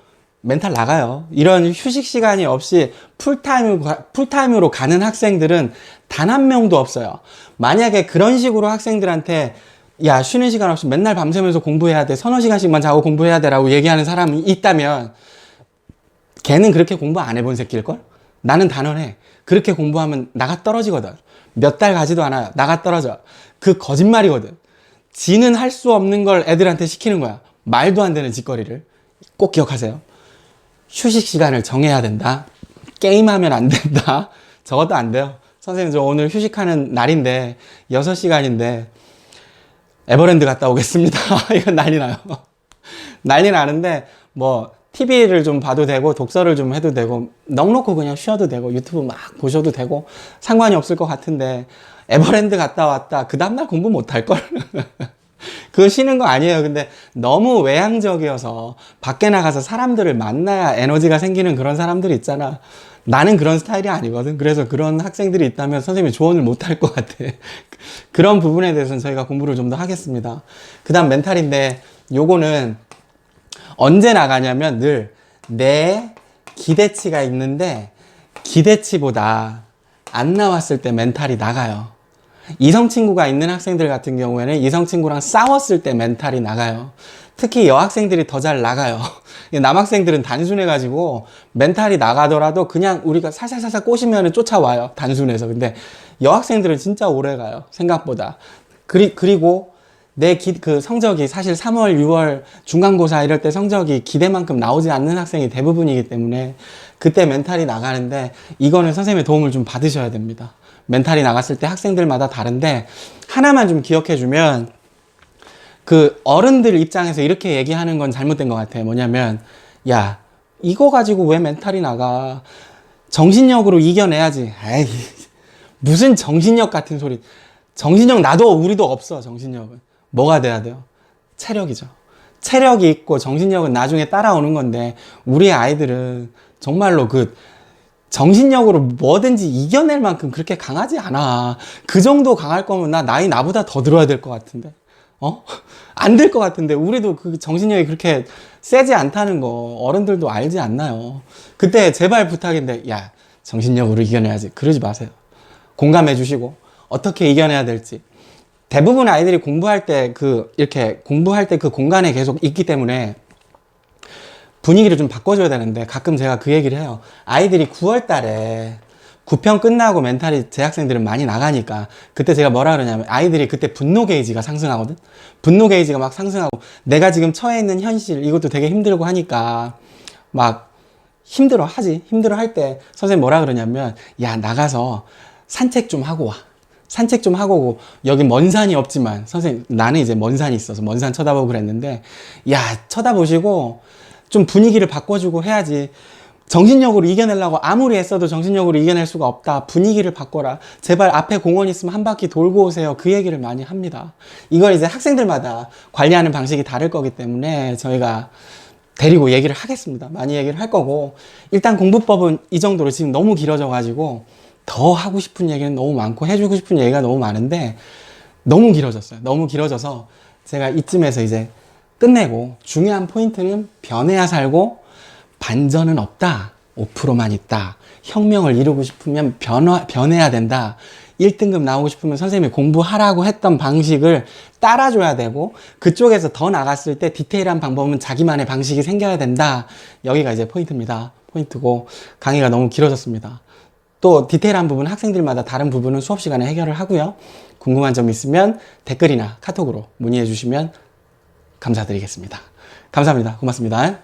멘탈 나가요. 이런 휴식 시간이 없이 풀타임으로 가는 학생들은 단 한 명도 없어요. 만약에 그런 식으로 학생들한테 야, 쉬는 시간 없이 맨날 밤새면서 공부해야 돼. 서너 시간씩만 자고 공부해야 돼. 라고 얘기하는 사람이 있다면 걔는 그렇게 공부 안 해본 새끼일걸? 나는 단언해. 그렇게 공부하면 나가 떨어지거든. 몇 달 가지도 않아요. 나가 떨어져. 그 거짓말이거든. 지는 할 수 없는 걸 애들한테 시키는 거야. 말도 안 되는 짓거리를. 꼭 기억하세요. 휴식 시간을 정해야 된다. 게임하면 안 된다. 저것도 안 돼요. 선생님, 저 오늘 휴식하는 날인데 6시간인데 에버랜드 갔다 오겠습니다. 이건 난리 나요. 난리 나는데 TV를 좀 봐도 되고 독서를 좀 해도 되고 넉넉히 그냥 쉬어도 되고 유튜브 막 보셔도 되고 상관이 없을 것 같은데, 에버랜드 갔다 왔다 그 다음날 공부 못할걸? 그거 쉬는 거 아니에요. 근데 너무 외향적이어서 밖에 나가서 사람들을 만나야 에너지가 생기는 그런 사람들이 있잖아. 나는 그런 스타일이 아니거든. 그래서 그런 학생들이 있다면 선생님이 조언을 못 할 것 같아. 그런 부분에 대해서는 저희가 공부를 좀 더 하겠습니다. 그 다음 멘탈인데, 요거는 언제 나가냐면 늘 내 기대치가 있는데 기대치보다 안 나왔을 때 멘탈이 나가요. 이성 친구가 있는 학생들 같은 경우에는 이성 친구랑 싸웠을 때 멘탈이 나가요. 특히 여학생들이 더 잘 나가요. 남학생들은 단순해가지고 멘탈이 나가더라도 그냥 우리가 살살살살 꼬시면 쫓아와요. 단순해서. 근데 여학생들은 진짜 오래 가요. 생각보다. 그리고 그 성적이 사실 3월, 6월 중간고사 이럴 때 성적이 기대만큼 나오지 않는 학생이 대부분이기 때문에 그때 멘탈이 나가는데, 이거는 선생님의 도움을 좀 받으셔야 됩니다. 멘탈이 나갔을 때 학생들마다 다른데, 하나만 좀 기억해주면, 어른들 입장에서 이렇게 얘기하는 건 잘못된 것 같아요. 뭐냐면, 야, 이거 가지고 왜 멘탈이 나가? 정신력으로 이겨내야지. 에이, 무슨 정신력 같은 소리. 정신력 나도 우리도 없어. 정신력은 뭐가 돼야 돼요? 체력이죠. 체력이 있고 정신력은 나중에 따라오는 건데, 우리 아이들은 정말로 정신력으로 뭐든지 이겨낼 만큼 그렇게 강하지 않아. 그 정도 강할 거면 나이 나보다 더 들어야 될 것 같은데. 안 될 것 같은데. 우리도 정신력이 그렇게 세지 않다는 거 어른들도 알지 않나요? 그때 제발 부탁인데, 야, 정신력으로 이겨내야지. 그러지 마세요. 공감해 주시고 어떻게 이겨내야 될지. 대부분 아이들이 공부할 때 이렇게 공부할 때 그 공간에 계속 있기 때문에 분위기를 좀 바꿔줘야 되는데, 가끔 제가 그 얘기를 해요. 아이들이 9월 달에 9편 끝나고 멘탈이 재학생들은 많이 나가니까, 그때 제가 뭐라 그러냐면, 아이들이 그때 분노 게이지가 상승하거든? 분노 게이지가 막 상승하고, 내가 지금 처해 있는 현실, 이것도 되게 힘들고 하니까, 막 힘들어 할 때, 선생님 뭐라 그러냐면, 야, 나가서 산책 좀 하고 와. 산책 좀 하고 오고, 여기 먼 산이 없지만, 선생님, 나는 이제 먼 산이 있어서 먼 산 쳐다보고 그랬는데, 야, 쳐다보시고, 좀 분위기를 바꿔주고 해야지. 정신력으로 이겨내려고 아무리 애써도 정신력으로 이겨낼 수가 없다. 분위기를 바꿔라. 제발 앞에 공원 있으면 한 바퀴 돌고 오세요. 그 얘기를 많이 합니다. 이걸 이제 학생들마다 관리하는 방식이 다를 거기 때문에 저희가 데리고 얘기를 하겠습니다. 많이 얘기를 할 거고, 일단 공부법은 이 정도로 지금 너무 길어져 가지고 더 하고 싶은 얘기는 너무 많고 해주고 싶은 얘기가 너무 많은데 너무 길어졌어요. 너무 길어져서 제가 이쯤에서 이제 끝내고, 중요한 포인트는 변해야 살고 반전은 없다. 5%만 있다. 혁명을 이루고 싶으면 변해야 된다. 1등급 나오고 싶으면 선생님이 공부하라고 했던 방식을 따라줘야 되고, 그쪽에서 더 나갔을 때 디테일한 방법은 자기만의 방식이 생겨야 된다. 여기가 이제 포인트입니다. 포인트고, 강의가 너무 길어졌습니다. 또 디테일한 부분, 학생들마다 다른 부분은 수업 시간에 해결을 하고요. 궁금한 점 있으면 댓글이나 카톡으로 문의해 주시면 감사드리겠습니다. 감사합니다. 고맙습니다.